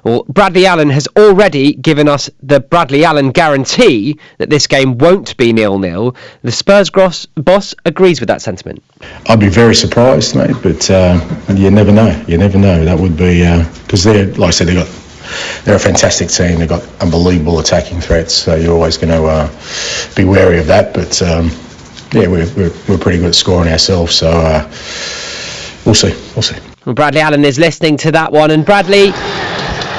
Well, Bradley Allen has already given us the Bradley Allen guarantee that this game won't be 0-0. The Spurs boss agrees with that sentiment. I'd be very surprised, mate, but you never know. You never know. That would be because they're, like I said, they're a fantastic team. They've got unbelievable attacking threats, so you're always going to be wary of that. But we're pretty good at scoring ourselves, so we'll see. Well, Bradley Allen is listening to that one, and Bradley,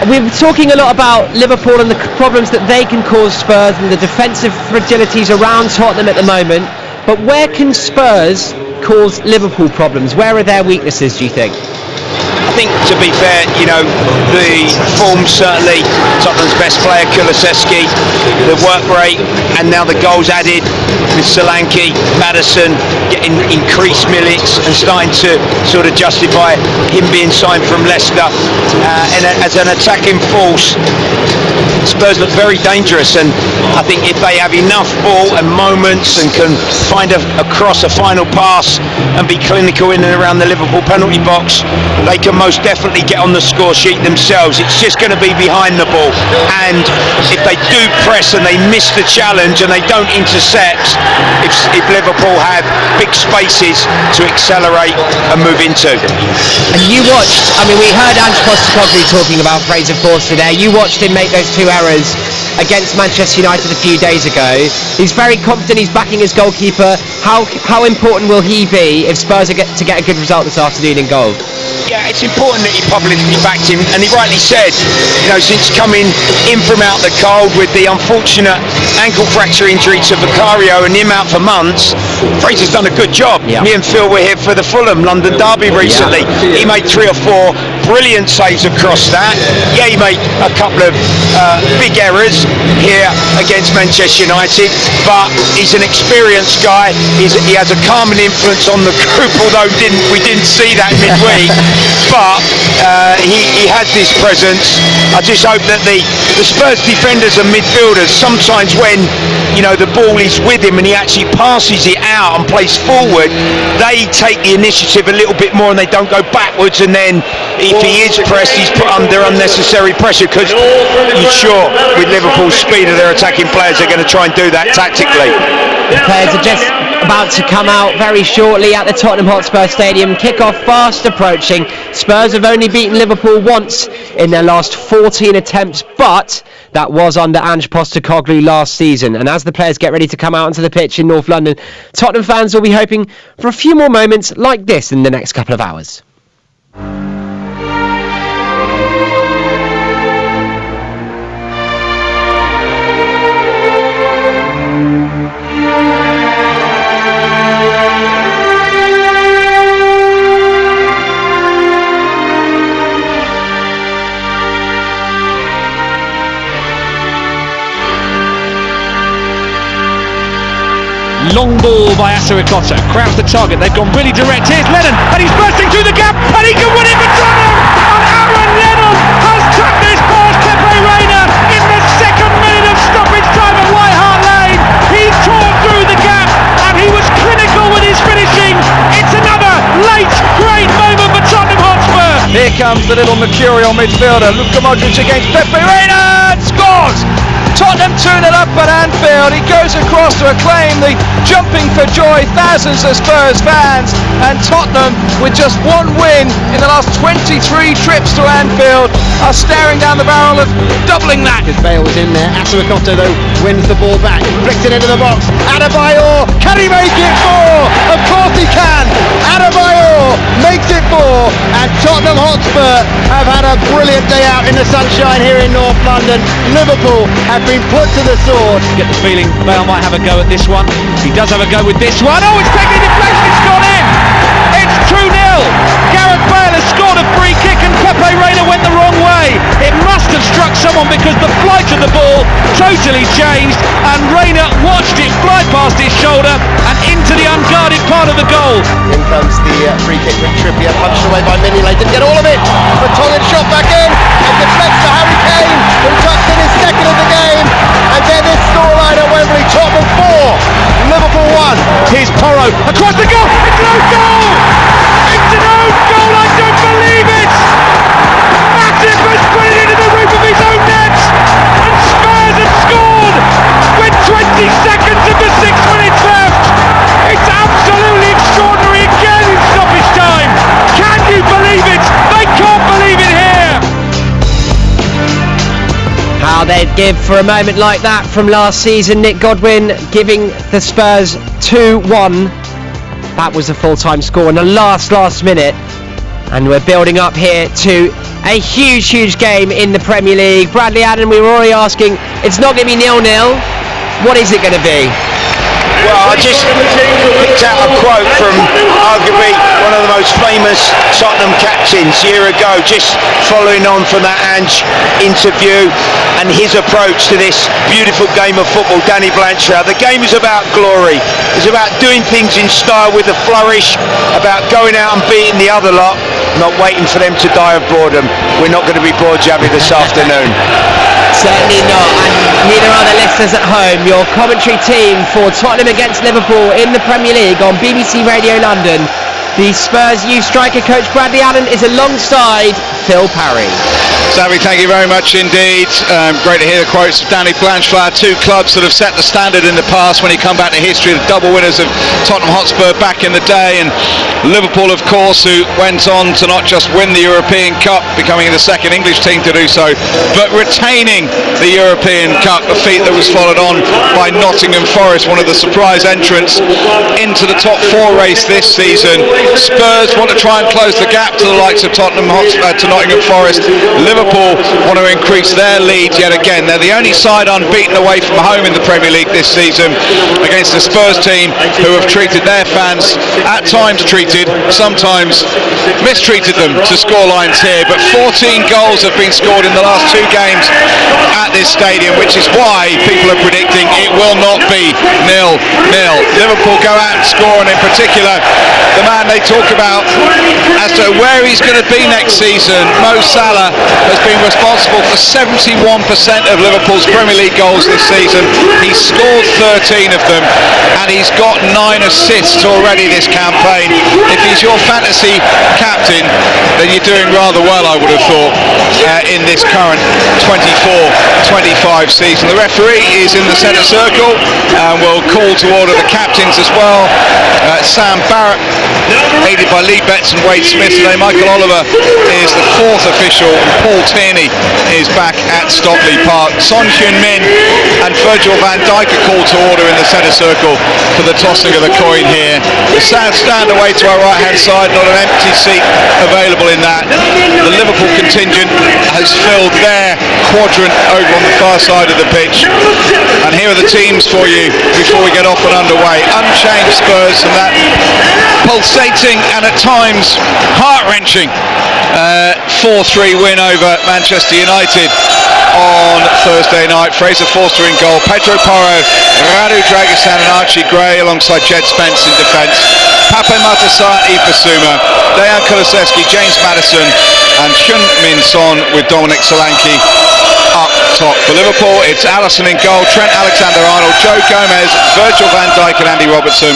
we've been talking a lot about Liverpool and the problems that they can cause Spurs and the defensive fragilities around Tottenham at the moment. But where can Spurs cause Liverpool problems? Where are their weaknesses, do you think? I think, to be fair, the form, certainly Tottenham's best player, Kulusevski, the work rate, and now the goals added with Solanke, Maddison getting increased minutes and starting to sort of justify him being signed from Leicester. And as an attacking force, Spurs look very dangerous, and I think if they have enough ball and moments and can find a cross, a final pass, and be clinical in and around the Liverpool penalty box, they can most definitely get on the score sheet themselves. It's just going to be behind the ball, and if they do press and they miss the challenge and they don't intercept, if Liverpool have big spaces to accelerate and move into. And you watched, we heard Ange Postecoglou talking about Fraser Forster there. You watched him make those 2 errors against Manchester United a few days ago. He's very confident, he's backing his goalkeeper. How important will he be if Spurs are to get a good result this afternoon in goal? Yeah, it's important that he publicly backed him, and he rightly said, since coming in from out the cold with the unfortunate ankle fracture injury to Vicario and him out for months, Fraser's done a good job. Yeah. Me and Phil were here for the Fulham London derby recently. Yeah. He made 3 or 4 brilliant saves across that. Yeah, he made a couple of big errors here against Manchester United, but he's an experienced guy. He has a calming influence on the group, although we didn't see that midweek. But he has this presence. I just hope that the Spurs defenders and midfielders, sometimes when the ball is with him and he actually passes it out and plays forward, they take the initiative a little bit more and they don't go backwards, and then if he is pressed, he's put under unnecessary pressure, because you're sure with Liverpool's speed of their attacking players, they're going to try and do that tactically. The players are just about to come out very shortly at the Tottenham Hotspur Stadium. Kick-off fast approaching. Spurs have only beaten Liverpool once in their last 14 attempts, but that was under Ange Postecoglou last season. And as the players get ready to come out onto the pitch in North London, Tottenham fans will be hoping for a few more moments like this in the next couple of hours. Long ball by Asarikota, crowds the target, they've gone really direct. Here's Lennon, and he's bursting through the gap, and he can win it for Tottenham! And Aaron Lennon has tucked this past Pepe Reina in the 2nd minute of stoppage time at White Hart Lane. He's torn through the gap, and he was clinical with his finishing. It's another late, great moment for Tottenham Hotspur. Here comes the little mercurial midfielder, Luka Modric against Pepe Reina, and scores! Tottenham 2-0 up at Anfield. He goes across to acclaim the jumping for joy thousands of Spurs fans, and Tottenham, with just 1 win in the last 23 trips to Anfield, are staring down the barrel of doubling that. His Bale was in there. Asarikota though wins the ball back, flicks it into the box. Adebayor, can he make it 4? Of course he can. Adebayor makes it 4, and Tottenham Hotspur have had a brilliant day out in the sunshine here in North London. Liverpool have been put to the sword. Get the feeling Bale might have a go at this one. He does have a go with this one. Oh, it's taken deflection, it's gone in! It's 2-0! Gareth Bale has scored a free kick and Pepe Reina went the wrong way. It must have struck someone because the flight of the ball totally changed, and Reina watched it fly past his shoulder and into the unguarded part of the goal. In comes the free kick from Trippier, punched away by Mignolet, didn't get all of it. But Tongan shot back in and deflects to Harry Kane, who tucks in his 2nd of the game. And then this scoreline at Wembley: Tottenham 4, Liverpool 1. Here's Porro across the goal. It's an own goal! It's an own goal! I don't believe it! Matip has put it into the they'd give for a moment like that from last season. Nick Godwin giving the Spurs 2-1. That was the full-time score in the last minute. And we're building up here to a huge game in the Premier League. Bradley Adam, we were already asking, it's not going to be 0-0. What is it going to be? Well, I just picked out a quote from arguably one of the most famous Tottenham captains a year ago, just following on from that Ange interview and his approach to this beautiful game of football, Danny Blanchard. The game is about glory. It's about doing things in style with a flourish, about going out and beating the other lot, not waiting for them to die of boredom. We're not going to be bored, Javi, this afternoon. Certainly not, and neither are the listeners at home. Your commentary team for Tottenham against Liverpool in the Premier League on BBC Radio London. The Spurs youth striker coach Bradley Allen is alongside Phil Parry. Savvy, thank you very much indeed. Great to hear the quotes of Danny Blanchard. Two clubs that have set the standard in the past when you come back to history, the double winners of Tottenham Hotspur back in the day, and Liverpool, of course, who went on to not just win the European Cup, becoming the second English team to do so, but retaining the European Cup, a feat that was followed on by Nottingham Forest, one of the surprise entrants into the top four race this season. Spurs want to try and close the gap to the likes of Tottenham Hotspur, to Nottingham Forest. Liverpool want to increase their lead yet again. They're the only side unbeaten away from home in the Premier League this season against the Spurs team, who have treated their fans, at times treated, sometimes mistreated them to scorelines here. But 14 goals have been scored in the last two games at this stadium, which is why people are predicting it will not be 0-0. Liverpool go out and score, and in particular the man they talk about as to where he's going to be next season, Mo Salah, has been responsible for 71% of Liverpool's Premier League goals this season. He's scored 13 of them, and he's got 9 assists already this campaign. If he's your fantasy captain, then you're doing rather well, I would have thought, in this current 24-25 season. The referee is in the centre circle and will call to order the captains as well. Sam Barrett, aided by Lee Betts and Wade Smith today. Michael Oliver is the fourth official. Paul Tierney is back at Stockley Park. Son Heung-min and Virgil van Dijk are called to order in the centre circle for the tossing of the coin here. The stand away to our right hand side, not an empty seat available in that. The Liverpool contingent has filled their quadrant over on the far side of the pitch. And here are the teams for you before we get off and underway. Unchanged Spurs, and that pulsating and at times heart-wrenching 4-3 win over Manchester United on Thursday night. Fraser Forster in goal, Pedro Porro, Radu Dragosan and Archie Gray alongside Jed Spence in defence, Pape Matasar and Ifasuma, Dejan Kulusevski, James Maddison and Heung-min Son with Dominic Solanke up top. For Liverpool, it's Alisson in goal, Trent Alexander-Arnold, Joe Gomez, Virgil van Dijk and Andy Robertson,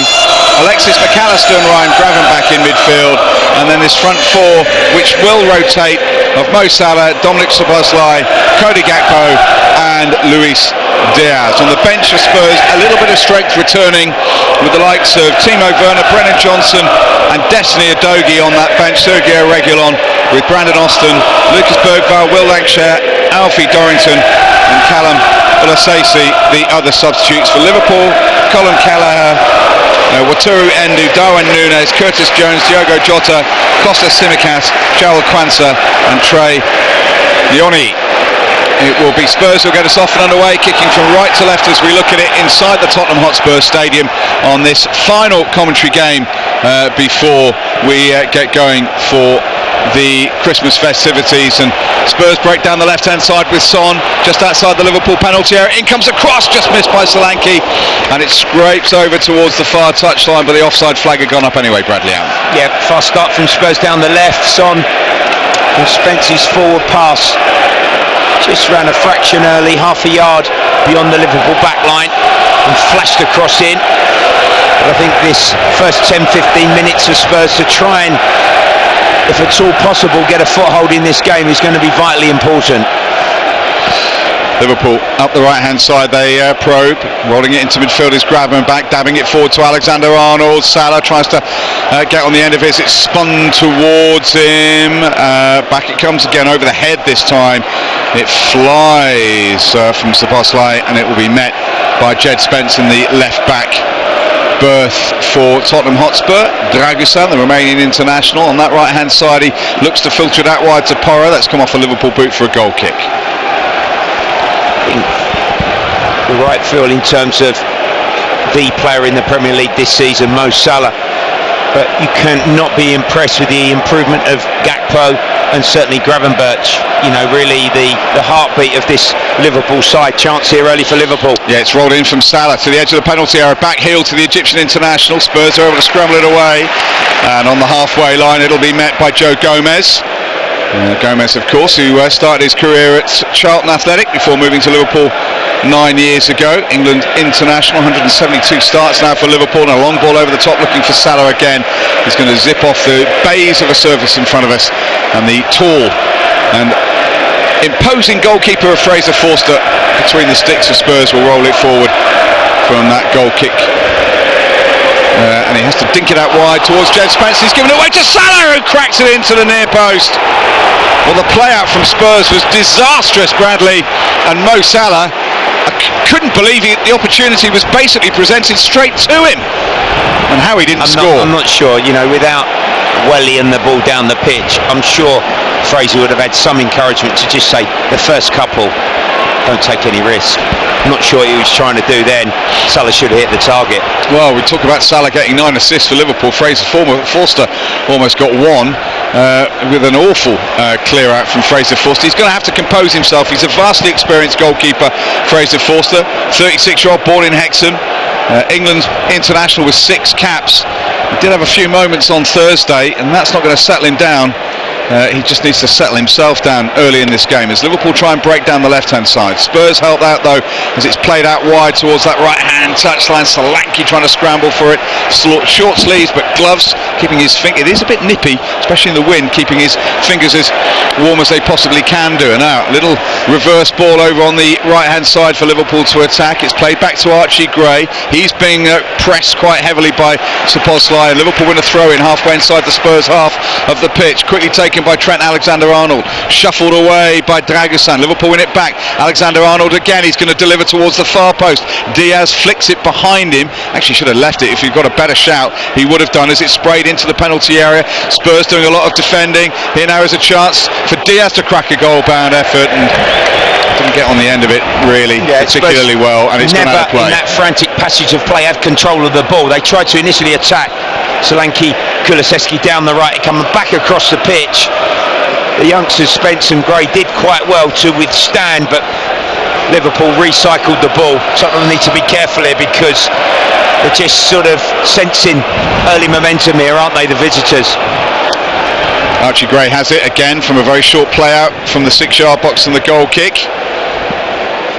Alexis McAllister and Ryan Gravenbach in midfield, and then this front four, which will rotate, of Mo Salah, Dominic Szoboszlai, Cody Gakpo and Luis Diaz. On the bench of Spurs, a little bit of strength returning with the likes of Timo Werner, Brennan Johnson and Destiny Udogie on that bench, Sergio Reguilon with Brandon Austin, Lucas Bergvall, Will Lancashire, Alfie Dorrington and Callum Ulasasi, the other substitutes. For Liverpool, Colin Kelleher, Wataru Endu, Darwin Núñez, Curtis Jones, Diogo Jota, Kostas Tsimikas, Joel Kwanzaa and Trey Lioni. It will be Spurs who'll get us off and underway, kicking from right to left as we look at it inside the Tottenham Hotspur Stadium on this final commentary game before we get going for the Christmas festivities. And Spurs break down the left hand side with Son just outside the Liverpool penalty area. In comes a cross, just missed by Solanke, and it scrapes over towards the far touchline, but the offside flag had gone up anyway. Bradley Allen. Yeah, fast start from Spurs down the left. Son spent his forward pass, just ran a fraction early, half a yard beyond the Liverpool back line and flashed across in. But I think this first 10-15 minutes of Spurs to try and, if it's all possible, get a foothold in this game is going to be vitally important. Liverpool up the right hand side, they probe, rolling it into midfield is Gravenbach, dabbing it forward to Alexander-Arnold. Salah tries to get on the end of his, it's spun towards him, back it comes again over the head this time It flies from Szoboszlai, and it will be met by Jed Spence in the left back berth for Tottenham Hotspur. Dragusan, the Romanian international, on that right hand side, he looks to filter it out wide to Porro. That's come off a Liverpool boot for a goal kick. The right feel in terms of the player in the Premier League this season, Mo Salah, but you can't not be impressed with the improvement of Gakpo and certainly Gravenberch. You know, really the heartbeat of this Liverpool side. Chance here early for Liverpool. Yeah, it's rolled in from Salah to the edge of the penalty area, back heel to the Egyptian international. Spurs are able to scramble it away, and on the halfway line it'll be met by Joe Gomez. Gomez, of course, who started his career at Charlton Athletic before moving to Liverpool 9 years ago. England international, 172 starts now for Liverpool, and a long ball over the top looking for Salah again. He's going to zip off the bays of a surface in front of us, and the tall and imposing goalkeeper of Fraser Forster between the sticks of Spurs will roll it forward from that goal kick. And he has to dink it out wide towards Jed Spence. He's given it away to Salah, who cracks it into the near post. Well, the play out from Spurs was disastrous, Bradley, and Mo Salah, I couldn't believe the opportunity was basically presented straight to him, and how he didn't score. I'm not sure, you know, without wellying the ball down the pitch, I'm sure Fraser would have had some encouragement to just say the first couple, don't take any risk. I'm not sure he was trying to do then. Salah should have hit the target. Well, we talk about Salah getting 9 assists for Liverpool. Fraser Forster almost got one with an awful clear out from Fraser Forster. He's going to have to compose himself. He's a vastly experienced goalkeeper, Fraser Forster, 36-year-old, born in Hexham. England international with 6 caps. He did have a few moments on Thursday, and that's not going to settle him down. He just needs to settle himself down early in this game as Liverpool try and break down the left-hand side. Spurs help out though as it's played out wide towards that right-hand touchline. Solanke trying to scramble for it. Short sleeves but gloves, keeping his finger. It is a bit nippy, especially in the wind, keeping his fingers as warm as they possibly can do. And now a little reverse ball over on the right-hand side for Liverpool to attack. It's played back to Archie Gray. He's being pressed quite heavily by Szoboszlai. Liverpool win a throw-in halfway inside the Spurs half of the pitch. Quickly taken by Trent Alexander-Arnold, shuffled away by Dragusan. Liverpool win it back. Alexander-Arnold again, he's going to deliver towards the far post. Diaz flicks it behind him. Actually should have left it. If you've got a better shout, he would have done, as it sprayed into the penalty area. Spurs doing a lot of defending. Here now is a chance for Diaz to crack a goal-bound effort, and didn't get on the end of it really particularly well, and it's gone out of play. In that frantic passage of play had control of the ball. They tried to initially attack Solanke, Kulusevski down the right, coming back across the pitch. The youngsters Spence and Gray did quite well to withstand, but Liverpool recycled the ball. Tottenham need to be careful here because they're just sort of sensing early momentum here, aren't they, the visitors? Archie Gray has it again from a very short play out from the 6-yard box and the goal kick.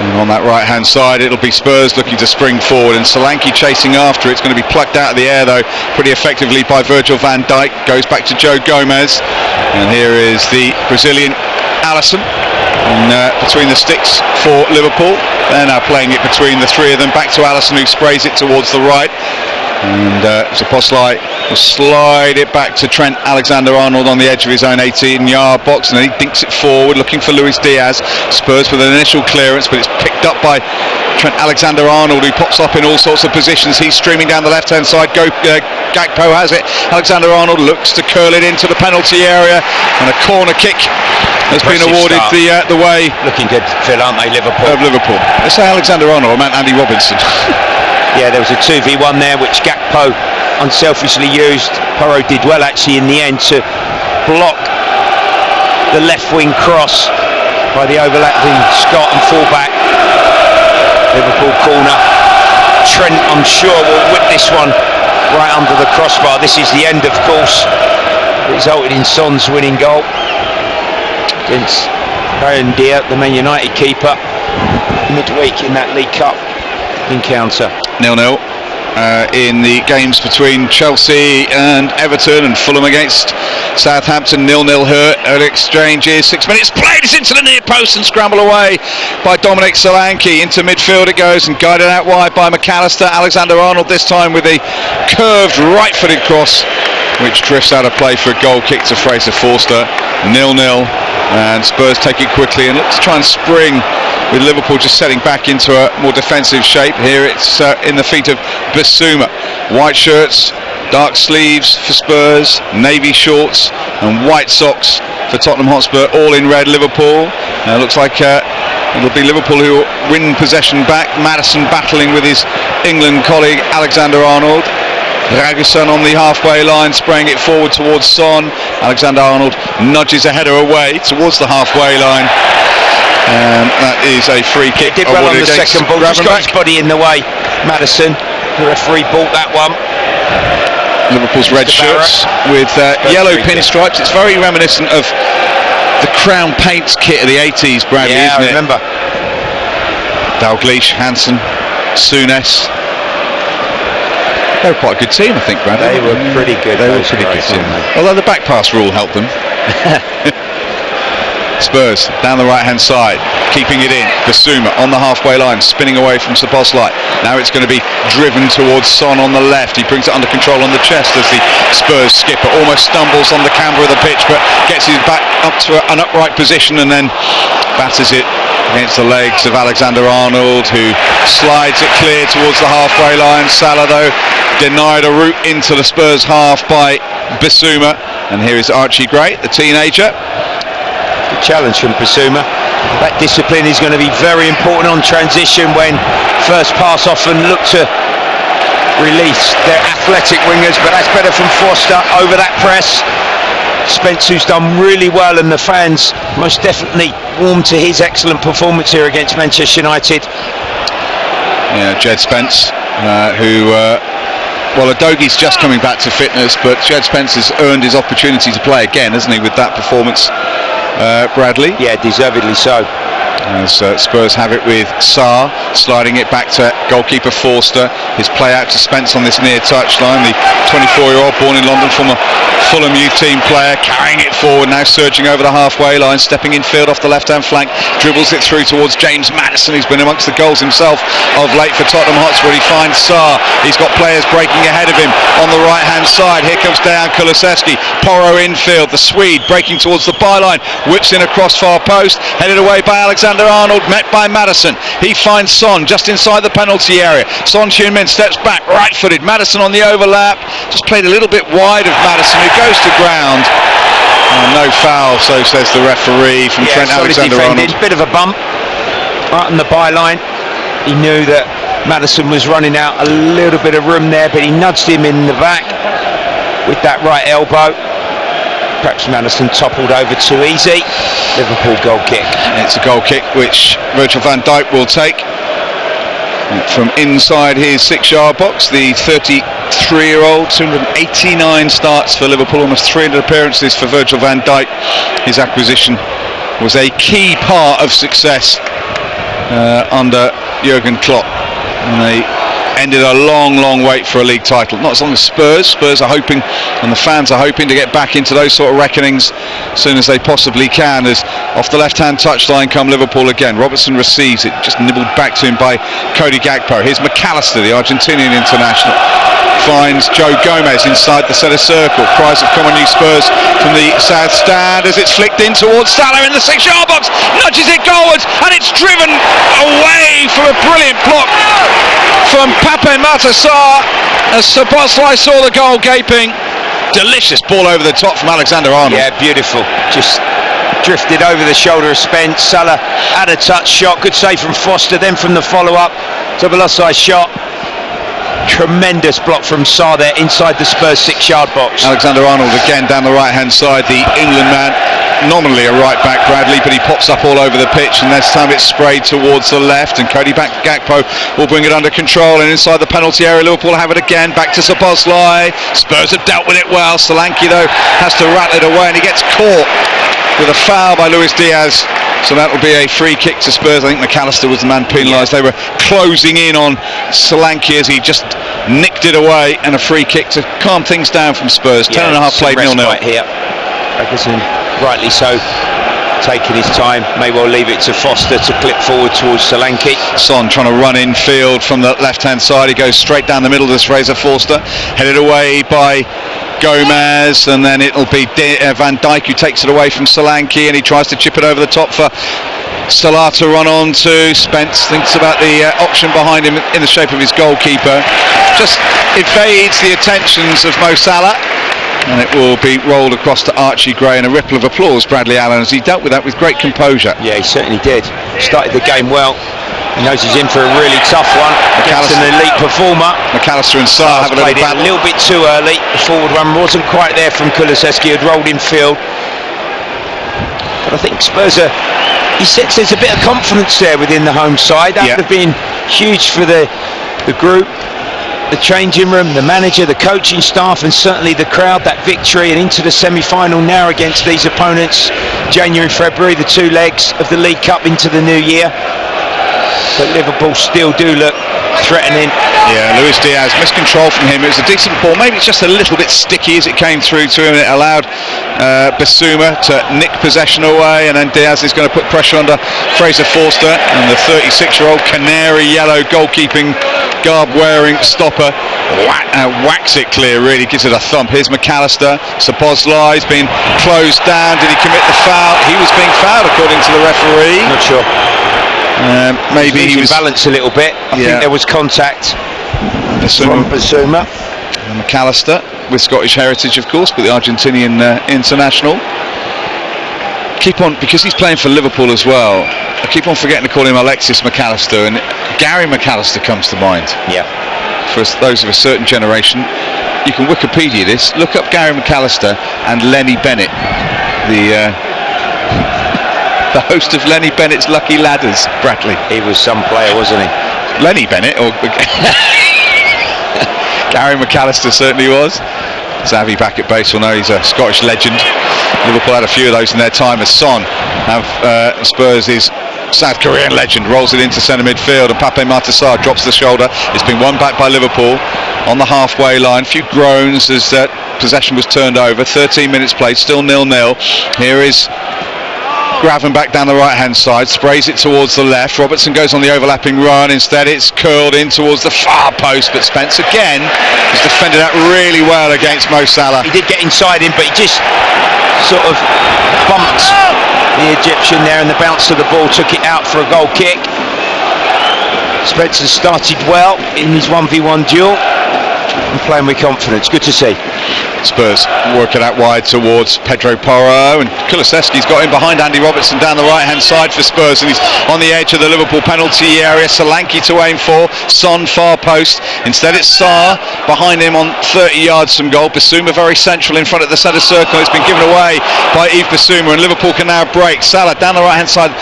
And on that right hand side it'll be Spurs looking to spring forward, and Solanke chasing after it. It's going to be plucked out of the air though pretty effectively by Virgil van Dijk. Goes back to Joe Gomez, and here is the Brazilian Alisson between the sticks for Liverpool. They're now playing it between the three of them, back to Alisson, who sprays it towards the right, and Szoboszlai will slide it back to Trent Alexander-Arnold on the edge of his own 18-yard box, and then he dinks it forward looking for Luis Diaz. Spurs with an initial clearance, but it's picked up by Trent Alexander-Arnold, who pops up in all sorts of positions. He's streaming down the left-hand side. Gakpo has it. Alexander-Arnold looks to curl it into the penalty area, and a corner kick has been awarded the way. Looking good, Phil, aren't they, Liverpool? Of Liverpool. Let's say Alexander-Arnold. I meant Andy Robinson. Yeah, there was a 2v1 there which Gakpo unselfishly used. Porro did well actually in the end to block the left wing cross by the overlapping Scott and fullback. Liverpool corner. Trent, I'm sure, will whip this one right under the crossbar. This is the end, of course. It resulted in Son's winning goal against Baron Dia, the Man United keeper, midweek in that League Cup encounter. 0-0 in the games between Chelsea and Everton, and Fulham against Southampton. 0-0 here. Early exchanges. 6 minutes played. It's into the near post and scrambled away by Dominic Solanke. Into midfield it goes and guided out wide by McAllister. Alexander-Arnold this time with a curved right-footed cross which drifts out of play for a goal kick to Fraser Forster. 0-0, and Spurs take it quickly and look to try and spring, with Liverpool just setting back into a more defensive shape. Here it's in the feet of Bissouma. White shirts, dark sleeves for Spurs, navy shorts and white socks for Tottenham Hotspur, all in red Liverpool. Looks like it'll be Liverpool who win possession back. Maddison battling with his England colleague Alexander-Arnold. Ragusan on the halfway line, spraying it forward towards Son. Alexander-Arnold nudges a header away towards the halfway line. That is a free kick. Did well on the second ball, just got his body in the way. Maddison, the referee bought that one. Liverpool's red shirts with yellow pinstripes. It's very reminiscent of the Crown Paints kit of the 80s, Bradley, isn't it? I remember. Dalglish, Hansen, Souness. They were quite a good team, I think, Bradley. They were pretty good. They were pretty good team. Although the back pass rule helped them. Spurs down the right hand side, keeping it in. Bissouma on the halfway line, spinning away from Szoboszlai. Now it's going to be driven towards Son on the left. He brings it under control on the chest as the Spurs skipper almost stumbles on the camber of the pitch, but gets his back up to an upright position and then batters it against the legs of Alexander-Arnold, who slides it clear towards the halfway line. Salah, though, denied a route into the Spurs half by Bissouma. And here is Archie Gray, the teenager. Good challenge from Bissouma. That discipline is going to be very important on transition, when first pass often look to release their athletic wingers, but that's better from Forster over that press. Spence, who's done really well, and the fans most definitely warm to his excellent performance here against Manchester United. Yeah, Jed Spence, well, Udogi's just coming back to fitness, but Jed Spence has earned his opportunity to play again, hasn't he, with that performance, Bradley? Yeah, deservedly so. As Spurs have it with Sarr, sliding it back to goalkeeper Forster. His play out to Spence on this near touchline. The 24-year-old, born in London, former Fulham youth team player, carrying it forward, now surging over the halfway line, stepping in field off the left-hand flank, dribbles it through towards James Maddison, who's been amongst the goals himself of late for Tottenham Hotspur. He finds Sarr. He's got players breaking ahead of him on the right-hand side. Here comes Dejan Kulusevski. Porro infield. The Swede breaking towards the byline, whips in across far post, headed away by Alexander-Arnold, met by Maddison. He finds Son just inside the penalty area. Son Heung-min steps back, right-footed. Maddison on the overlap, just played a little bit wide of Maddison, who goes to ground. No foul, so says the referee from Trent Alexander-Arnold. Bit of a bump right on the byline. He knew that Maddison was running out a little bit of room there, but he nudged him in the back with that right elbow. Perhaps Maddison toppled over too easy. Liverpool goal kick. It's a goal kick which Virgil van Dijk will take from inside his 6-yard box. The 33-year-old, 289 starts for Liverpool, almost 300 appearances for Virgil van Dijk. His acquisition was a key part of success under Jurgen Klopp, and they ended a long wait for a league title. Not as long as Spurs are hoping, and the fans are hoping, to get back into those sort of reckonings as soon as they possibly can. As off the left-hand touchline come Liverpool again. Robertson receives it, just nibbled back to him by Cody Gakpo. Here's McAllister, the Argentinian international, finds Joe Gomez inside the centre circle. Cries of "Come on you Spurs" from the south stand as it's flicked in towards Salah in the 6-yard box, nudges it goalwards, and it's driven away from a brilliant block from Pape Matar as Szoboszlai saw the goal gaping. Delicious ball over the top from Alexander-Arnold. Yeah, beautiful. Just drifted over the shoulder of Spence. Salah had a touch shot, good save from Foster, then from the follow-up, Szoboszlai shot. Tremendous block from Sarr there inside the Spurs 6-yard box. Alexander-Arnold again down the right-hand side, the England man, nominally a right-back, Bradley, but he pops up all over the pitch, and this time it's sprayed towards the left, and Cody Gakpo will bring it under control, and inside the penalty area Liverpool have it again, back to Szoboszlai. Spurs have dealt with it well. Solanke, though, has to rattle it away, and he gets caught with a foul by Luis Diaz. So that will be a free kick to Spurs. I think McAllister was the man penalised. They were closing in on Solanke as he just nicked it away, and a free kick to calm things down from Spurs. 10.5 played 0-0 here. Ferguson, rightly so, taking his time, may well leave it to Foster to clip forward towards Solanke. Son trying to run in field from the left hand side. He goes straight down the middle to Fraser Forster, headed away by Gomez, and then it'll be Van Dijk who takes it away from Solanke, and he tries to chip it over the top for Salah to run on to. Spence thinks about the option behind him in the shape of his goalkeeper. Just evades the attentions of Mo Salah, and it will be rolled across to Archie Gray, and a ripple of applause, Bradley Allen, as he dealt with that with great composure. Yeah, he certainly did. Started the game well. He knows he's in for a really tough one against an elite performer. McAllister and Sarr have a played it a little bit too early. The forward one wasn't quite there from Kulusevski, had rolled in field. But I think Spurs are... He says there's a bit of confidence there within the home side. That would have been huge for the group, the changing room, the manager, the coaching staff, and certainly the crowd. That victory and into the semi-final now against these opponents, January, February, the 2 legs of the League Cup into the new year. But Liverpool still do look threatening. Yeah, Luis Diaz, miscontrol from him. It was a decent ball, maybe it's just a little bit sticky as it came through to him, and it allowed Bissouma to nick possession away, and then Diaz is going to put pressure under Fraser Forster, and the 36-year-old canary yellow goalkeeping garb wearing stopper whacks it clear, really gives it a thump. Here's McAllister. Szoboszlai has been closed down. Did he commit the foul? He was being fouled according to the referee. Not sure. Maybe he was balance a little bit. I think there was contact from Bissouma. McAllister, with Scottish heritage of course, but the Argentinian international. Keep on, because he's playing for Liverpool as well, I keep on forgetting to call him Alexis McAllister, and Gary McAllister comes to mind. Yeah. For those of a certain generation, you can Wikipedia this, look up Gary McAllister and Lenny Bennett, the host of Lenny Bennett's Lucky Ladders, Bradley. He was some player, wasn't he? Lenny Bennett, or Gary McAllister certainly was. Xavi back at base will know he's a Scottish legend. Liverpool had a few of those in their time, as Son have Spurs is South Korean legend, rolls it into centre midfield, and Pape Matar Sarr drops the shoulder. It's been won back by Liverpool on the halfway line. A few groans as possession was turned over. 13 minutes played, still 0-0. Here is Gravenbach down the right hand side, sprays it towards the left. Robertson goes on the overlapping run. Instead it's curled in towards the far post, but Spence again has defended that really well against Mo Salah. He did get inside him, but he just sort of bumped the Egyptian there, and the bounce of the ball took it out for a goal kick. Spence has started well in his 1v1 duel and playing with confidence. Good to see. Spurs working out wide towards Pedro Porro, and Kulusevski's got in behind Andy Robertson down the right hand side for Spurs, and he's on the edge of the Liverpool penalty area. Solanke to aim for, Son far post. Instead it's Sarr behind him on 30 yards from goal. Bissouma very central in front of the centre circle. It's been given away by Yves Bissouma, and Liverpool can now break. Salah down the right hand side.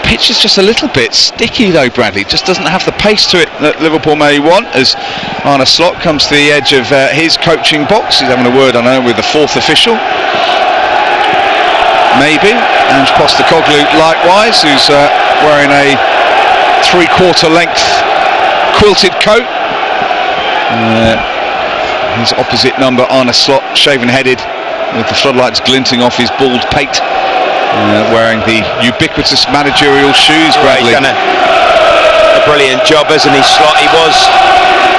Pitch is just a little bit sticky though, Bradley. Just doesn't have the pace to it that Liverpool may want, as Arne Slot comes to the edge of his coaching box. He's having a word, I know, with the 4th official. Maybe. And Postecoglou likewise, who's wearing a 3/4 length quilted coat. His opposite number, Arne Slot, shaven-headed, with the floodlights glinting off his bald pate. Wearing the ubiquitous managerial shoes, Bradley. He's done a brilliant job, hasn't he, Slot? He was,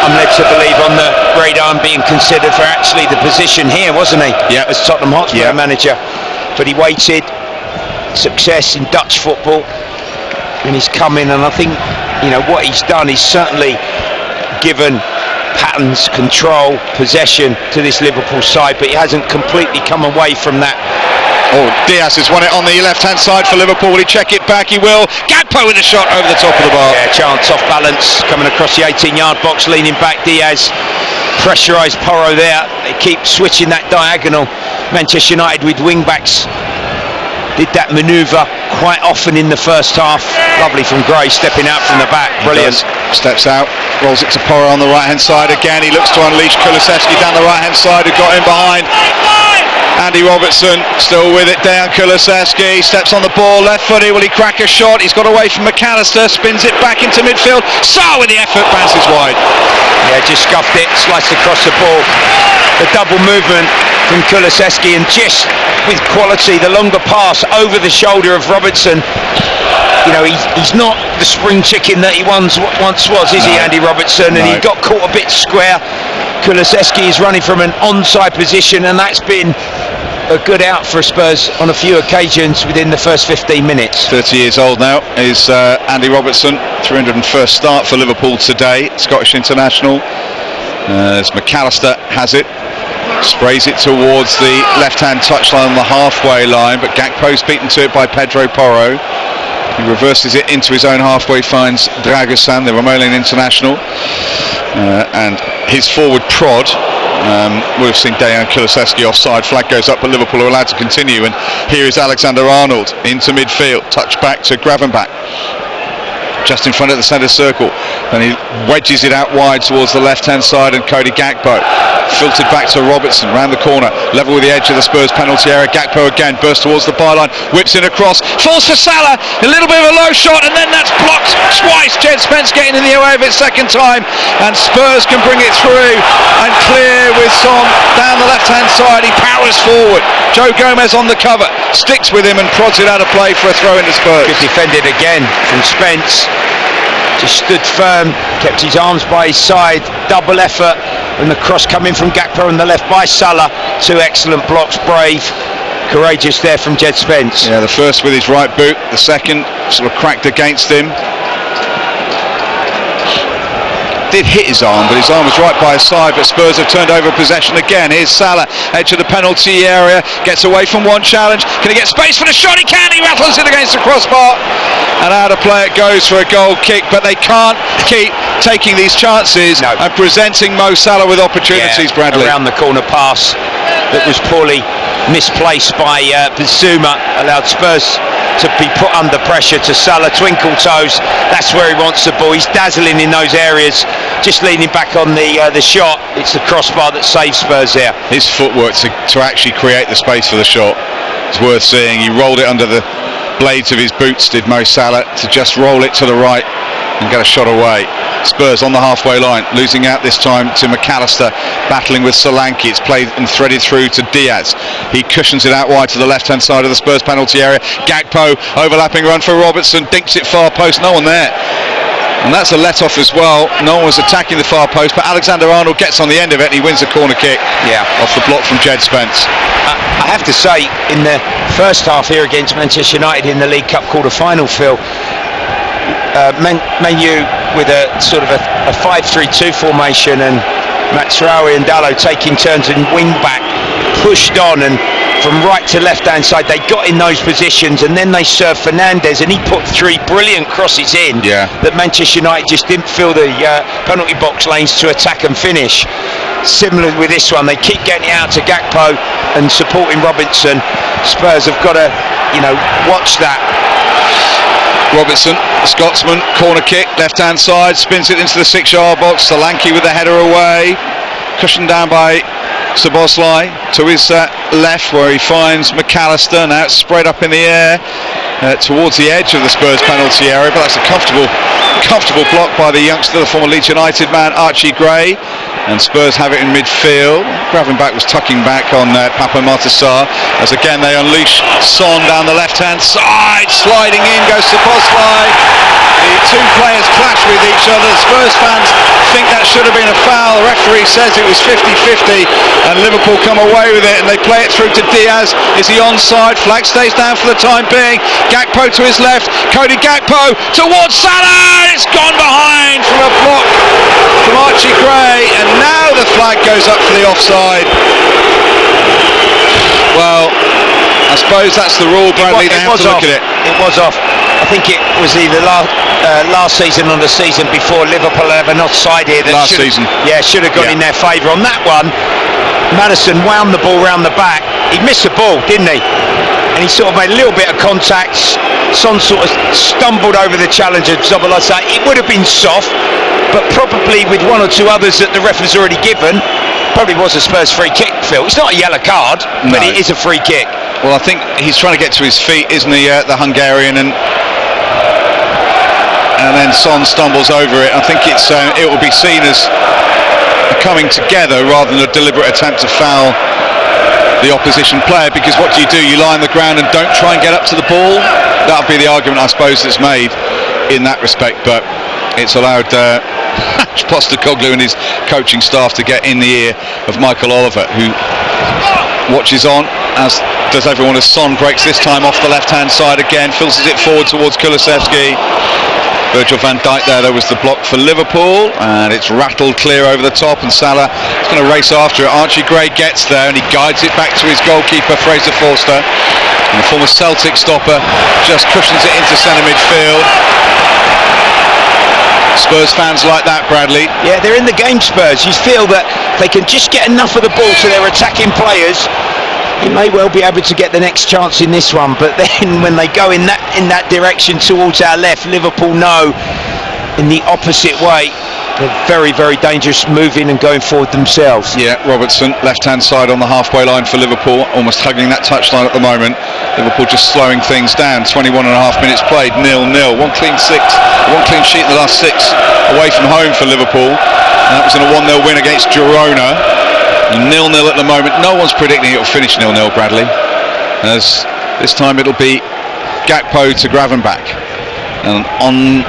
I'm led to believe, on the radar and being considered for actually the position here, wasn't he? Yeah. As Tottenham Hotspur manager. But he waited. Success in Dutch football, and he's come in, and I think, you know, what he's done is certainly given patterns, control, possession to this Liverpool side, but he hasn't completely come away from that. Oh, Diaz has won it on the left-hand side for Liverpool. Will he check it back? He will. Gakpo with a shot over the top of the bar. Yeah, chance off balance, coming across the 18-yard box, leaning back. Diaz pressurised Porro there. They keep switching that diagonal. Manchester United with wing-backs did that manoeuvre quite often in the first half. Lovely from Gray, stepping out from the back. Brilliant. Steps out, rolls it to Porro on the right-hand side again. He looks to unleash Kulusevski down the right-hand side, who got in behind. Andy Robertson still with it down. Kulusevski steps on the ball, left footed. Will he crack a shot? He's got away from McAllister, spins it back into midfield. Sarr with the effort, bounces wide. Yeah, just scuffed it, sliced across the ball. The double movement from Kulusevski, and just with quality, the longer pass over the shoulder of Robertson. You know, he's not the spring chicken that he once was, is he, Andy Robertson? And he got caught a bit square. Kulusevski is running from an onside position, and that's been a good out for Spurs on a few occasions within the first 15 minutes. 30 years old now is Andy Robertson, 301st start for Liverpool today, Scottish international. As McAllister has it, sprays it towards the left-hand touchline on the halfway line, but Gakpo's beaten to it by Pedro Porro. He reverses it into his own halfway, finds Dragosan, the Romanian international, and his forward prod. We've seen Dejan Kulusevski offside, flag goes up, but Liverpool are allowed to continue, and here is Alexander-Arnold into midfield, touch back to Gravenbach, just in front of the centre circle, and he wedges it out wide towards the left-hand side, and Cody Gakpo filtered back to Robertson, round the corner, level with the edge of the Spurs penalty area. Gakpo again bursts towards the byline, whips it across, falls for Salah, a little bit of a low shot, and then that's blocked twice. Jed Spence getting in the way of it second time, and Spurs can bring it through and clear with Son down the left-hand side. He powers forward, Joe Gomez on the cover, sticks with him and prods it out of play for a throw into Spurs. Good defended again from Spence. Just stood firm, kept his arms by his side, double effort, and the cross coming from Gakpo on the left by Salah. Two excellent blocks, brave, courageous there from Jed Spence. Yeah, the first with his right boot, the second sort of cracked against him. Did hit his arm, but his arm was right by his side, but Spurs have turned over possession again. Here's Salah, edge of the penalty area, gets away from one challenge. Can he get space for the shot? He can, he rattles it against the crossbar, and out of play it goes for a goal kick, but they can't keep taking these chances and presenting Mo Salah with opportunities, Bradley. Around the corner pass that was poorly misplaced by Bissouma allowed Spurs to be put under pressure to Salah, twinkle toes, that's where he wants the ball. He's dazzling in those areas, just leaning back on the shot. It's the crossbar that saves Spurs there. His footwork to actually create the space for the shot is worth seeing. He rolled it under the blades of his boots, did Mo Salah, to just roll it to the right and get a shot away. Spurs on the halfway line, losing out this time to McAllister, battling with Solanke. It's played and threaded through to Diaz. He cushions it out wide to the left-hand side of the Spurs penalty area. Gakpo, overlapping run for Robertson, dinks it far post, no one there. And that's a let-off as well. No one was attacking the far post, but Alexander-Arnold gets on the end of it and he wins a corner kick off the block from Jed Spence. I have to say, in the first half here against Manchester United in the League Cup quarter-final, Phil, Man U with a sort of a 5-3-2 formation, and Mazraoui and Dalot taking turns and wing back, pushed on, and from right to left hand side they got in those positions, and then they served Fernandes and he put three brilliant crosses in that Manchester United just didn't fill the penalty box lanes to attack and finish. Similar with this one, they keep getting it out to Gakpo and supporting Robinson. Spurs have got to watch that. Robertson, Scotsman, corner kick, left-hand side, spins it into the 6-yard box. Solanke with the header away, cushioned down by Szoboszlai to his left, where he finds McAllister. Now it's spread up in the air towards the edge of the Spurs penalty area, but that's a comfortable block by the youngster, the former Leeds United man, Archie Gray. And Spurs have it in midfield. Gravenbach was tucking back on Papa Martissar, as again they unleash Son down the left-hand side, sliding in goes Szoboszlai. The two players clash with each other. The Spurs fans think that should have been a foul. The referee says it was 50-50 and Liverpool come away with it, and they play it through to Diaz. Is he onside? Flag stays down for the time being. Gakpo to his left, Cody Gakpo towards Salah. It's gone behind from a block from Archie Gray, and now the flag goes up for the offside. Well, I suppose that's the rule, Bradley. They have to look at it. It was off. I think it was either last season or the season before, Liverpool have an offside here that should have gone in their favour. On that one, Maddison wound the ball round the back. He missed the ball, didn't he? And he sort of made a little bit of contact. Son sort of stumbled over the challenge of Szoboszlai. It would have been soft, but probably with one or two others that the ref has already given, probably was a Spurs free kick, Phil. It's not a yellow card, but it is a free kick. Well, I think he's trying to get to his feet, isn't he, the Hungarian, and then Son stumbles over it. I think it will be seen as a coming together rather than a deliberate attempt to foul the opposition player, because what do? You lie on the ground and don't try and get up to the ball. That would be the argument, I suppose, that's made in that respect, but it's allowed Postecoglou and his coaching staff to get in the ear of Michael Oliver, who watches on, as does everyone, as Son breaks this time off the left-hand side again, filters it forward towards Kulusevski. Virgil van Dijk there was the block for Liverpool, and it's rattled clear over the top, and Salah is going to race after it. Archie Gray gets there and he guides it back to his goalkeeper Fraser Forster, and the former Celtic stopper just cushions it into centre midfield. Spurs fans like that, Bradley. Yeah, they're in the game, Spurs. You feel that they can just get enough of the ball to their attacking players. He may well be able to get the next chance in this one, but then when they go in that direction towards our left, Liverpool know in the opposite way they're very, very dangerous, moving and going forward themselves. Yeah, Robertson, left-hand side on the halfway line for Liverpool, almost hugging that touchline at the moment. Liverpool just slowing things down. 21 and a half minutes played, 0-0. One clean sheet in the last 6 away from home for Liverpool, and that was in a 1-0 win against Girona. 0-0 at the moment. No one's predicting it'll finish 0-0, Bradley, as this time it'll be Gakpo to Gravenberch, and on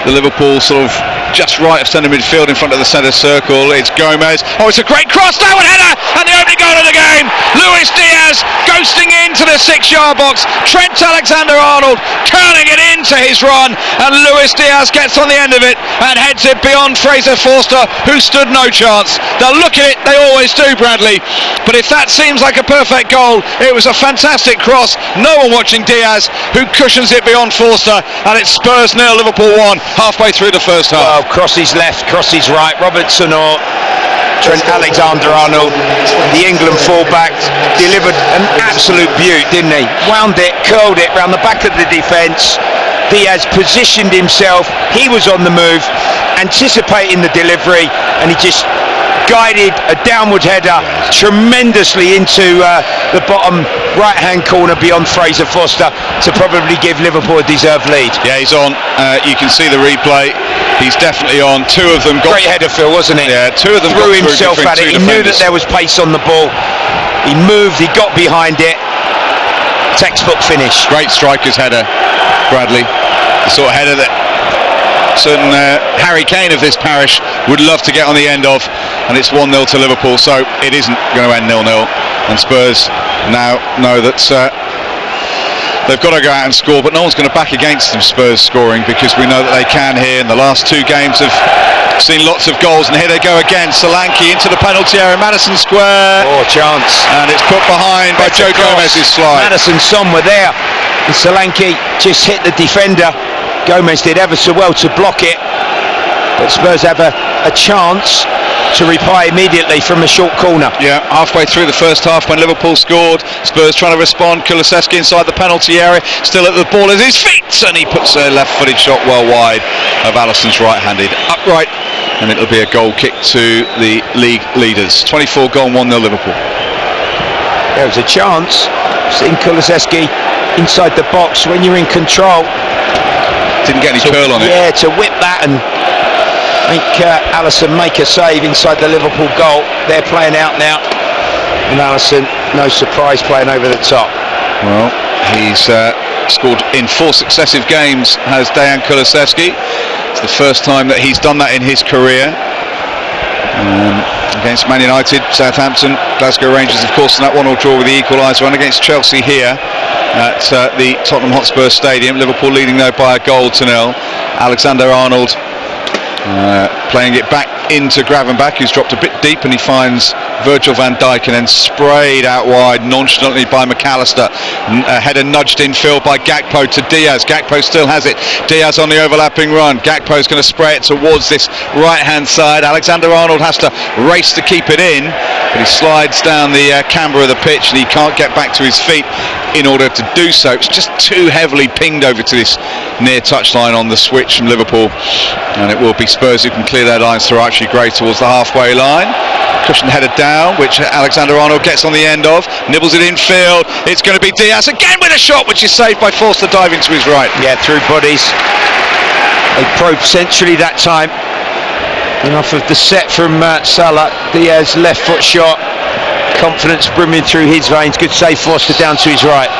the Liverpool sort of just right of centre midfield in front of the centre circle, it's Gomez. Oh, it's a great cross, downward header, and the opening goal of the game. Luis Diaz ghosting into the 6-yard box. Trent Alexander-Arnold curling it into his run, and Luis Diaz gets on the end of it and heads it beyond Fraser Forster, who stood no chance. They'll look at it, they always do, Bradley, but if that seems like a perfect goal, it was a fantastic cross. No one watching Diaz, who cushions it beyond Forster, and it's Spurs 0, Liverpool 1, halfway through the first half. Well, crosses left, crosses right. Robertson or Trent Alexander-Arnold, the England fullback, delivered an absolute beaut, didn't he? Wound it, curled it round the back of the defence. Diaz positioned himself, he was on the move, anticipating the delivery, and he just guided a downward header tremendously into the bottom right-hand corner beyond Fraser Forster to probably give Liverpool a deserved lead. Yeah, he's on. You can see the replay. He's definitely on. Two of them got... Great header, Phil, wasn't it? Yeah, two of them threw got himself at it. He knew that there was pace on the ball. He moved, he got behind it. Textbook finish. Great striker's header, Bradley. The sort of header that certain Harry Kane of this parish would love to get on the end of, and it's 1-0 to Liverpool, so it isn't going to end 0-0, and Spurs now know that they've got to go out and score, but no one's going to back against them, Spurs scoring, because we know that they can here. In the last 2 games have seen lots of goals, and here they go again. Solanke into the penalty area, Madison Square. Oh, chance. And it's put behind by Joe Gomez's slide. Madison, Son were there, and Solanke just hit the defender. Gomez did ever so well to block it, but Spurs have a chance to reply immediately from a short corner. Yeah, halfway through the first half when Liverpool scored, Spurs trying to respond. Kulusevski inside the penalty area, still at the ball at his feet, and he puts a left-footed shot well wide of Alisson's right-handed upright, and it'll be a goal kick to the league leaders. 24 gone, 1-0 Liverpool. There was a chance, seeing Kulusevski inside the box when you're in control. Didn't get any curl on it. Yeah, to whip that and make Alisson make a save inside the Liverpool goal. They're playing out now, and Alisson, no surprise, playing over the top. Well, he's scored in 4 successive games, has Dejan Kulusevski. It's the first time that he's done that in his career. Against Man United, Southampton, Glasgow Rangers, of course, in that 1-1 draw with the equaliser, and against Chelsea here at the Tottenham Hotspur Stadium. Liverpool leading though by a goal to 0. Alexander-Arnold playing it back into Gravenberch, who's dropped a bit deep, and he finds Virgil van Dijk, and then sprayed out wide nonchalantly by McAllister. A header nudged infield by Gakpo to Diaz. Gakpo still has it. Diaz on the overlapping run. Gakpo's going to spray it towards this right-hand side. Alexander-Arnold has to race to keep it in, but he slides down the camber of the pitch, and he can't get back to his feet in order to do so. It's just too heavily pinged over to this near touchline on the switch from Liverpool, and it will be Spurs who can clear their lines through Archie Gray towards the halfway line. Cushioned header down, which Alexander-Arnold gets on the end of, nibbles it infield. It's going to be Diaz again with a shot, which is saved by Forster diving to his right. Yeah, through bodies. They probed centrally that time. And off of the set from Salah, Diaz left foot shot. Confidence brimming through his veins. Good save, Forster down to his right.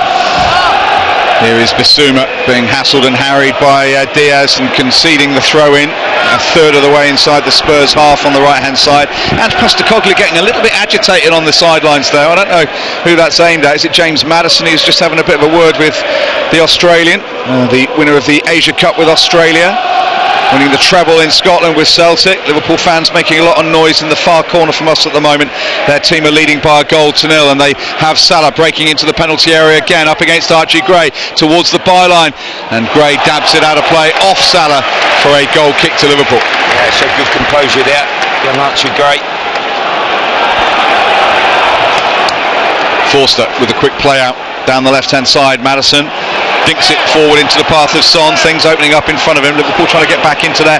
Here is Bissouma being hassled and harried by Diaz and conceding the throw-in. A third of the way inside the Spurs half on the right-hand side. And Postecoglou getting a little bit agitated on the sidelines there. I don't know who that's aimed at. Is it James Maddison who's just having a bit of a word with the Australian, the winner of the Asia Cup with Australia, winning the treble in Scotland with Celtic. Liverpool fans making a lot of noise in the far corner from us at the moment. Their team are leading by a goal to nil, and they have Salah breaking into the penalty area again, up against Archie Gray towards the byline, and Gray dabs it out of play off Salah for a goal kick to Liverpool. Yeah, so good composure there, young Archie Gray. Forster with a quick play out down the left hand side. Maddison dinks it forward into the path of Son. Things opening up in front of him. Liverpool trying to get back into their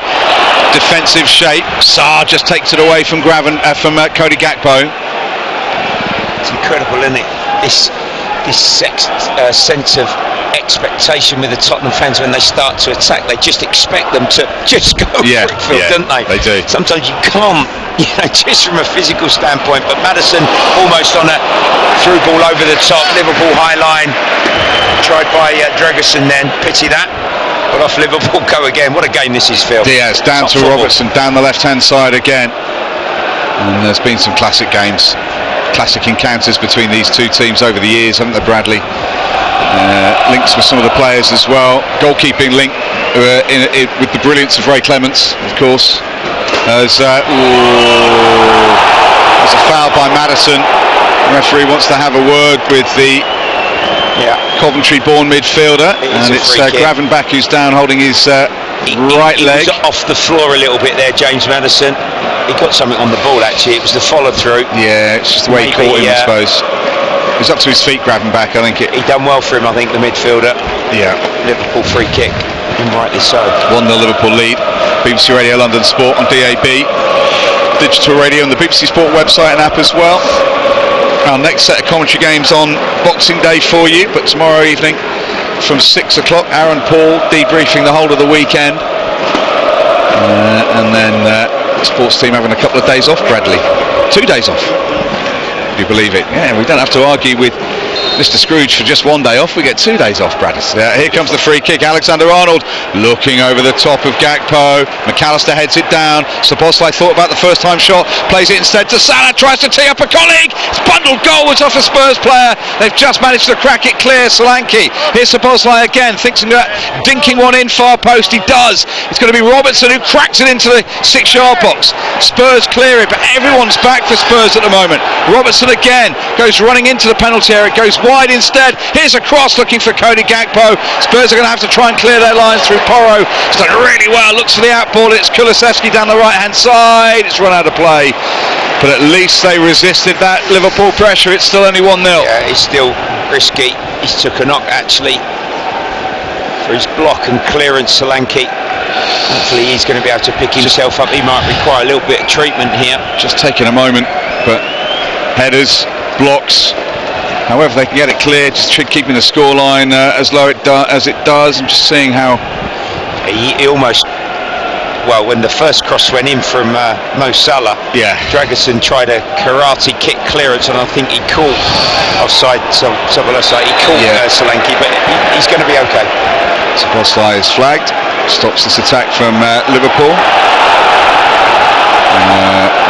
defensive shape. Sarr just takes it away from Cody Gakpo. It's incredible, isn't it? This sense of expectation with the Tottenham fans when they start to attack. They just expect them to just go for it, don't they? They do. Sometimes you can't, just from a physical standpoint. But Maddison almost on a through ball over the top. Liverpool high line. Tried by Dragerson then, pity that, but off Liverpool go again. What a game this is, Phil. Diaz down to Robertson, down the left hand side again, and there's been some classic games, classic encounters between these two teams over the years, haven't there, Bradley? Links with some of the players as well, goalkeeping link with the brilliance of Ray Clements, of course. There's a foul by Maddison. The referee wants to have a word with the Coventry-born midfielder, and it's Gravenbach who's down holding his right leg. He was off the floor a little bit there, James Maddison. He got something on the ball actually, it was the follow through. Yeah, it's just the way he caught him, I suppose. He was up to his feet, Gravenbach, I think. He done well for him, I think, the midfielder. Yeah. Liverpool free kick, and rightly so. 1-0 Liverpool lead. BBC Radio London Sport on DAB, digital radio and the BBC Sport website and app as well. Our next set of commentary games on Boxing Day for you, but tomorrow evening from 6 o'clock, Aaron Paul debriefing the whole of the weekend, and then the sports team having a couple of days off, Bradley. 2 days off, if you believe it. Yeah, we don't have to argue with Mr. Scrooge for just 1 day off. We get 2 days off, Bradley. Here comes the free kick. Alexander-Arnold looking over the top of Gakpo. McAllister heads it down. Szoboszlai thought about the first time shot, plays it instead to Salah, tries to tee up a colleague. It's bundled goalwards off a Spurs player. They've just managed to crack it clear. Solanke. Here's Szoboszlai again, thinks about dinking one in far post. He does. It's going to be Robertson who cracks it into the 6-yard box. Spurs clear it, but everyone's back for Spurs at the moment. Robertson again goes running into the penalty area. It goes wide instead. Here's a cross looking for Cody Gakpo. Spurs are going to have to try and clear their lines through Porro. It's done really well. Looks for the out ball. It's Kulusevski down the right hand side. It's run out of play, but at least they resisted that Liverpool pressure. It's still only 1-0. Yeah, it's still risky. He's took a knock actually for his block and clearance. Solanke, hopefully he's going to be able to pick himself up. He might require a little bit of treatment here. Just taking a moment, but headers, blocks, however they can get it clear, just keeping the scoreline as low as it does, and just seeing how he almost, well, when the first cross went in from Mo Salah, Dragerson tried a karate kick clearance, and I think he caught offside. Szoboszlai, he caught Solanke, but he's going to be okay. Szoboszlai is flagged, stops this attack from Liverpool.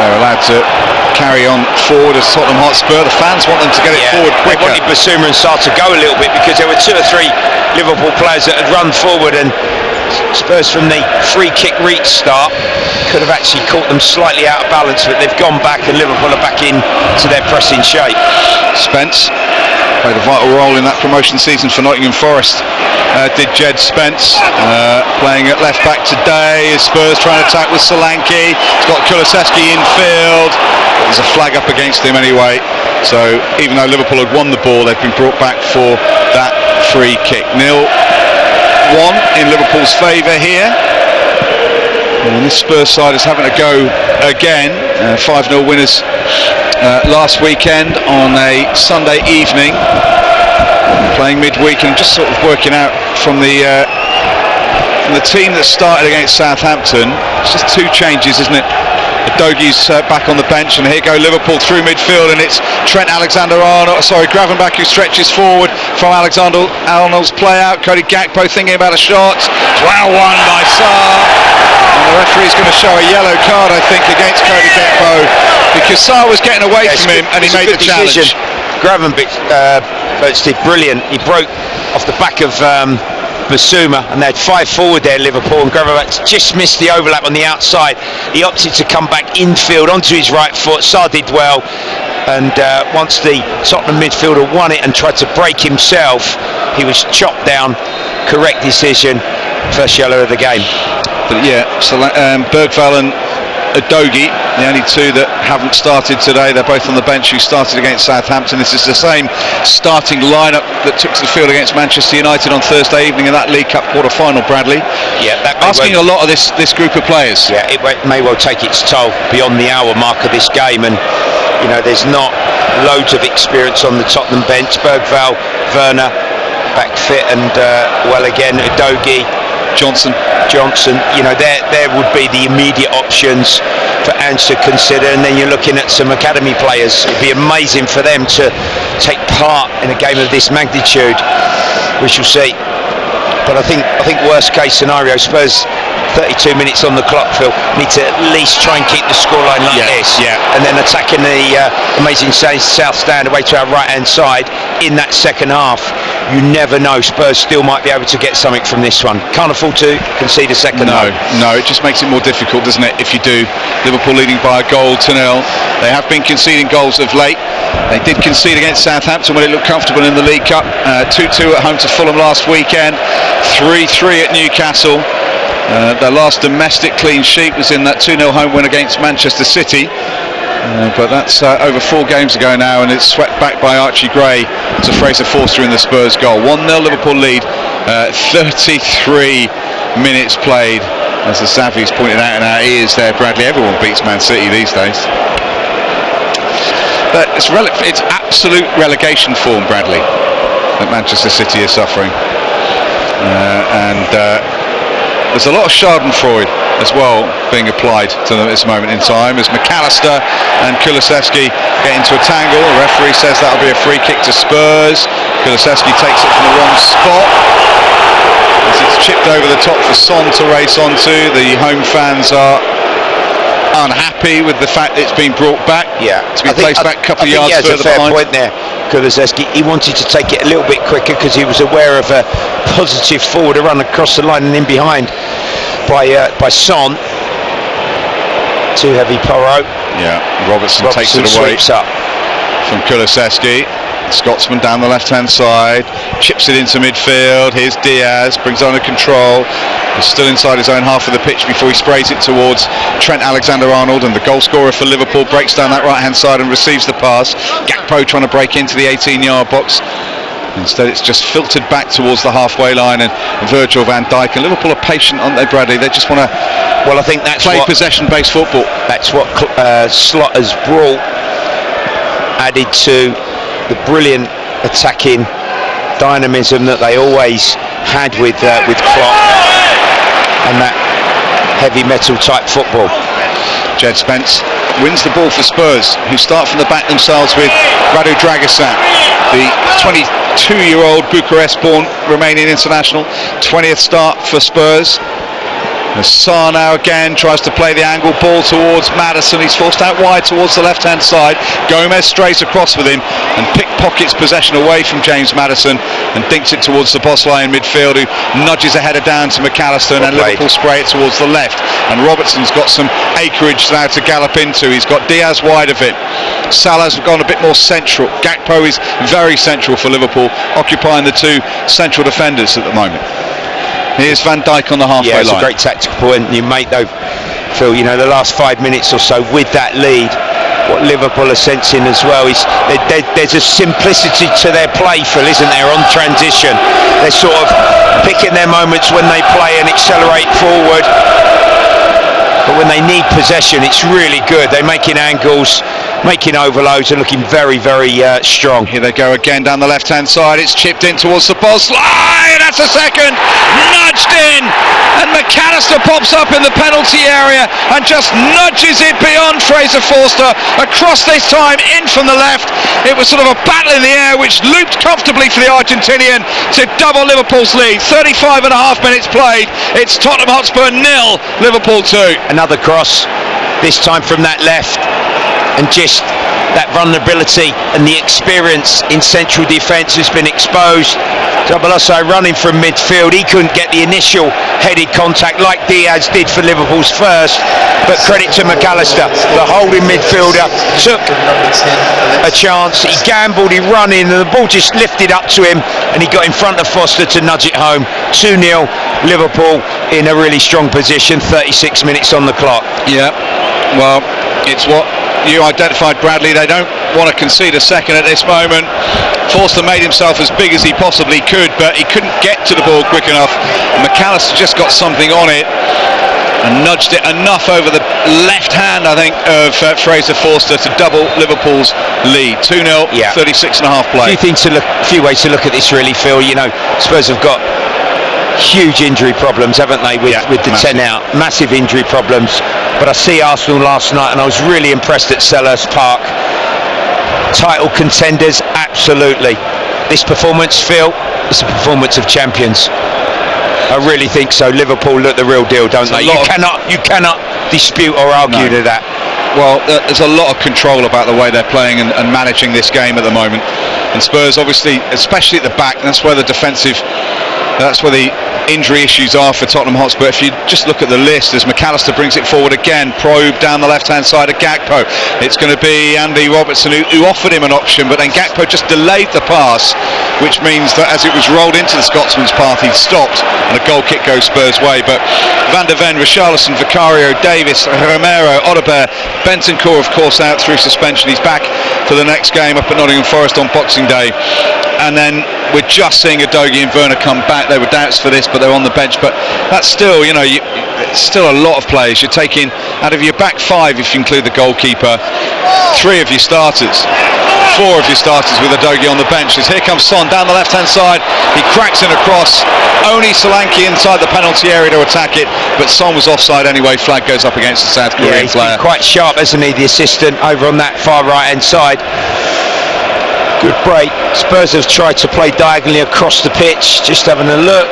They're allowed to carry on forward as Tottenham Hotspur. The fans want them to get it forward quicker. They wanted Bissouma and Sarr to go a little bit because there were 2 or 3 Liverpool players that had run forward, and Spurs from the free kick reach start could have actually caught them slightly out of balance, but they've gone back and Liverpool are back in to their pressing shape. Spence played a vital role in that promotion season for Nottingham Forest. Did Jed Spence, playing at left back today. Spurs trying to attack with Solanke. He's got Kulusevski infield. There's a flag up against him anyway. So even though Liverpool had won the ball, they've been brought back for that free kick. 0-1 in Liverpool's favour here. And this Spurs side is having to go again. 5-0 winners last weekend on a Sunday evening, playing midweek, and just sort of working out from the team that started against Southampton. It's just 2 changes, isn't it? Dogi's back on the bench, and here go Liverpool through midfield, and it's Gravenbach who stretches forward from Alexander-Arnold's play out. Cody Gakpo thinking about a shot. Well won by Sarr, and the referee's going to show a yellow card, I think, against Cody Gakpo, because Sarr was getting away from him and he made the challenge. Gravenbach did brilliant. He broke off the back of Basuma, and they had 5 forward there, Liverpool, and Gravenbach just missed the overlap on the outside. He opted to come back infield onto his right foot. Sarr did well, and once the Tottenham midfielder won it and tried to break himself, he was chopped down. Correct decision. First yellow of the game. But yeah, so Bergvall and Udogie, the only two that haven't started today. They're both on the bench who started against Southampton. This is the same starting lineup that took to the field against Manchester United on Thursday evening in that League Cup quarter-final, Bradley. Yeah, that asking a lot of this group of players. Yeah, it may well take its toll beyond the hour mark of this game, and you know, there's not loads of experience on the Tottenham bench. Bergvall, Werner back fit, and well again, Udogie, Johnson, you know, there would be the immediate options for Ange to consider, and then you're looking at some academy players. It'd be amazing for them to take part in a game of this magnitude. We shall see. But I think worst case scenario, Spurs 32 minutes on the clock, Phil, need to at least try and keep the scoreline like this, and then attacking the amazing south stand away to our right hand side in that second half. You never know, Spurs still might be able to get something from this one. Can't afford to concede a second. No, it just makes it more difficult, doesn't it, if you do. Liverpool leading by a goal to 0. They have been conceding goals of late. They did concede against Southampton when it looked comfortable in the League Cup. 2-2 at home to Fulham last weekend, 3-3 at Newcastle. Their last domestic clean sheet was in that 2-0 home win against Manchester City. But that's over 4 games ago now, and it's swept back by Archie Gray to Fraser Forster in the Spurs goal. 1-0 Liverpool lead, 33 minutes played, as the Savvy's pointed out in our ears there, Bradley. Everyone beats Man City these days. But it's absolute relegation form, Bradley, that Manchester City is suffering. There's a lot of Schadenfreude as well being applied to them at this moment in time, as McAllister and Kulusevski get into a tangle. The referee says that'll be a free kick to Spurs. Kulusevski takes it from the wrong spot as it's chipped over the top for Son to race onto. The home fans are unhappy with the fact that it's been brought back. To be placed back a couple of yards further behind. Point there, Kulusevski. He wanted to take it a little bit quicker because he was aware of a positive forward run across the line and in behind by Son. Too heavy, Porro. Robertson takes it away up from Kulusevski. Scotsman down the left-hand side, chips it into midfield. Here's Diaz, brings it under control. He's still inside his own half of the pitch before he sprays it towards Trent Alexander-Arnold, and the goal scorer for Liverpool breaks down that right-hand side and receives the pass. Gakpo trying to break into the 18-yard box. Instead, it's just filtered back towards the halfway line, and Virgil van Dijk. And Liverpool are patient, aren't they, Bradley? They just want to I think that's play possession-based football. That's what Slot has brought, added to the brilliant attacking dynamism that they always had with Klopp, and that heavy metal type football. Jed Spence wins the ball for Spurs, who start from the back themselves with Radu Dragica, the 22-year-old Bucharest-born Romanian international. 20th start for Spurs. As Sarr now again tries to play the angle ball towards Maddison. He's forced out wide towards the left-hand side. Gomez strays across with him and pickpockets possession away from James Maddison and dinks it towards the boss line midfield, who nudges a header down to McAllister, and then Liverpool spray it towards the left. And Robertson's got some acreage now to gallop into. He's got Diaz wide of it. Salah's gone a bit more central. Gakpo is very central for Liverpool, occupying the 2 central defenders at the moment. Here's Van Dijk on the halfway line. It's a great tactical point you make, though, Phil. You know, the last 5 minutes or so with that lead, what Liverpool are sensing as well is there's a simplicity to their play, Phil, isn't there, on transition? They're sort of picking their moments when they play and accelerate forward, but when they need possession, it's really good. They're making angles, making overloads and looking very, very strong. Here they go again down the left-hand side. It's chipped in towards the Bosley. That's a second. Nudged in. And McAllister pops up in the penalty area and just nudges it beyond Fraser Forster. Across this time, in from the left. It was sort of a battle in the air which looped comfortably for the Argentinian to double Liverpool's lead. 35 and a half minutes played. It's Tottenham Hotspur 0, Liverpool 2. Another cross, this time from that left. And just that vulnerability and the experience in central defence has been exposed. Zaballoso running from midfield, he couldn't get the initial headed contact like Diaz did for Liverpool's first, but credit to McAllister, the holding midfielder took a chance, he gambled, he run in, and the ball just lifted up to him and he got in front of Foster to nudge it home. 2-0, Liverpool in a really strong position, 36 minutes on the clock. Yeah, well, it's what you identified, Bradley. They don't want to concede a second at this moment. Forster made himself as big as he possibly could, but he couldn't get to the ball quick enough. McAllister just got something on it and nudged it enough over the left hand, I think, of Fraser Forster to double Liverpool's lead. 2-0, 36 and a half play. A few ways to look at this, really, Phil. You know, Spurs have got huge injury problems, haven't they, with the 10 out, massive injury problems. But I see Arsenal last night and I was really impressed at Selhurst Park. Title contenders, absolutely. This performance, Phil, it's a performance of champions. I really think so. Liverpool look the real deal, don't they? You cannot dispute or argue to that. Well, there's a lot of control about the way they're playing and managing this game at the moment. And Spurs, obviously, especially at the back, that's where the injury issues are for Tottenham Hotspur. If you just look at the list, as McAllister brings it forward again, probe down the left-hand side of Gakpo. It's going to be Andy Robertson who offered him an option, but then Gakpo just delayed the pass, which means that as it was rolled into the Scotsman's path, he stopped, and a goal kick goes Spurs' way. But Van der Ven, Richarlison, Vicario, Davis, Romero, Odegaard, Bentancur, of course, out through suspension. He's back for the next game up at Nottingham Forest on Boxing Day. And then we're just seeing Udogie and Werner come back. There were doubts for this, but they're on the bench. But that's still, it's still a lot of players. You're taking, out of your back five, if you include the goalkeeper, 3 of your starters, 4 of your starters with Udogie on the bench. As here comes Son down the left-hand side. He cracks in across. Only Solanke inside the penalty area to attack it, but Son was offside anyway. Flag goes up against the South Korean player. He's quite sharp, isn't he, the assistant over on that far right-hand side. Good break. Spurs have tried to play diagonally across the pitch. Just having a look.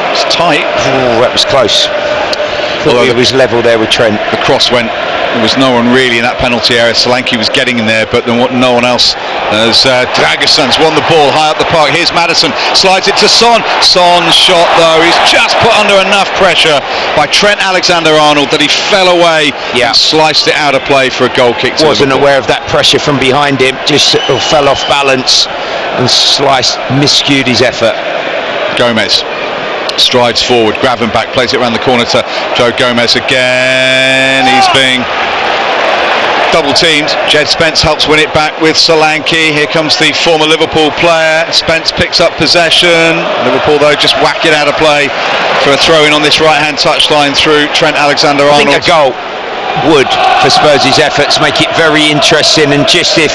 It's tight. Oh, that was close. Thought it was level there with Trent. The cross went. There was no one really in that penalty area. Solanke was getting in there, but no one else. As Dragason's won the ball high up the park. Here's Maddison, slides it to Son. Son's shot, though, he's just put under enough pressure by Trent Alexander-Arnold that he fell away and sliced it out of play for a goal kick. Wasn't aware of that pressure from behind him. Just fell off balance and miscued his effort. Gomez strides forward, Gravenbach plays it around the corner to Joe Gomez again. He's being double teamed. Jed Spence helps win it back with Solanke. Here comes the former Liverpool player. Spence picks up possession. Liverpool, though, just whack it out of play for a throw in on this right hand touchline through Trent Alexander-Arnold. I think a goal would, for Spurs' efforts, make it very interesting. And just if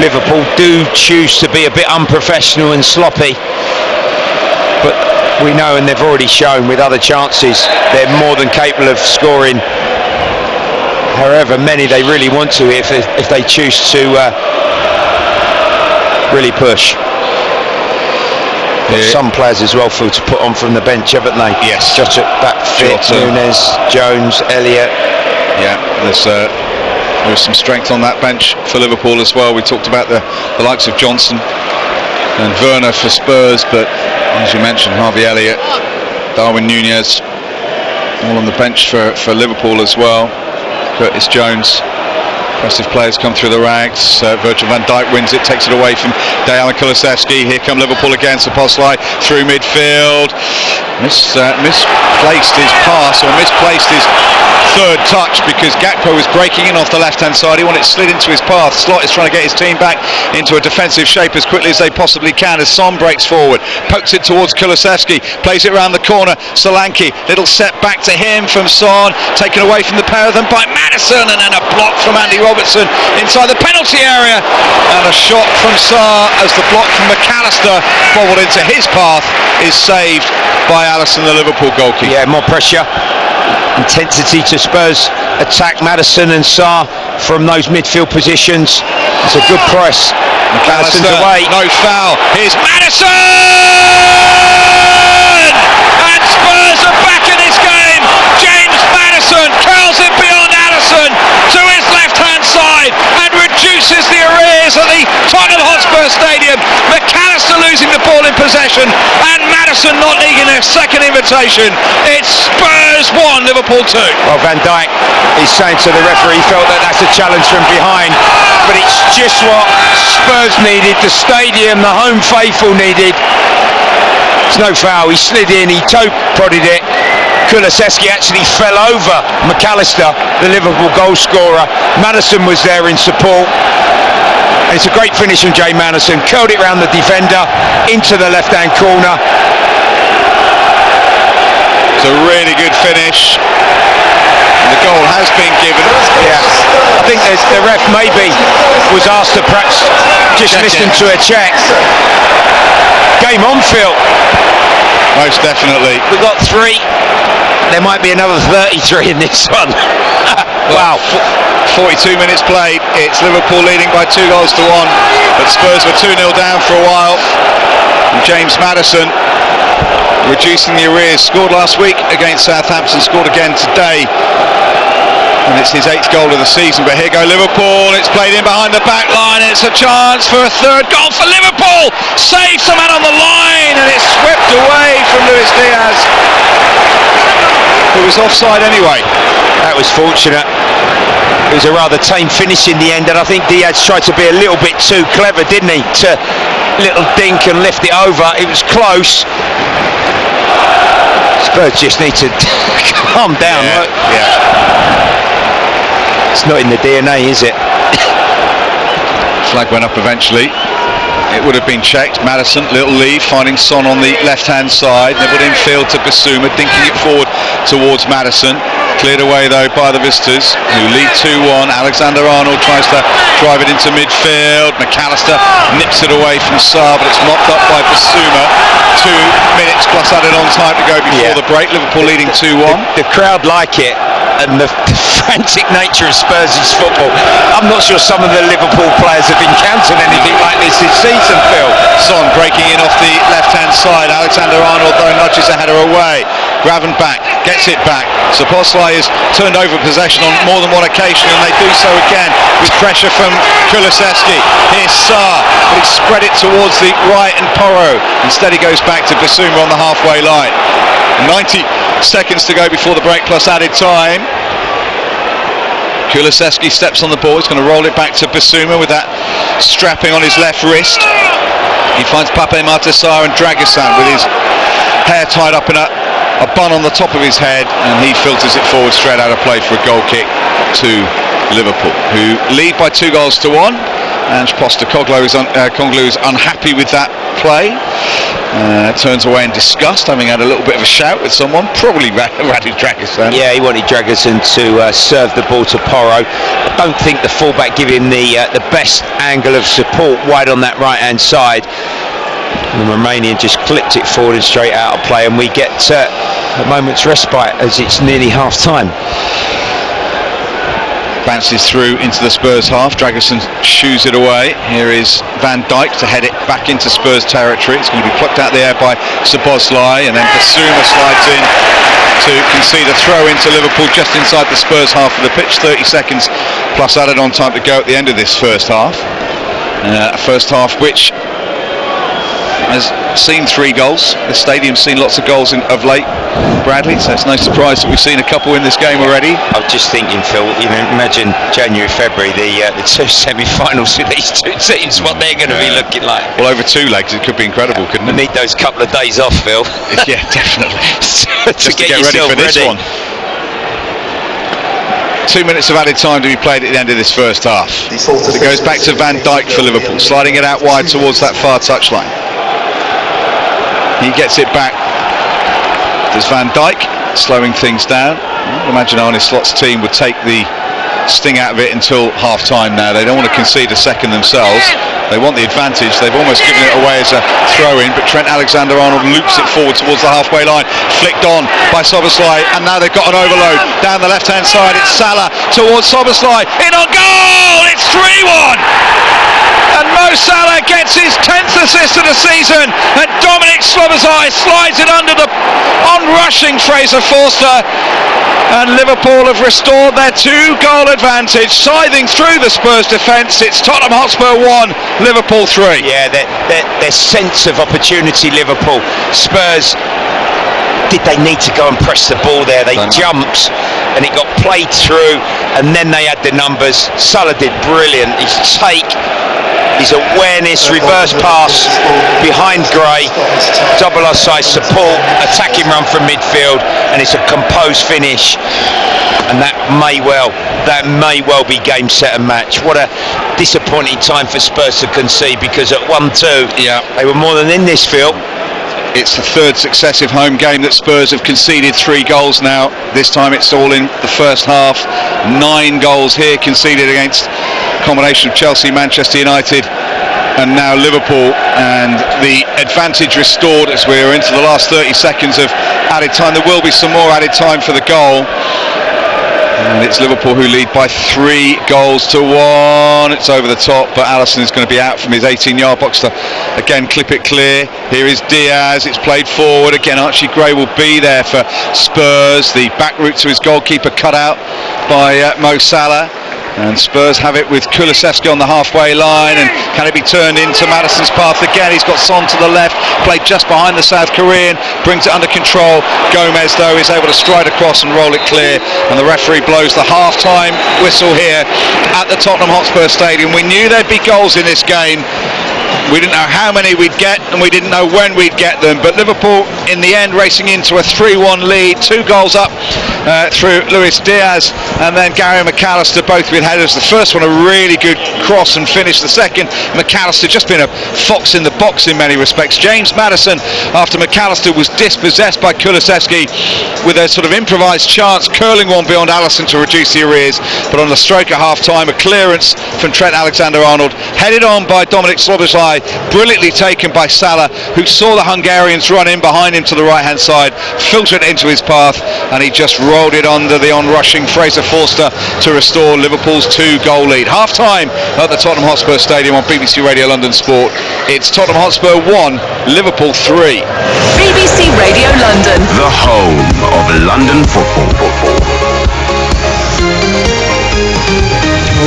Liverpool do choose to be a bit unprofessional and sloppy, but we know, and they've already shown with other chances, they're more than capable of scoring however many they really want to if they choose to really push. Some players as well feel to put on from the bench, haven't they? Yes. Just that fit, Nunes, Jones, Elliott. Yeah, there was some strength on that bench for Liverpool as well. We talked about the likes of Johnson and Werner for Spurs, but as you mentioned, Harvey Elliott, Darwin Núñez, all on the bench for Liverpool as well. Curtis Jones, impressive players come through the ranks. Virgil van Dijk wins it, takes it away from Dejan Kulusevski. Here come Liverpool again. Szoboszlai through midfield. Misplaced his pass, or misplaced his third touch, because Gakpo was breaking in off the left-hand side. He wanted it slid into his path. Slot is trying to get his team back into a defensive shape as quickly as they possibly can as Son breaks forward, pokes it towards Kulusevski, plays it around the corner. Solanke, little set back to him from Son, taken away from the pair of them by Maddison, and then a block from Andy Robertson inside the penalty area, and a shot from Sarr as the block from McAllister bobbled into his path is saved by Alisson, the Liverpool goalkeeper. Yeah, more pressure, intensity to Spurs attack. Maddison and Sarr from those midfield positions. It's a good press. McAllister, away. no foul. Here's Maddison! And Spurs are back in this game. James Maddison curls it beyond Alisson to his left-hand side and reduces the arrears at the Tottenham Hotspur Stadium. McAllister losing the ball in possession and Maddison not needing a second invitation. It's Spurs 1, Liverpool 2. Well, Van Dijk is saying to the referee he felt that that's a challenge from behind, but it's just what Spurs needed, the stadium, the home faithful needed. It's no foul, he slid in, he toe prodded it. Kulusevski actually fell over McAllister, the Liverpool goal scorer. Maddison was there in support. It's a great finish from Jay Maddison, curled it round the defender into the left-hand corner. It's a really good finish. And the goal has been given. Yeah, I think the ref maybe was asked to perhaps just listen to a check. Game on, Phil. Most definitely. We've got 3. There might be another 33 in this one. Wow. 42 minutes played. It's Liverpool leading by 2 goals to 1. But Spurs were 2-0 down for a while. And James Maddison reducing the arrears. Scored last week against Southampton. Scored again today. And it's his 8th goal of the season. But here go Liverpool. It's played in behind the back line. It's a chance for a 3rd goal for Liverpool. Saves the man on the line. And it's swept away from Luis Diaz, who was offside anyway. That was fortunate. It was a rather tame finish in the end, and I think Diaz tried to be a little bit too clever, didn't he? To little dink and lift it over. It was close. Spurs just need to calm down. Yeah. It's not in the DNA, is it? Flag went up eventually. It would have been checked. Maddison, little lead, finding Son on the left-hand side. Nibbled infield to Bissouma, dinking it forward towards Maddison. Cleared away though by the visitors, who lead 2-1. Alexander-Arnold tries to drive it into midfield. McAllister nips it away from Sarr, but it's mopped up by Bissouma. 2 minutes plus added on time to go before the break. Liverpool leading 2-1. The crowd like it, and the frantic nature of Spurs' football. I'm not sure some of the Liverpool players have encountered anything like this season, Phil. Son breaking in off the left-hand side. Alexander-Arnold though nudges the header away. Gravenbach gets it back. Szoboszlai is turned over possession on more than one occasion, and they do so again with pressure from Kulusevski. Here's Sarr, but he spread it towards the right and Porro. Instead he goes back to Bissouma on the halfway line. 90 seconds to go before the break plus added time. Kulusevski steps on the ball. He's going to roll it back to Bissouma with that strapping on his left wrist. He finds Pape Matar Sarr and Dragisan with his hair tied up in a bun on the top of his head, and he filters it forward straight out of play for a goal kick to Liverpool, who lead by 2 goals to 1. Ange Postecoglou is unhappy with that play. Turns away in disgust, having had a little bit of a shout with someone, probably Radu Dragisan. Yeah, he wanted Dragisan to serve the ball to Porro. I don't think the fullback gave him the best angle of support wide on that right-hand side. And the Romanian just clipped it forward and straight out of play, and we get a moment's respite as it's nearly half-time. Bounces through into the Spurs half. Dragisan shoos it away. Here is Van Dijk to head it back into Spurs territory. It's going to be plucked out of the air by Szoboszlai, and then Bissouma slides in to concede a throw into Liverpool just inside the Spurs half of the pitch. 30 seconds plus added on time to go at the end of this first half. A first half which has seen 3 goals. The stadium's seen lots of goals of late, Bradley, so it's no surprise that we've seen a couple in this game already. I was just thinking, Phil, imagine January, February, the 2 semi-finals with these 2 teams, what they're going to be looking like. Well, over 2 legs it could be incredible, couldn't it? Need those couple of days off, Phil. Yeah, definitely. to get ready for this one. 2 minutes of added time to be played at the end of this first half. It goes back to Van Dijk for Liverpool, sliding it out wide towards that far touchline. He gets it back. There's Van Dijk, slowing things down. I imagine Arne Slot's team would take the sting out of it until half-time now. They don't want to concede a second themselves. They want the advantage. They've almost given it away as a throw-in, but Trent Alexander-Arnold loops it forward towards the halfway line, flicked on by Szoboszlai, and now they've got an overload. Down the left-hand side, it's Salah towards Szoboszlai. In on goal! It's 3-1! And Mo Salah gets his 10th assist of the season, and Dominic Szoboszlai slides it under the on-rushing Fraser Forster, and Liverpool have restored their 2-goal advantage, scything through the Spurs defence. It's Tottenham Hotspur 1, Liverpool 3. Yeah, their sense of opportunity, Liverpool. Spurs, did they need to go and press the ball there? They jumped and it got played through, and then they had the numbers. Salah did brilliant. His take, his awareness, reverse pass behind Gray, double offside support, attacking run from midfield, and it's a composed finish. And that may well be game, set and match. What a disappointing time for Spurs to concede, because at 1-2 they were more than in this field. It's the third successive home game that Spurs have conceded 3 goals now. This time it's all in the first half. 9 goals here conceded against a combination of Chelsea, Manchester United and now Liverpool, and the advantage restored as we're into the last 30 seconds of added time. There will be some more added time for the goal. And it's Liverpool who lead by 3 goals to 1. It's over the top, but Alisson is going to be out from his 18-yard box to again clip it clear. Here is Diaz. It's played forward again. Archie Gray will be there for Spurs. The back route to his goalkeeper cut out by Mo Salah. And Spurs have it with Kulusevski on the halfway line, and can it be turned into Maddison's path again? He's got Son to the left, played just behind the South Korean, brings it under control. Gomez though is able to stride across and roll it clear, and the referee blows the half-time whistle here at the Tottenham Hotspur Stadium. We knew there'd be goals in this game. We didn't know how many we'd get, and we didn't know when we'd get them, but Liverpool in the end racing into a 3-1 lead, 2 goals up through Luis Diaz and then Gary McAllister, both with headers. The first one a really good cross and finish, the second McAllister just been a fox in the box in many respects. James Maddison, after McAllister was dispossessed by Kulusevski with a sort of improvised chance, curling one beyond Alisson to reduce the arrears, but on the stroke at half-time a clearance from Trent Alexander-Arnold, headed on by Dominic Szoboszlai, brilliantly taken by Salah, who saw the Hungarians run in behind him to the right-hand side, filtered into his path, and he just rolled it under the on-rushing Fraser Forster to restore Liverpool's 2-goal lead. Half-time at the Tottenham Hotspur Stadium on BBC Radio London Sport. It's Tottenham Hotspur 1, Liverpool 3. BBC Radio London, the home of London football.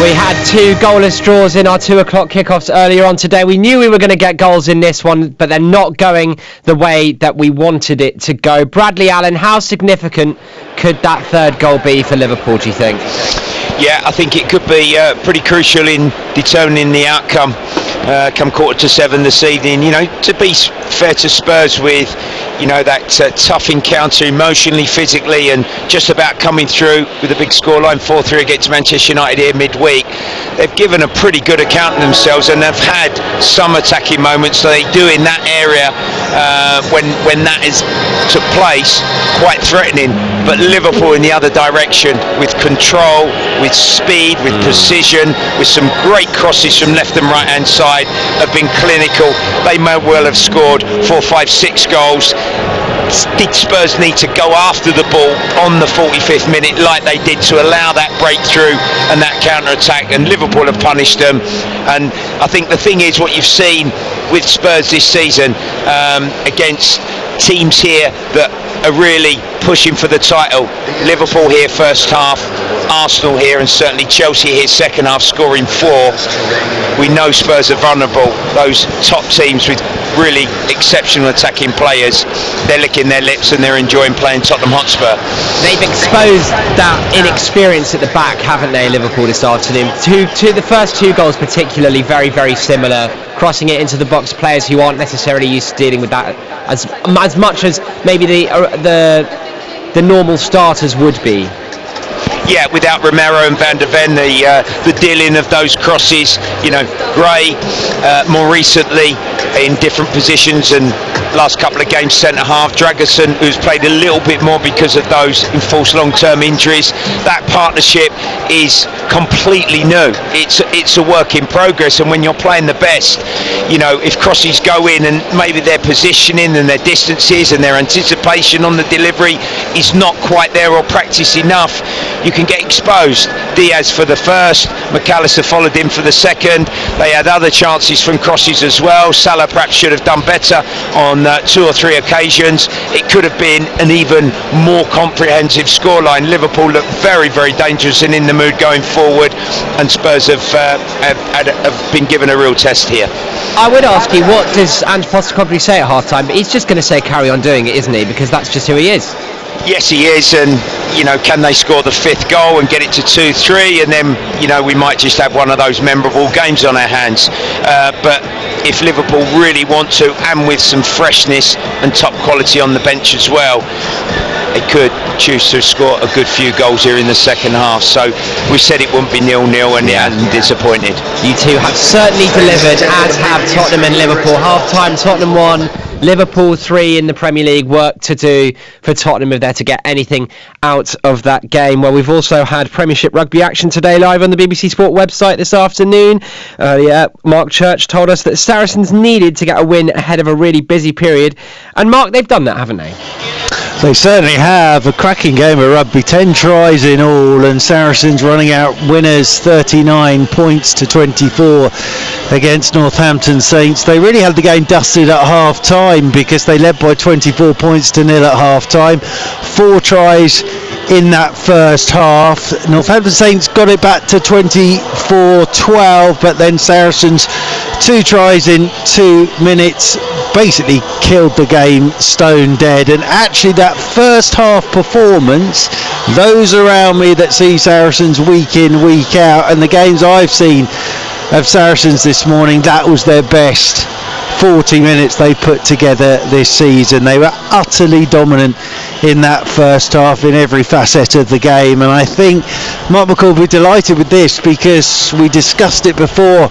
We had 2 goalless draws in our 2 o'clock kickoffs earlier on today. We knew we were going to get goals in this one, but they're not going the way that we wanted it to go. Bradley Allen, how significant could that 3rd goal be for Liverpool, do you think? Yeah, I think it could be pretty crucial in determining the outcome come 7:15 this evening. You know, to be fair to Spurs with, you know, that tough encounter emotionally, physically, and just about coming through with a big scoreline 4-3 against Manchester United here midweek, they've given a pretty good account of themselves, and they've had some attacking moments that they do in that area when that took place, quite threatening. But Liverpool in the other direction, with control, with speed, with precision, with some great crosses from left and right hand side, have been clinical. They may well have scored 4, 5, 6 goals. Did Spurs need to go after the ball on the 45th minute like they did to allow that breakthrough and that counter-attack? And Liverpool have punished them. And I think the thing is, what you've seen with Spurs this season against teams here that are really pushing for the title, Liverpool here first half, Arsenal here, and certainly Chelsea here second half, scoring 4. We know Spurs are vulnerable. Those top teams with really exceptional attacking players, they're licking their lips and they're enjoying playing Tottenham Hotspur. They've exposed that inexperience at the back, haven't they, Liverpool, this afternoon? To the first 2 goals particularly, very, very similar, crossing it into the box, players who aren't necessarily used to dealing with that as much as maybe the normal starters would be. Yeah, without Romero and Van de Ven, the dealing of those crosses, you know, Gray more recently in different positions and last couple of games centre half. Dragerson, who's played a little bit more because of those enforced long-term injuries. That partnership is completely new. It's a work in progress, and when you're playing the best, you know, if crosses go in and maybe their positioning and their distances and their anticipation on the delivery is not quite there or practice enough, you can get exposed. Diaz for the first, McAllister followed him for the second. They had other chances from crosses as well. Salah perhaps should have done better on 2 or 3 occasions. It could have been an even more comprehensive scoreline. Liverpool look very, very dangerous and in the mood going forward, and Spurs have been given a real test here. I would ask you, what does Ange Postecoglou say at half-time? He's just going to say carry on doing it, isn't he? Because that's just who he is. Yes, he is, and you know, can they score the 5th goal and get it to 2-3, and then, you know, we might just have one of those memorable games on our hands. But if Liverpool really want to, and with some freshness and top quality on the bench as well, they could choose to score a good few goals here in the second half. So we said it wouldn't be 0-0, and it hasn't disappointed. You two have certainly delivered, as have Tottenham and Liverpool. Half-time, Tottenham 1, Liverpool 3 in the Premier League. Work to do for Tottenham if they're to get anything out of that game. Well, we've also had Premiership rugby action today live on the BBC Sport website this afternoon. Mark Church told us that Saracens needed to get a win ahead of a really busy period. And Mark, they've done that, haven't they? They certainly have. A cracking game of rugby, 10 tries in all, and Saracens running out winners 39 points to 24 against Northampton Saints. They really had the game dusted at half time because they led by 24 points to 0 at half time. 4 tries in that first half. Northampton Saints got it back to 24-12, but then Saracens 2 tries in 2 minutes basically killed the game stone dead. And actually that first half performance, those around me that see Saracens week in, week out, and the games I've seen of Saracens this morning, that was their best 40 minutes they put together this season. They were utterly dominant in that first half in every facet of the game, and I think Mark McCall will be delighted with this because we discussed it before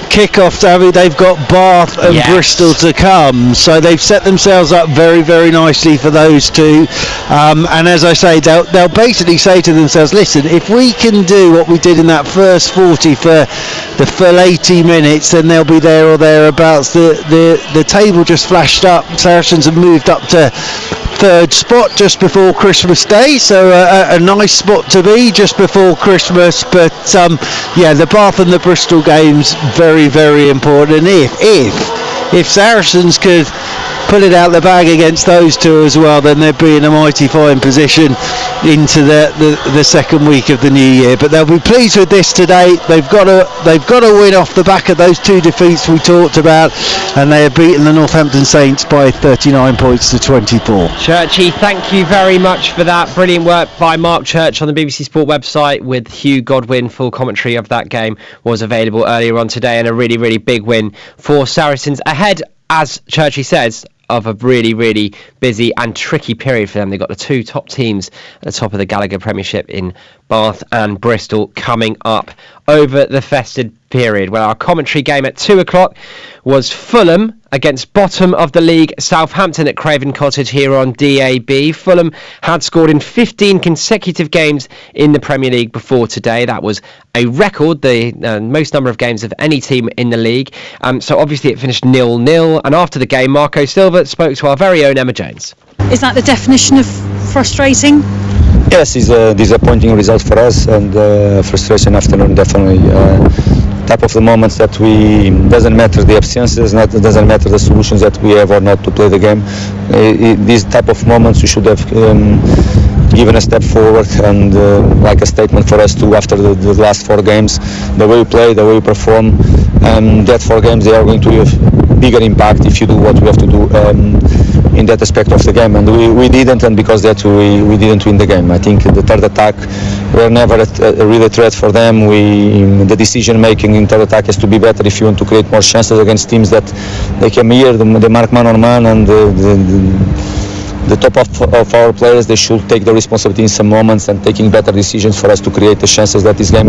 kick-off. They've got Bath and Bristol to come, so they've set themselves up very, very nicely for those two, and as I say, they'll basically say to themselves, listen, if we can do what we did in that first 40 for the full 80 minutes, then they'll be there or thereabouts. The table just flashed up. Saracens have moved up to 3rd spot just before Christmas Day, so a nice spot to be just before Christmas. But the Bath and the Bristol games very, very important. And if Saracens could pull it out the bag against those two as well, then they'd be in a mighty fine position into the second week of the new year. But they'll be pleased with this today. They've got to win off the back of those 2 defeats we talked about, and they have beaten the Northampton Saints by 39 points to 24. Churchy, thank you very much for that. Brilliant work by Mark Church on the BBC Sport website with Hugh Godwin. Full commentary of that game was available earlier on today, and a really, really big win for Saracens ahead, as Churchy says, of a really, really busy and tricky period for them. They've got the 2 top teams at the top of the Gallagher Premiership in Bath and Bristol coming up over the festive period. Well, our commentary game at 2 o'clock was Fulham against bottom of the league Southampton at Craven Cottage here on DAB. Fulham had scored in 15 consecutive games in the Premier League before today. That was a record, the most number of games of any team in the league. So obviously it finished 0-0, and after the game Marco Silva spoke to our very own Emma Jones. Is that the definition of frustrating? Yes, it's a disappointing result for us, and frustration afternoon definitely. Type of the moments that doesn't matter the absences, doesn't matter the solutions that we have or not to play the game. These type of moments we should have given a step forward, and like a statement for us too after the last 4 games, the way we play, the way we perform, and that 4 games they are going to have bigger impact if you do what we have to do in that aspect of the game, and we didn't, and because that we didn't win the game. I think the third attack were never a real threat for them. The decision making in third attack has to be better if you want to create more chances against teams that they came here, they mark man on man, and the top of our players, they should take the responsibility in some moments and taking better decisions for us to create the chances that this game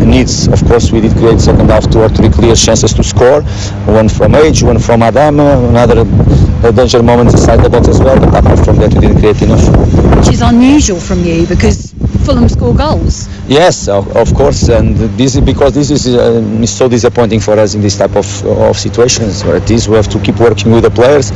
needs. Of course, we did create second half 2 or 3 clear chances to score. One from Age, one from Adam, another danger moments inside the box as well, but apart from that we didn't create enough. Which is unusual from you because Fulham score goals. Yes, of course, and this is so disappointing for us in this type of situations. Where it is, we have to keep working with the players.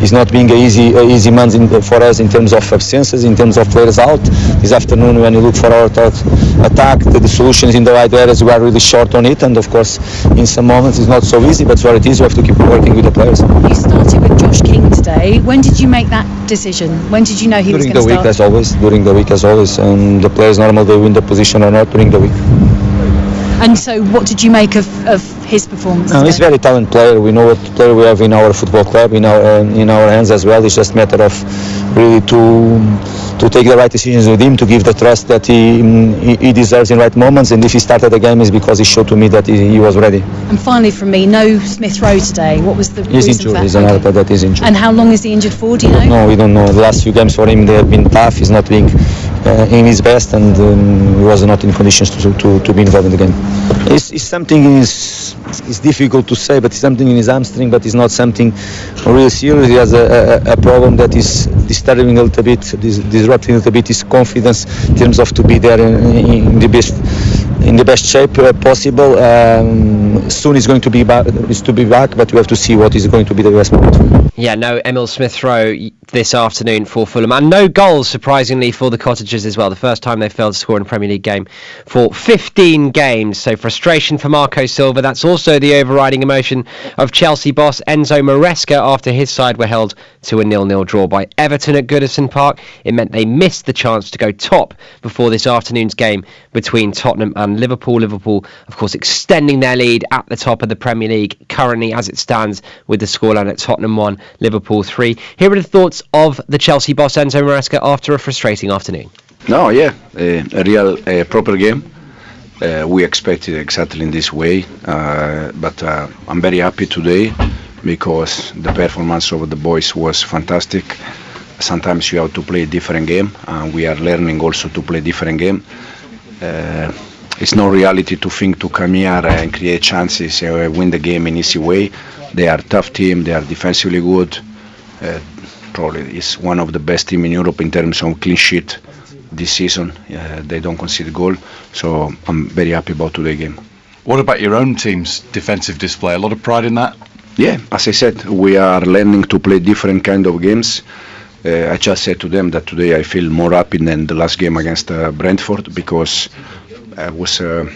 It's not being an easy month for us in terms of absences, in terms of players out. This afternoon, when you look for our attack, the solutions in the right areas, we are really short on it, and of course, in some moments it's not so easy. But where it is, we have to keep working with the players. You started with Josh King today. When did you make that decision? When did you know he was going to start? During the week as always, and the players normally they win the position or not during the week. And so what did you make of his performance today? He's a very talented player. We know what player we have in our football club, in our hands as well. It's just a matter of really to take the right decisions with him, to give the trust that he deserves in right moments, and if he started the game is because he showed to me that he was ready. And finally from me, no Smith Rowe today. What was the He's reason injured. for that? He's another player that is injured. And how long is he injured for, do you know? No, we don't know. The last few games for him they have been tough. He's not being in his best, and he was not in conditions to be involved in the game. It's something it's difficult to say, but it's something in his hamstring, but it's not something really serious. He has a problem that is disturbing a little bit, disrupting a little bit his confidence in terms of to be there in the best shape possible. Soon he's going to be back, but we have to see what is going to be the best moment for him. Yeah, no Emil Smith-Rowe this afternoon for Fulham, and no goals surprisingly for the Cottagers as well. The first time they failed to score in a Premier League game for 15 games. So frustration for Marco Silva. That's also the overriding emotion of Chelsea boss Enzo Maresca after his side were held to a 0-0 draw by Everton at Goodison Park. It meant they missed the chance to go top before this afternoon's game between Tottenham and Liverpool. Liverpool, of course, extending their lead at the top of the Premier League currently as it stands with the scoreline at Tottenham 1, Liverpool 3. Here are the thoughts of the Chelsea boss Enzo Maresca after a frustrating afternoon. No, yeah, a real proper game. We expected exactly in this way, but I'm very happy today because the performance of the boys was fantastic. Sometimes you have to play a different game, and we are learning also to play different game. It's no reality to think to come here and create chances and win the game in easy way. They are a tough team, they are defensively good. Probably is one of the best team in Europe in terms of clean sheet this season. They don't concede goal, so I'm very happy about today's game. What about your own team's defensive display? A lot of pride in that? Yeah, as I said, we are learning to play different kind of games. I just said to them that today I feel more happy than the last game against Brentford because it was a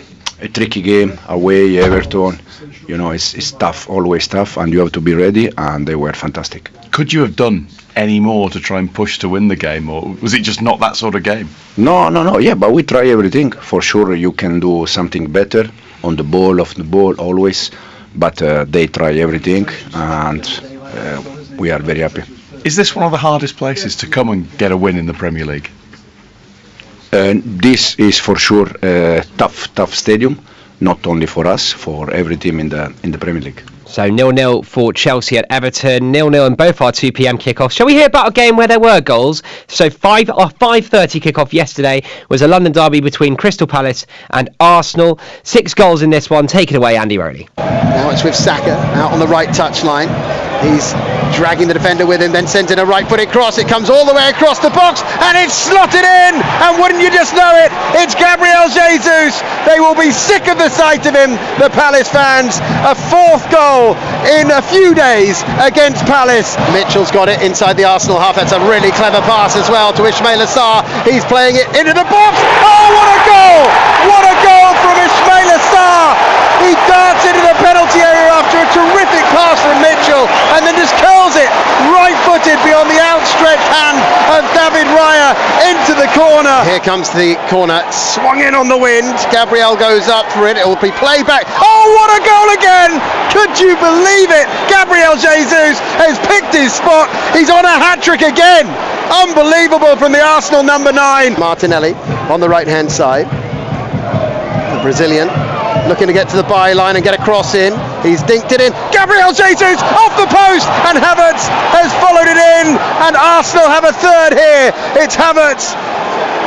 tricky game away, Everton. You know, it's tough, always tough, and you have to be ready, and they were fantastic. Could you have done any more to try and push to win the game, or was it just not that sort of game? No, yeah, but we try everything. For sure you can do something better on the ball, off the ball, always, but they try everything, and we are very happy. Is this one of the hardest places to come and get a win in the Premier League? This is for sure a tough stadium, not only for us, for every team in the Premier League. So 0-0 for Chelsea at Everton, 0-0 in both our 2 p.m. kickoffs. Shall we hear about a game where there were goals? So 5:30 kickoff yesterday was a London derby between Crystal Palace and Arsenal. 6 goals in this one. Take it away, Andy Rowley. Now it's with Saka out on the right touchline. He's dragging the defender with him, then sends in a right-footed cross. It comes all the way across the box, and it's slotted in. And wouldn't you just know it? It's Gabriel Jesus. They will be sick of the sight of him, the Palace fans. A 4th goal in a few days against Palace. Mitchell's got it inside the Arsenal half. That's a really clever pass as well to Ismail Assar. He's playing it into the box. Oh, what a goal! What a goal from Ismail Assar! He darts into the penalty area after a terrific pass from Mitchell, and then just curls it right-footed beyond the outstretched hand of David Raya into the corner. Here comes the corner, swung in on the wind. Gabriel goes up for it. It will be played back. Oh, what a goal again! Could you believe it? Gabriel Jesus has picked his spot. He's on a hat-trick again. Unbelievable from the Arsenal number 9. Martinelli on the right-hand side. The Brazilian looking to get to the byline and get a cross in. He's dinked it in. Gabriel Jesus off the post, and Havertz has followed it in, and Arsenal have a third here. It's Havertz.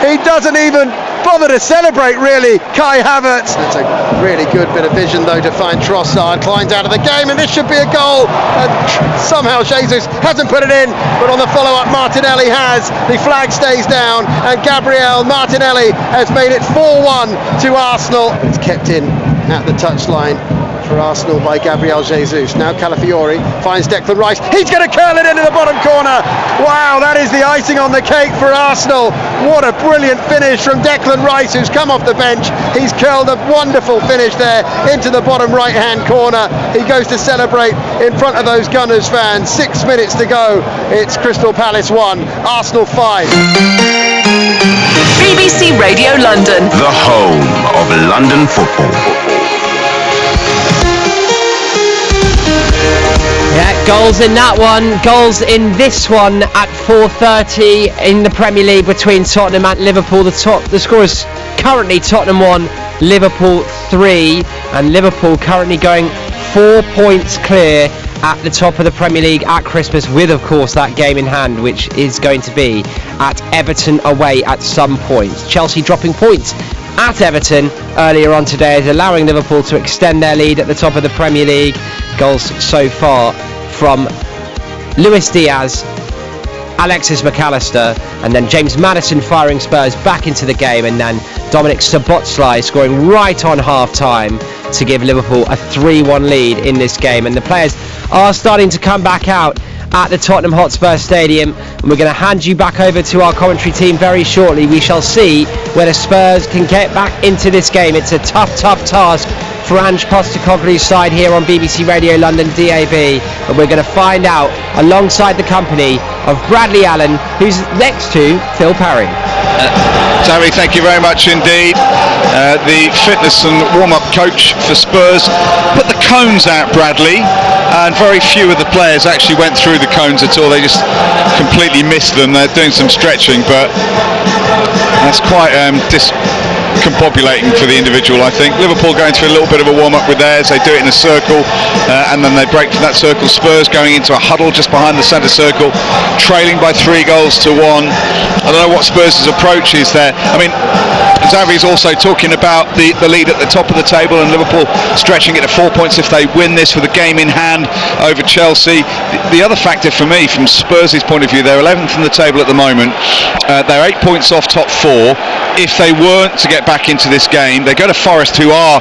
He doesn't even bother to celebrate, really, Kai Havertz. It's a really good bit of vision, though, to find Trossard. Klein's out of the game, and this should be a goal. And somehow Jesus hasn't put it in, but on the follow-up, Martinelli has. The flag stays down, and Gabriel Martinelli has made it 4-1 to Arsenal. It's kept in at the touchline for Arsenal by Gabriel Jesus. Now Calafiori finds Declan Rice. He's going to curl it into the bottom corner. Wow, that is the icing on the cake for Arsenal. What a brilliant finish from Declan Rice, who's come off the bench. He's curled a wonderful finish there into the bottom right-hand corner. He goes to celebrate in front of those Gunners fans. 6 minutes to go. It's Crystal Palace 1, Arsenal 5. BBC Radio London, the home of London football. Yeah, goals in that one, goals in this one at 4:30 in the Premier League between Tottenham and Liverpool. The score is currently Tottenham 1, Liverpool 3, and Liverpool currently going 4 points clear at the top of the Premier League at Christmas, with of course that game in hand, which is going to be at Everton away at some point. Chelsea dropping points at Everton earlier on today is allowing Liverpool to extend their lead at the top of the Premier League. Goals so far from Luis Diaz, Alexis McAllister, and then James Maddison firing Spurs back into the game, and then Dominic Szoboszlai scoring right on half-time to give Liverpool a 3-1 lead in this game. And the players are starting to come back out at the Tottenham Hotspur Stadium, and we're going to hand you back over to our commentary team very shortly. We shall see whether Spurs can get back into this game. It's a tough task for Ange Postecoglou's side here on BBC Radio London DAB, and we're going to find out alongside the company of Bradley Allen, who's next to Phil Parry. Sammy, thank you very much indeed. The fitness and warm-up coach for Spurs put the cones out, Bradley, and very few of the players actually went through the cones at all. They just completely missed them. They're doing some stretching, but that's quite discombobulating for the individual, I think. Liverpool going through a little bit of a warm-up with theirs. They do it in a circle, and then they break from that circle. Spurs going into a huddle just behind the centre circle, trailing by 3-1. I don't know what Spurs' approach is there. I mean, Xavi's also talking about the lead at the top of the table, and Liverpool stretching it to 4 points if they win this with a game in hand over Chelsea. The other factor for me, from Spurs' point of view, they're 11th in the table at the moment. They're 8 points off top 4. If they weren't to get back into this game, they go to Forest, who are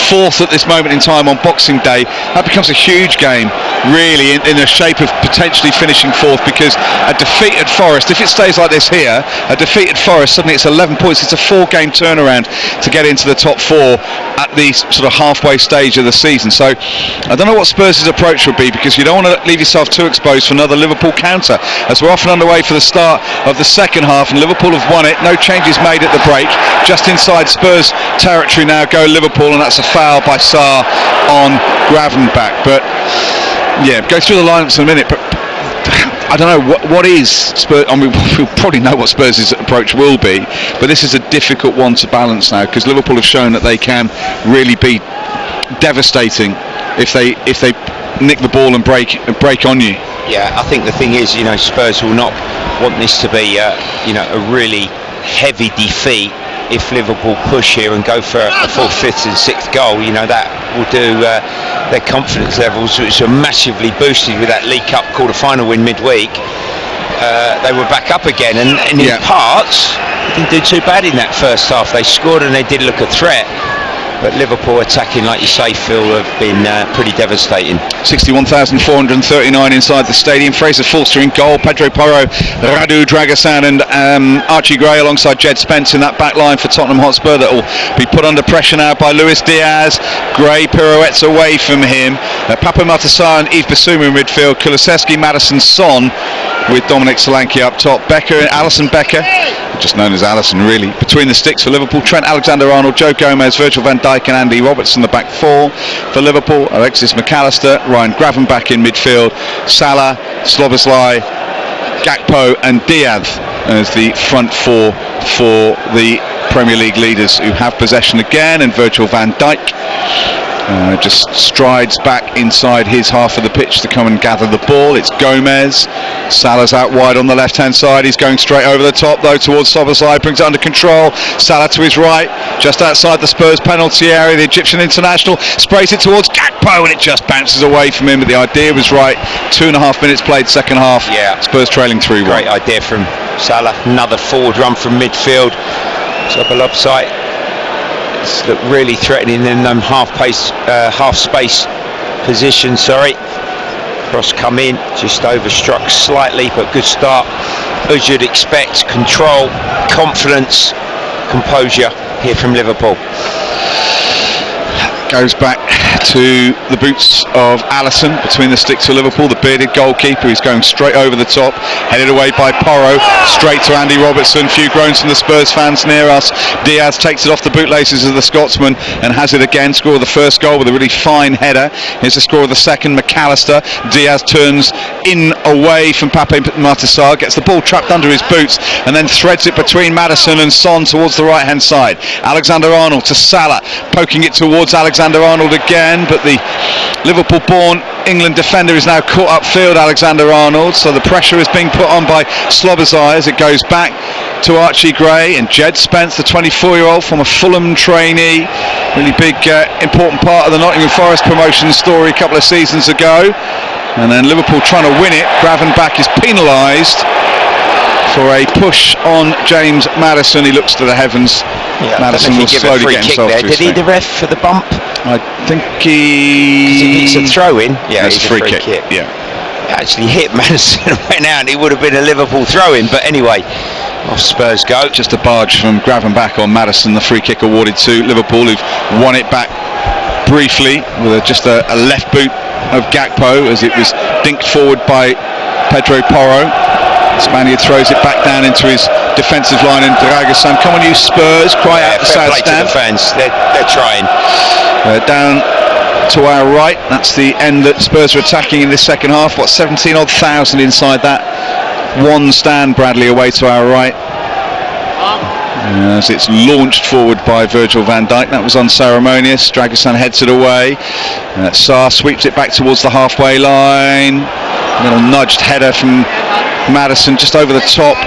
4th at this moment in time on Boxing Day. That becomes a huge game, really, in the shape of potentially finishing 4th, because a defeat at Forest, if it stays like this here, a defeat at Forest, suddenly it's 11 points. It's a 4-game turnaround to get into the top 4 at the sort of halfway stage of the season. So I don't know what Spurs' approach would be, because you don't want to leave yourself too exposed for another Liverpool counter, as we're off and underway for the start of the second half, and Liverpool have won it. No changes made at the break. Just inside Spurs territory now go Liverpool, and that's a foul by Sarr on Gravenbach. But yeah, go through the lineups in a minute, but I don't know what is Spurs. I mean, we'll probably know what Spurs' approach will be, but this is a difficult one to balance now, because Liverpool have shown that they can really be devastating if they nick the ball and break on you. Yeah, I think the thing is, Spurs will not want this to be a really heavy defeat. If Liverpool push here and go for a 4th, 5th and 6th goal, that will do their confidence levels, which are massively boosted with that League Cup quarter-final win midweek. They were back up again, and in parts they didn't do too bad in that first half. They scored and they did look a threat, but Liverpool attacking, like you say, Phil, have been pretty devastating. 61,439 inside the stadium. Fraser Forster in goal, Pedro Porro, Radu Dragosan and Archie Gray alongside Jed Spence in that back line for Tottenham Hotspur. That will be put under pressure now by Luis Diaz. Gray pirouettes away from him. Papo Matasar and Yves Bissouma in midfield. Kulusevski, Maddison, Son, with Dominic Solanke up top. Alisson Becker, just known as Alisson really, between the sticks for Liverpool. Trent Alexander-Arnold, Joe Gomez, Virgil van Dijk and Andy Robertson the back 4 for Liverpool. Alexis McAllister, Ryan Gravenbach in midfield. Salah, Szoboszlai, Gakpo and Diaz as the front 4 for the Premier League leaders, who have possession again, and Virgil van Dijk. just strides back inside his half of the pitch to come and gather the ball. It's Gomez. Salah's out wide on the left hand side. He's going straight over the top though towards Szoboszlai, brings it under control. Salah to his right, just outside the Spurs penalty area. The Egyptian international sprays it towards Gakpo and it just bounces away from him, but the idea was right. 2.5 minutes played, second half. Spurs trailing 3-1. Great idea from Salah. Another forward run from midfield. Szoboszlai looked really threatening in them half space position. Cross come in, just overstruck slightly, but good start as you'd expect. Control, confidence, composure here from Liverpool. Goes back to the boots of Alisson between the sticks of Liverpool, the bearded goalkeeper. He's going straight over the top, headed away by Porro, straight to Andy Robertson. Few groans from the Spurs fans near us. Diaz takes it off the bootlaces of the Scotsman and has it again. Score of the first goal with a really fine header. Here's the score of the second. McAllister. Diaz turns in away from Pape Matar, gets the ball trapped under his boots and then threads it between Maddison and Son towards the right hand side. Alexander-Arnold to Salah, poking it towards Alexander-Arnold again, but the Liverpool-born England defender is now caught upfield, Alexander-Arnold, so the pressure is being put on by Szoboszlai as it goes back to Archie Gray and Jed Spence, the 24-year-old from a Fulham trainee, really big important part of the Nottingham Forest promotion story a couple of seasons ago. And then Liverpool trying to win it. Gravenbach is penalised for a push on James Maddison. He looks to the heavens. Maddison will slowly get himself to his feet. Did he the ref for the bump? I think he... It's a throw-in. Yeah, it's a free kick. Yeah. Actually hit Maddison and went out and it would have been a Liverpool throw-in, but anyway, off Spurs go. Just a barge from Gravenbach on Maddison. The free kick awarded to Liverpool, who've won it back briefly with just a left boot of Gakpo as it was dinked forward by Pedro Porro. Spaniard throws it back down into his defensive line and Dragosan, come on you Spurs, cry out the south stand. To the fans. They're trying. Down to our right, that's the end that Spurs are attacking in this second half. 17,000 odd inside that one stand, Bradley, away to our right. As it's launched forward by Virgil van Dijk, that was unceremonious. Dragosan heads it away. Sarr sweeps it back towards the halfway line. A little nudged header from Maddison just over the top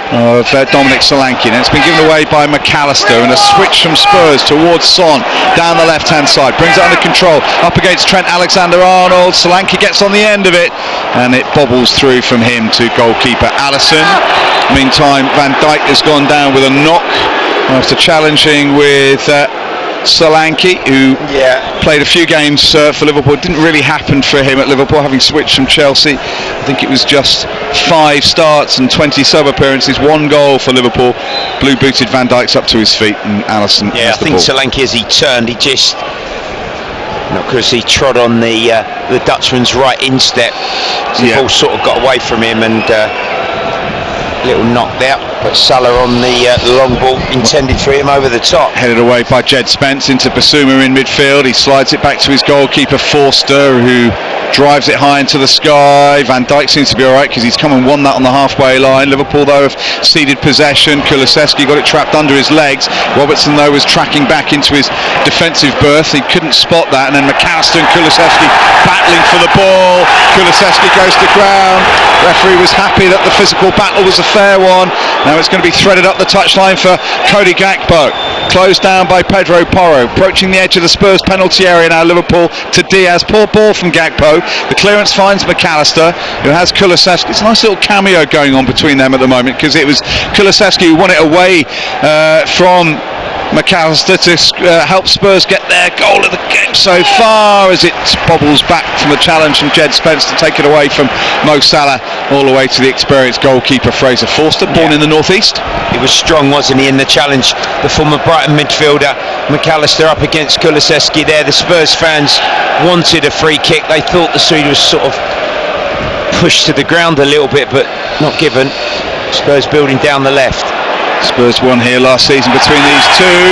of Dominic Solanke. Now it's been given away by McAllister and a switch from Spurs towards Son down the left hand side, brings it under control up against Trent Alexander-Arnold. Solanke gets on the end of it and it bobbles through from him to goalkeeper Alisson. Meantime, Van Dijk has gone down with a knock after challenging with Solanke, who played a few games for Liverpool. It didn't really happen for him at Liverpool, having switched from Chelsea. I think it was just 5 starts and 20 sub appearances, 1 goal for Liverpool. Blue booted Van Dijk's up to his feet and Alisson has the ball. Solanke, as he turned, he just, not because he trod on the Dutchman's right instep, so the ball sort of got away from him and little knocked out, but Salah on the long ball intended for him over the top. Headed away by Jed Spence into Basuma in midfield. He slides it back to his goalkeeper Forster, who drives it high into the sky. Van Dijk seems to be alright because he's come and won that on the halfway line. Liverpool though have ceded possession. Kulusevski got it trapped under his legs. Robertson though was tracking back into his defensive berth. He couldn't spot that, and then McAllister and Kulusevski battling for the ball. Kulusevski goes to ground. Referee was happy that the physical battle was a fair one. Now it's going to be threaded up the touchline for Cody Gakpo. Closed down by Pedro Porro. Approaching the edge of the Spurs penalty area now. Liverpool to Diaz. Poor ball from Gakpo. The clearance finds McAllister, who has Kulusevski. It's a nice little cameo going on between them at the moment, because it was Kulusevski who won it away from McAllister to help Spurs get their goal of the game so far, as it bobbles back from a challenge from Jed Spence to take it away from Mo Salah all the way to the experienced goalkeeper Fraser Forster, born in the northeast. He was strong, wasn't he, in the challenge? The former Brighton midfielder McAllister up against Kulusevski there. The Spurs fans wanted a free kick. They thought the Swede was sort of pushed to the ground a little bit, but not given. Spurs building down the left. Spurs won here last season between these two.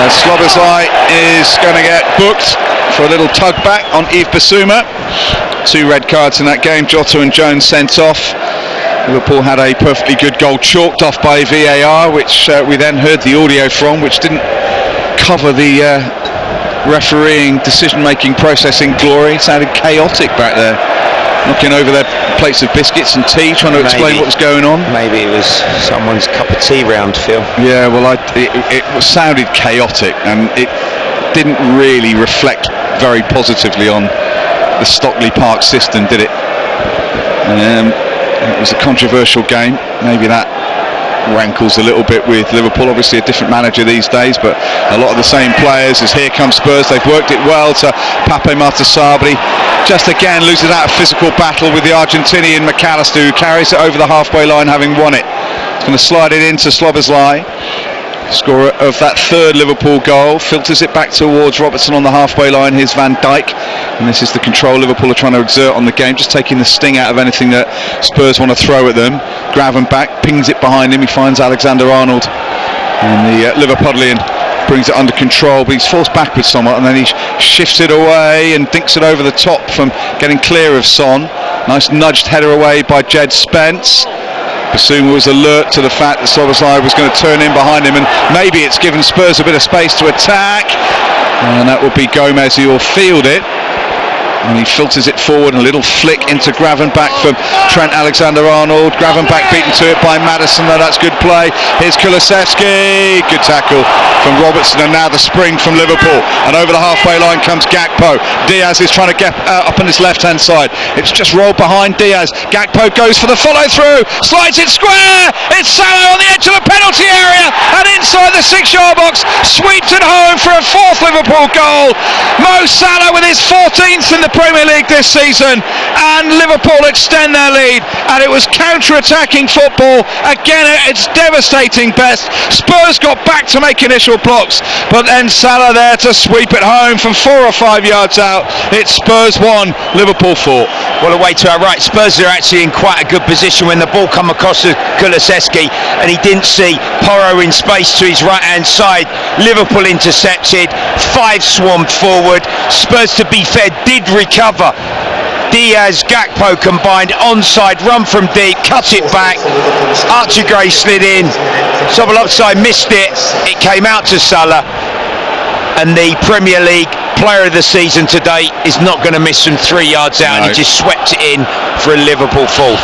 Szoboszlai is going to get booked for a little tug back on Yves Basuma. 2 red cards in that game. Jota and Jones sent off. Liverpool had a perfectly good goal chalked off by VAR, which we then heard the audio from, which didn't cover the refereeing, decision-making process in glory. It sounded chaotic back there, knocking over their plates of biscuits and tea, trying to explain what was going on. Maybe it was someone's cup of tea round, Phil. Yeah, well, it sounded chaotic, and it didn't really reflect very positively on the Stockley Park system, did it? It was a controversial game. Maybe that rankles a little bit with Liverpool. Obviously a different manager these days, but a lot of the same players. As here comes Spurs, they've worked it well to Pape Matasabri. Just again loses out a physical battle with the Argentinian McAllister, who carries it over the halfway line, having won it. He's going to slide it into Szoboszlai, scorer of that third Liverpool goal. Filters it back towards Robertson on the halfway line. Here's Van Dijk, and this is the control Liverpool are trying to exert on the game, just taking the sting out of anything that Spurs want to throw at them. Gravenberch pings it behind him. He finds Alexander-Arnold, and the Liverpudlian brings it under control, but he's forced backwards somewhat, and then he shifts it away and dinks it over the top from getting clear of Son. Nice nudged header away by Jed Spence. Basuma was alert to the fact that Szoboszlai was going to turn in behind him, and maybe it's given Spurs a bit of space to attack, and that would be Gomez who will field it, and he filters it forward, a little flick into Gravenberch from Trent Alexander-Arnold. Gravenberch beaten to it by Maddison, though that's good play. Here's Kulusevski, good tackle from Robertson, and now the spring from Liverpool, and over the halfway line comes Gakpo. Diaz is trying to get up on his left hand side. It's just rolled behind Diaz. Gakpo goes for the follow through, slides it square. It's Salah on the edge of the penalty area, and inside the 6-yard box, sweeps it home for a 4th Liverpool goal. Mo Salah with his 14th in the Premier League this season, and Liverpool extend their lead, and it was counter-attacking football again at its devastating best. Spurs got back to make initial blocks, but then Salah there to sweep it home from 4 or 5 yards out. It's Spurs 1, Liverpool 4. Well, away to our right, Spurs are actually in quite a good position when the ball come across to Kulusevski, and he didn't see Porro in space to his right hand side. Liverpool intercepted, 5 swarmed forward. Spurs, to be fair, did recover. Diaz, Gakpo combined, onside, run from deep, cut it back. Archie Gray slid in, Szoboszlai missed it, it came out to Salah, and the Premier League player of the season today is not going to miss from 3 yards out, and he just swept it in for a Liverpool 4th.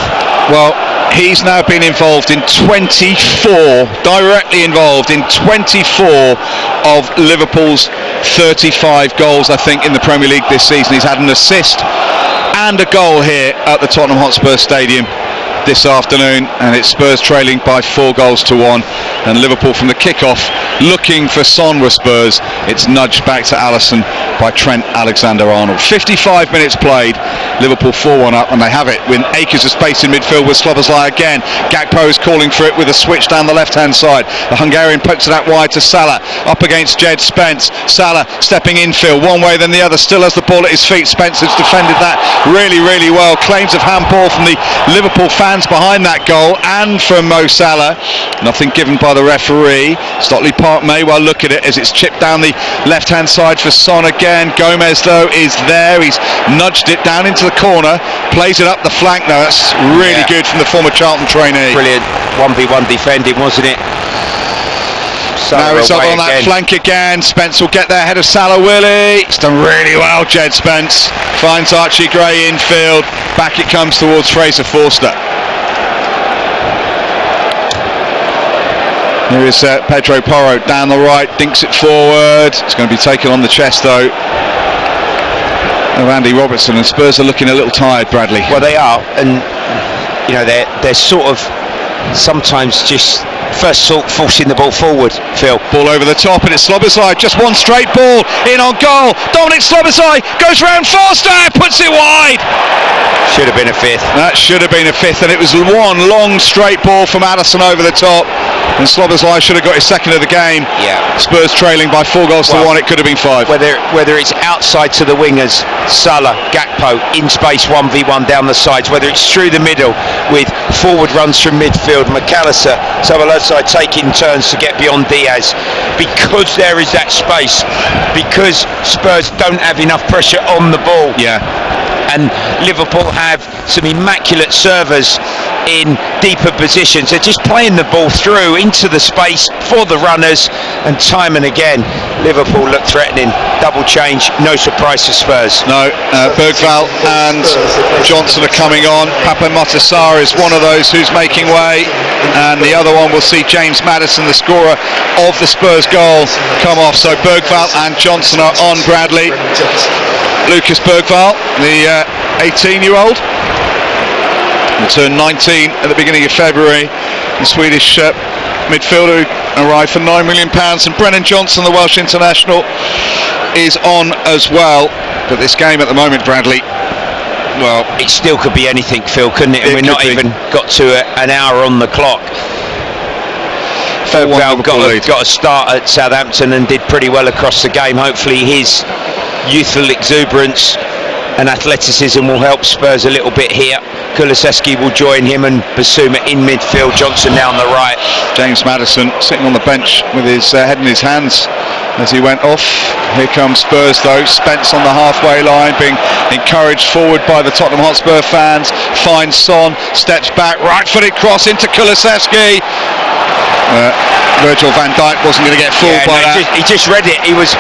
Well, he's now been involved in 24, directly involved in 24 of Liverpool's 35 goals, I think, in the Premier League this season. He's had an assist and a goal here at the Tottenham Hotspur Stadium this afternoon, and it's Spurs trailing by 4 goals to 1, and Liverpool from the kick-off looking for Son with Spurs. It's nudged back to Alisson by Trent Alexander-Arnold. 55 minutes played, Liverpool 4-1 up, and they have it with acres of space in midfield with Szoboszlai again. Gakpo is calling for it with a switch down the left-hand side. The Hungarian pokes it out wide to Salah, up against Jed Spence. Salah stepping infield, one way then the other, still has the ball at his feet. Spence has defended that really, really well. Claims of handball from the Liverpool fans behind that goal and from Mo Salah. Nothing given by the referee. Stockley Park may well look at it as it's chipped down the left hand side for Son again. Gomez though is there, he's nudged it down into the corner, plays it up the flank though. That's really good from the former Charlton trainee. Brilliant 1v1 defending, wasn't it? Now it's up on that flank again. Spence will get there ahead of Salah, Willie. It's done really well, Jed Spence. Finds Archie Gray infield. Back it comes towards Fraser Forster. Here is Pedro Porro down the right, dinks it forward. It's going to be taken on the chest though of Andy Robertson, and Spurs are looking a little tired, Bradley. Well, they are, and you know they're sort of sometimes just first sort forcing the ball forward. Phil, ball over the top, and it's Szoboszlai, just one straight ball in on goal. Dominic Szoboszlai goes round Forster, puts it wide. Should have been a 5th. That should have been a 5th, and it was one long straight ball from Alisson over the top, and Szoboszlai should have got his 2nd of the game. Yeah. Spurs trailing by 4 goals to 1. It could have been 5. Whether it's outside to the wingers, Salah, Gakpo in space 1v1 down the sides, whether it's through the middle with forward runs from midfield, McAllister, Szoboszlai taking turns to get beyond Diaz, because there is that space, because Spurs don't have enough pressure on the ball. Yeah. And Liverpool have some immaculate servers in deeper positions. They're just playing the ball through into the space for the runners, and time and again Liverpool look threatening. Double change, no surprise to Spurs. No, Bergvall and Johnson are coming on. Papa Matasar is one of those who's making way, and the other one will see James Maddison, the scorer of the Spurs goal, come off. So Bergvall and Johnson are on. Bradley, Lucas Bergvall, the 18-year-old, he turned 19 at the beginning of February. The Swedish midfielder arrived for £9 million, and Brennan Johnson, the Welsh international, is on as well. But this game at the moment, Bradley, well, it still could be anything, Phil, couldn't it? And we're not even got to an hour on the clock. Bergvall got a start at Southampton and did pretty well across the game. Hopefully his youthful exuberance and athleticism will help Spurs a little bit here. Kulusevski will join him, and Basuma in midfield, Johnson now on the right. James Maddison sitting on the bench with his head in his hands as he went off. Here comes Spurs though. Spence on the halfway line, being encouraged forward by the Tottenham Hotspur fans. Finds Son, steps back, right-footed cross into Kulusevski. Virgil van Dijk wasn't going to get fooled by that. He just read it. He was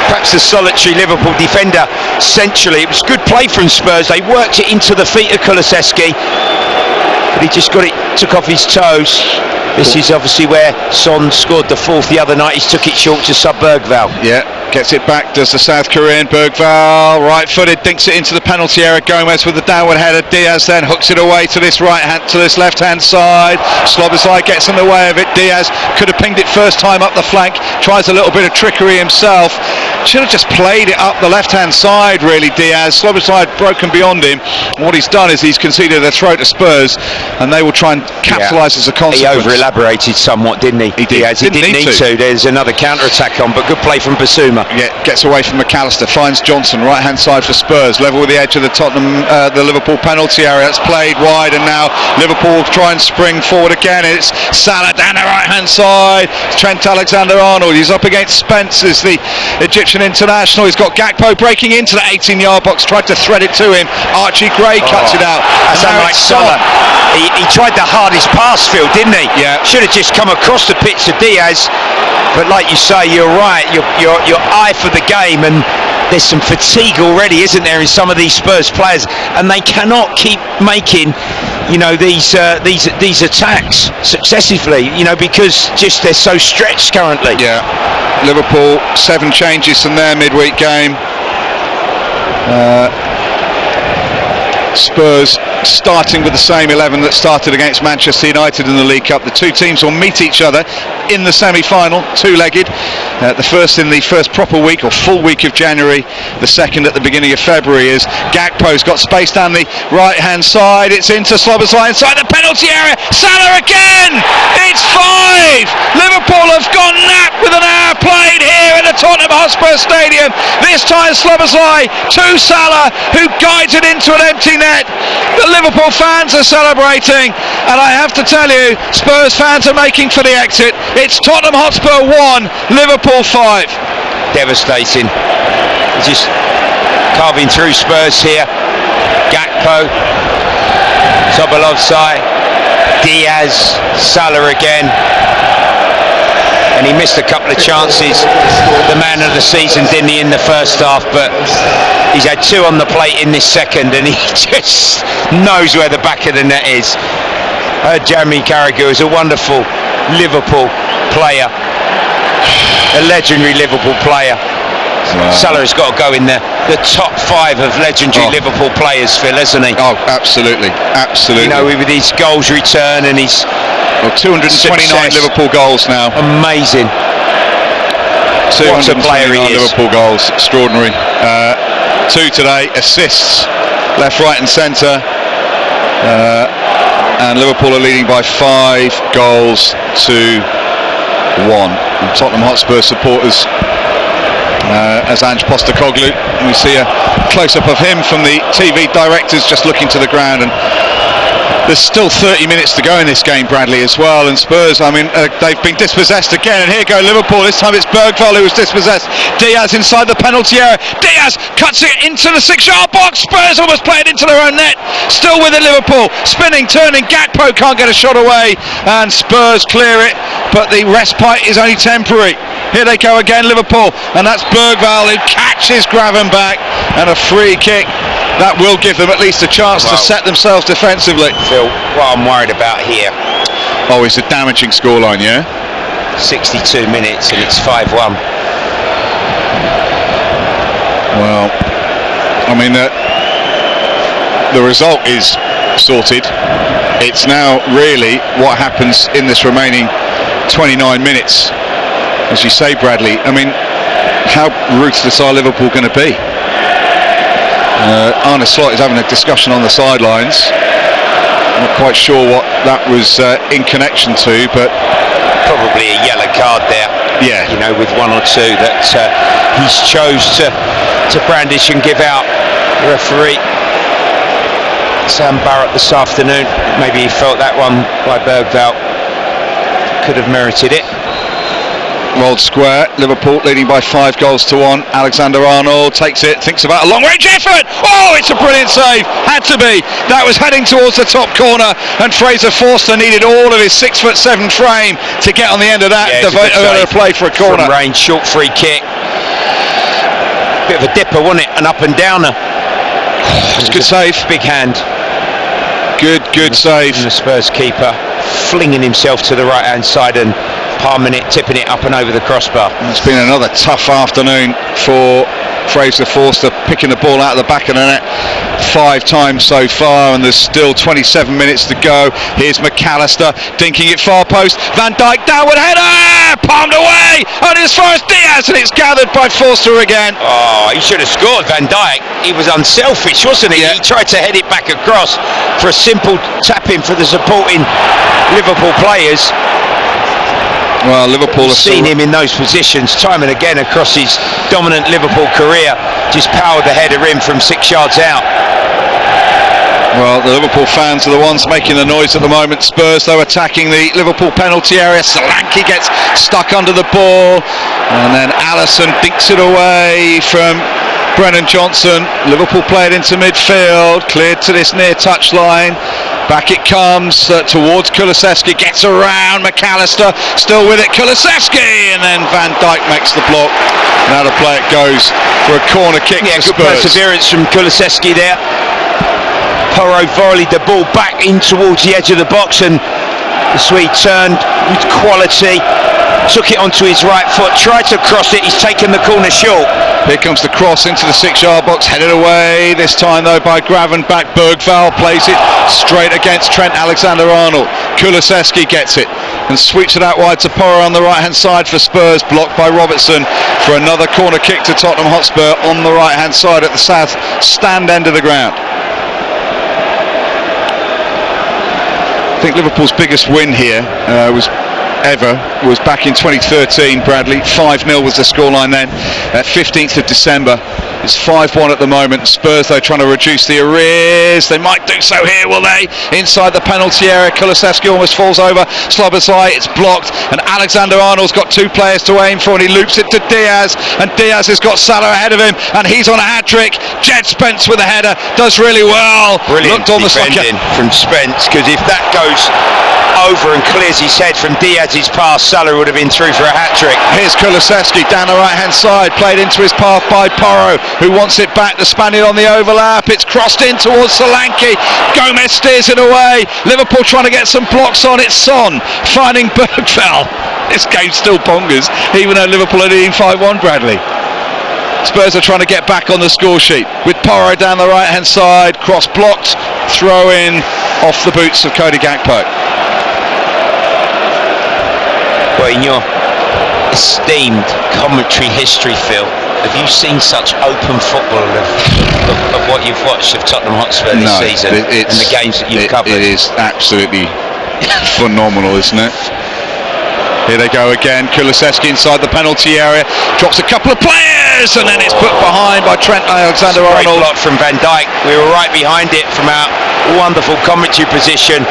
perhaps the solitary Liverpool defender centrally. It was good play from Spurs. They worked it into the feet of Kulusevski, but he just took off his toes. This is obviously where Son scored the fourth the other night. He took it short to sub Bergvall. Yeah, gets it back, does the South Korean. Bergvall, right-footed, dinks it into the penalty area. Gomez with the downward header. Diaz then hooks it away to this left-hand side. Szoboszlai gets in the way of it. Diaz could have pinged it first time up the flank. Tries a little bit of trickery himself. Should have just played it up the left-hand side, really, Diaz. Szoboszlai had broken beyond him. And what he's done is he's conceded a throw to Spurs, and they will try and capitalise as a consequence. He elaborated somewhat, didn't he? He did. He didn't need to. There's another counter-attack on, but good play from Basuma. Yeah, gets away from McAllister, finds Johnson, right-hand side for Spurs, level with the edge of the the Liverpool penalty area. That's played wide, and now Liverpool try and spring forward again. It's Salah down the right-hand side. Trent Alexander-Arnold. He's up against Spence, is the Egyptian international. He's got Gakpo breaking into the 18-yard box, tried to thread it to him. Archie Gray cuts it out. That's unlike Salah. He tried the hardest pass, Phil, didn't he? Yeah. Should have just come across the pitch to Diaz, but like you say, you're right. Your eye for the game, and there's some fatigue already, isn't there, in some of these Spurs players, and they cannot keep making, these attacks successively, because just they're so stretched currently. Yeah. Liverpool 7 changes from their midweek game. Spurs starting with the same 11 that started against Manchester United in the League Cup. The two teams will meet each other in the semi-final, two-legged. The first in the first proper week or full week of January, the second at the beginning of February. As Gakpo's got space down the right-hand side. It's into Szoboszlai inside the penalty area. Salah again! It's 5! Liverpool have gone nap with an hour played here at the Tottenham Hotspur Stadium. This time Szoboszlai to Salah, who guides it into an empty net. The Liverpool fans are celebrating, and I have to tell you, Spurs fans are making for the exit. It's Tottenham Hotspur 1, Liverpool 5. Devastating. Just carving through Spurs here. Gakpo, Szoboszlai, Diaz, Salah again. And he missed a couple of chances. The man of the season, didn't he, in the first half, but he's had 2 on the plate in this second, and he just knows where the back of the net is. Jeremy Carragher is a wonderful Liverpool player, a legendary Liverpool player. Salah has got to go in the top 5 of legendary Liverpool players, Phil, hasn't he? Oh, absolutely, absolutely. With his goals return and his 229 success. Liverpool goals now. Amazing. What a player he is. Liverpool goals, extraordinary. 2 today, assists, left, right and centre. And Liverpool are leading by 5 goals to 1. And Tottenham Hotspur supporters, as Ange Postecoglou, we see a close-up of him from the TV directors just looking to the ground, and there's still 30 minutes to go in this game, Bradley, as well, and Spurs, I mean, they've been dispossessed again, and here go Liverpool. This time it's Bergvall who was dispossessed. Diaz inside the penalty area. Diaz cuts it into the 6-yard box. Spurs almost play it into their own net. Still with it, Liverpool. Spinning, turning. Gakpo can't get a shot away, and Spurs clear it, but the respite is only temporary. Here they go again, Liverpool, and that's Bergvall who catches Gravenbach, and a free kick. That will give them at least a chance to set themselves defensively. Phil, what I'm worried about here. Oh, it's a damaging scoreline, yeah? 62 minutes and it's 5-1. Well, I mean, the result is sorted. It's now really what happens in this remaining 29 minutes. As you say, Bradley, I mean, how ruthless are Liverpool going to be? Arne Slot is having a discussion on the sidelines. Not quite sure what that was in connection to, but probably a yellow card there. Yeah, you know, with one or two that he's chose to brandish and give out. The referee Sam Barrett this afternoon, maybe he felt that one by Bergvall could have merited it. Rolled square, Liverpool leading by 5 goals to 1. Alexander-Arnold takes it, thinks about a long-range effort. Oh, it's a brilliant save. Had to be. That was heading towards the top corner, and Fraser Forster needed all of his 6'7" frame to get on the end of that. Yeah, a play for a corner. From range, short free kick. Bit of a dipper, wasn't it? An up and downer. It's a good save. Big hand. Good save. And the Spurs keeper flinging himself to the right-hand side and palming it, tipping it up and over the crossbar. It's been another tough afternoon for Fraser Forster, picking the ball out of the back of the net 5 times so far, and there's still 27 minutes to go. Here's McAllister dinking it far post. Van Dijk downward header, palmed away, only as far as Diaz, and it's gathered by Forster again. Oh, he should have scored, Van Dijk. He was unselfish, wasn't he? Yeah. He tried to head it back across for a simple tap-in for the supporting Liverpool players. Well, Liverpool have seen him in those positions time and again across his dominant Liverpool career. Just powered the header in from 6 yards out. Well, the Liverpool fans are the ones making the noise at the moment. Spurs, though, attacking the Liverpool penalty area. Solanke gets stuck under the ball, and then Alisson dinks it away from Brennan Johnson. Liverpool play it into midfield, cleared to this near touchline. Back it comes towards Kulusevski, gets around McAllister, still with it, Kulusevski, and then Van Dijk makes the block. Now the play it goes for a corner kick. Yeah, for good Spurs. perseverance from Kulusevski there. Porro volleyed the ball back in towards the edge of the box, and the Swede turned with quality, took it onto his right foot, tried to cross it, he's taken the corner short. Here comes the cross into the 6-yard box, headed away, this time though by Gravenbach. Bergvall plays it straight against Trent Alexander-Arnold. Kulusevski gets it and sweeps it out wide to Porro on the right hand side for Spurs, blocked by Robertson for another corner kick to Tottenham Hotspur on the right hand side at the south stand end of the ground. I think Liverpool's biggest win here was back in 2013, Bradley. 5-0 was the scoreline then, 15th of December. It's 5-1 at the moment. Spurs, though, trying to reduce the arrears. They might do so here, will they? Inside the penalty area, Kulusevski almost falls over. Slobozlai, it's blocked, and Alexander-Arnold's got 2 players to aim for, and he loops it to Diaz, and Diaz has got Salah ahead of him, and he's on a hat-trick. Jed Spence with a header, does really well. Brilliant defending from Spence, because if that goes over and clears his head from Diaz's pass, Salah would have been through for a hat-trick. Here's Kulusevski down the right-hand side, played into his path by Porro, who wants it back. The Spaniard on the overlap, it's crossed in towards Solanke. Gomez steers it away. Liverpool trying to get some blocks on. It's Son finding Bergvall. This game's still bonkers, even though Liverpool are leading 5-1, Bradley. Spurs are trying to get back on the score sheet with Porro down the right hand side, cross blocked, throw in off the boots of Cody Gakpo. Well, in your esteemed commentary history, Phil, have you seen such open football of what you've watched of Tottenham Hotspur this season and the games that you've covered? It is absolutely phenomenal, isn't it? Here they go again. Kulusevski inside the penalty area, drops a couple of players, and then it's put behind by Trent Alexander-Arnold. Great block from Van Dijk. We were right behind it from our wonderful commentary position.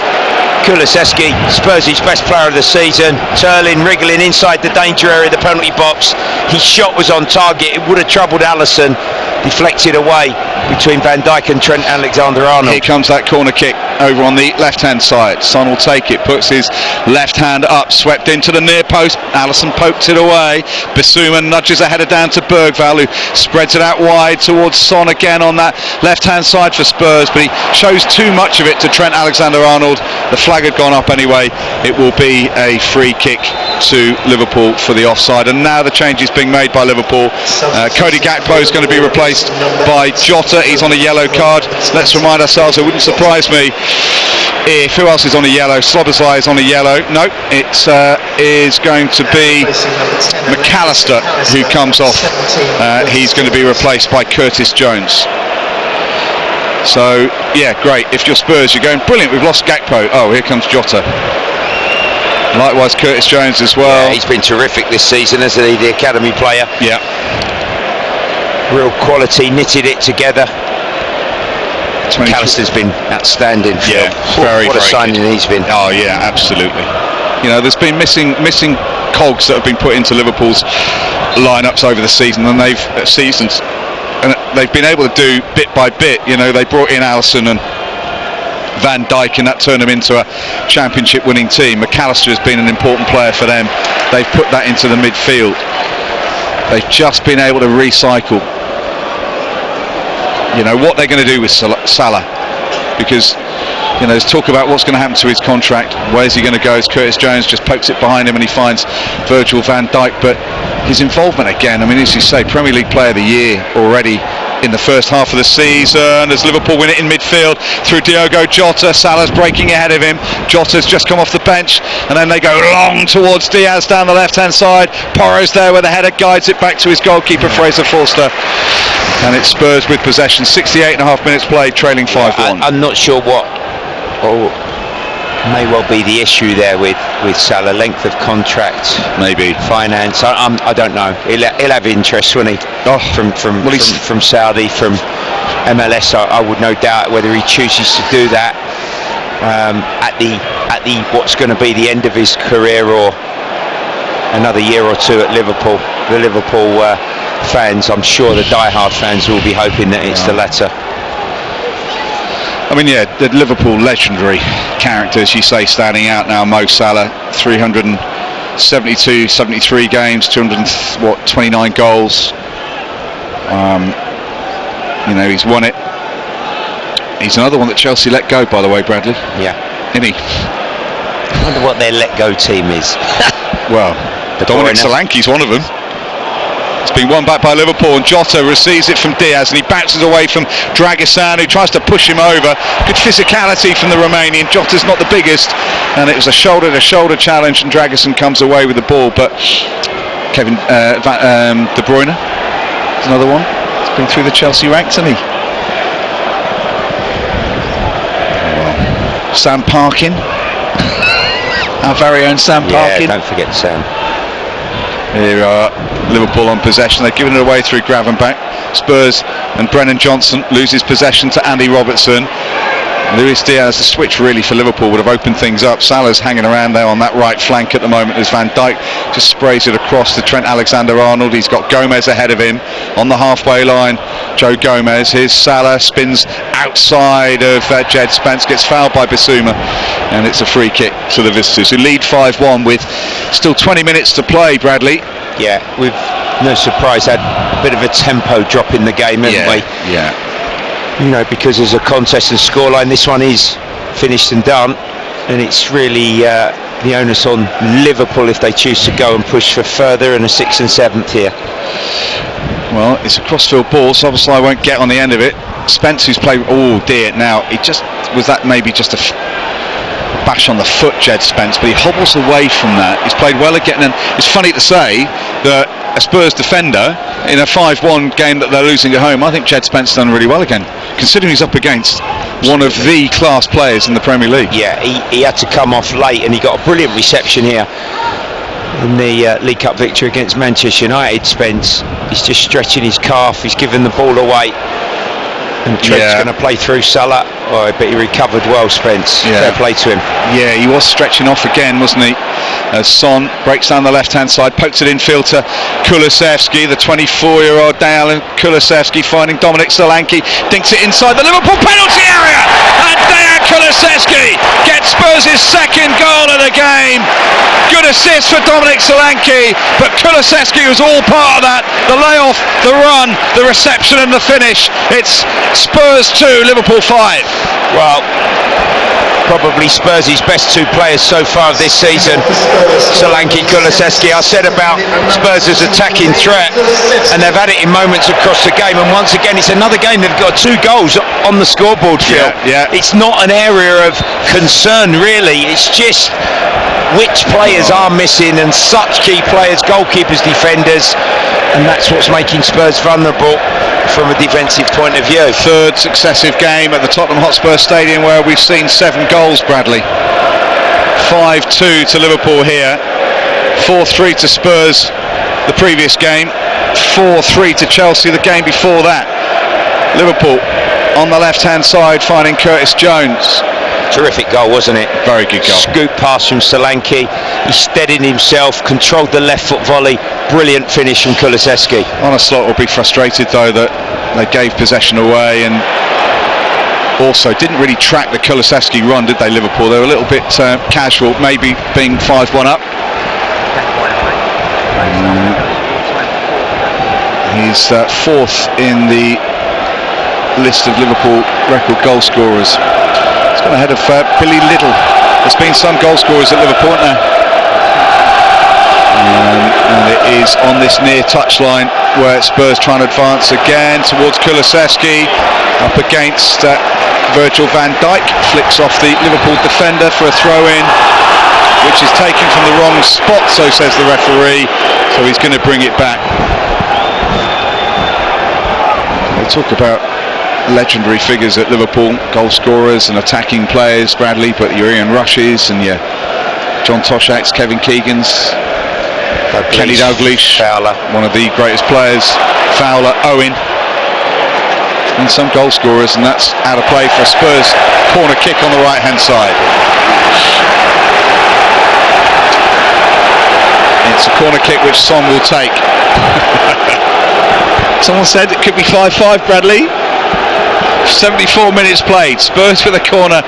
Kulusevski, Spurs' best player of the season, turling, wriggling inside the danger area of the penalty box. His shot was on target. It would have troubled Alisson. Deflected away between Van Dijk and Trent Alexander-Arnold. Here comes that corner kick over on the left-hand side. Son will take it, puts his left hand up, swept into the near post. Alisson pokes it away. Bissouma nudges a header down to Bergvall, who spreads it out wide towards Son again on that left-hand side for Spurs, but he shows too much of it to Trent Alexander-Arnold. The flag had gone up anyway. It will be a free kick to Liverpool for the offside, and now the change is being made by Liverpool. Cody Gakpo is going to be replaced by Jota. He's on a yellow card. Let's remind ourselves, it wouldn't surprise me if, who else is on a yellow? Szoboszlai is on a yellow. No, it is going to be McAllister who comes off. He's going to be replaced by Curtis Jones. So yeah, great. If you're Spurs, you're going brilliant. We've lost Gakpo. Oh, here comes Jota. Likewise, Curtis Jones as well. Yeah, he's been terrific this season, hasn't he? The academy player. Yeah. Real quality, knitted it together. McAllister's been outstanding. Yeah, what a signing he's been. Oh yeah, absolutely. You know, there's been missing cogs that have been put into Liverpool's lineups over the season, and they've been able to do bit by bit. You know, they brought in Alisson and Van Dijk, and that turned them into a championship winning team. McAllister has been an important player for them. They've put that into the midfield. They've just been able to recycle. You know what they're going to do with Salah, because you know there's talk about what's going to happen to his contract. Where's he going to go? As Curtis Jones just pokes it behind him and he finds Virgil van Dijk. But his involvement again, I mean, as you say, Premier League Player of the Year already in the first half of the season, as Liverpool win it in midfield through Diogo Jota. Salah's breaking ahead of him. Jota's just come off the bench, and then they go long towards Diaz down the left-hand side. Porro's there with the header, guides it back to his goalkeeper Fraser Forster, and it's Spurs with possession. 68.5 minutes played, trailing 5-1. I'm not sure what may well be the issue there with Salah. Length of contract, maybe finance. I don't know. He'll have interest, won't he? From Saudi, from MLS. I would no doubt whether he chooses to do that at the what's going to be the end of his career, or another year or two at Liverpool. The Liverpool fans, I'm sure the die-hard fans will be hoping that it's the latter. I mean, yeah, the Liverpool legendary characters, you say, standing out now. Mo Salah, 372, 73 games, 29 goals. You know, he's won it. He's another one that Chelsea let go, by the way, Bradley. Yeah. Isn't he? I wonder what their let go team is. Well, Dominic Solanke's one of them. It's been won back by Liverpool, and Jota receives it from Diaz, and he bounces away from Dragisan, who tries to push him over. Good physicality from the Romanian. Jota's not the biggest, and it was a shoulder-to-shoulder challenge, and Dragisan comes away with the ball. But Kevin De Bruyne is another one. He's been through the Chelsea ranks, hasn't he? Sam Parkin, our very own Sam Parkin. Yeah, don't forget Sam. Here are Liverpool on possession. They've given it away through Gravenberch. Spurs and Brennan Johnson loses possession to Andy Robertson. Luis Diaz, the switch really for Liverpool would have opened things up. Salah's hanging around there on that right flank at the moment as Van Dijk just sprays it across to Trent Alexander-Arnold. He's got Gomez ahead of him on the halfway line. Joe Gomez. Here's Salah, spins outside of Jed Spence, gets fouled by Bissouma, and it's a free kick to the visitors, who lead 5-1 with still 20 minutes to play, Bradley. Yeah, we've, no surprise, had a bit of a tempo drop in the game, haven't we? Yeah. You know, because there's a contest and scoreline. This one is finished and done, and it's really the onus on Liverpool if they choose to go and push for further, and a 6th and 7th here. Well, it's a crossfield ball, so obviously I won't get on the end of it. Spence, who's played, oh dear, now it just was that maybe just a bash on the foot, Jed Spence, but he hobbles away from that. He's played well again, and it's funny to say that a Spurs defender in a 5-1 game that they're losing at home, I think Jed Spence done really well again, considering he's up against one of the class players in the Premier League. Yeah, he had to come off late, and he got a brilliant reception here. in the League Cup victory against Manchester United. Spence, he's just stretching his calf, he's giving the ball away, and Trent's going to play through Salah. Oh, but he recovered well, Spence. Fair play to him. Yeah, he was stretching off again, wasn't he? As Son breaks down the left-hand side, pokes it infield to Kulusevski, the 24-year-old Dejan Kulusevski finding Dominic Solanke, dinks it inside the Liverpool penalty area, and Dejan Kulusevski gets Spurs' second goal of the game. Good assist for Dominic Solanke, but Kulusevski was all part of that. The layoff, the run, the reception and the finish. It's Spurs 2, Liverpool 5. Well, probably Spurs' best two players so far this season, Solanke, Kulusevski. I said about Spurs' attacking threat, and they've had it in moments across the game, and once again it's another game they've got 2 goals on the scoreboard, Phil. It's not an area of concern really, it's just which players are missing, and such key players, goalkeepers, defenders, and that's what's making Spurs vulnerable from a defensive point of view. Third successive game at the Tottenham Hotspur Stadium where we've seen 7 goals, Bradley. 5-2 to Liverpool here, 4-3 to Spurs the previous game, 4-3 to Chelsea the game before that. Liverpool on the left-hand side finding Curtis Jones. Terrific goal, wasn't it? Very good goal. Scoop pass from Solanke, he steadied himself, controlled the left foot volley, brilliant finish from Kulusevski. Onslaught will be frustrated though that they gave possession away, and also didn't really track the Kulusevski run, did they, Liverpool? They were a little bit casual, maybe being 5-1 up. He's 4th in the list of Liverpool record goal scorers. He's gone ahead of Billy Liddell. There's been some goal scorers at Liverpool now. And it is on this near touchline where Spurs trying to advance again towards Kulusevski, up against Virgil van Dijk, flicks off the Liverpool defender for a throw-in, which is taken from the wrong spot, so says the referee, so he's going to bring it back. They talk about legendary figures at Liverpool, goal scorers and attacking players, Bradley, but your Ian Rushes and your John Toshaks, Kevin Keegans, Kenny Dalglish, Fowler, one of the greatest players, Fowler, Owen, and some goal scorers, and that's out of play for a Spurs corner kick on the right hand side. It's a corner kick which Son will take. Someone said it could be 5-5, Bradley. 74 minutes played, Spurs with a corner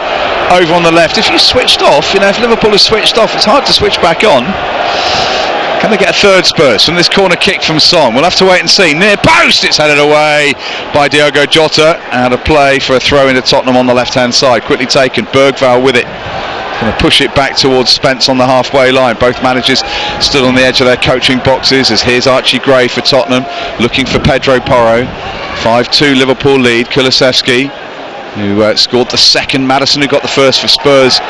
over on the left. If you switched off, if Liverpool is switched off, it's hard to switch back on. Can they get a third Spurs from this corner kick from Son? We'll have to wait and see. Near post, it's headed away by Diogo Jota. Out of play for a throw into Tottenham on the left-hand side. Quickly taken, Bergvall with it. Going to push it back towards Spence on the halfway line. Both managers stood on the edge of their coaching boxes as here's Archie Gray for Tottenham, looking for Pedro Porro. 5-2 Liverpool lead. Kulusevski, who scored the second. Maddison, who got the first for Spurs,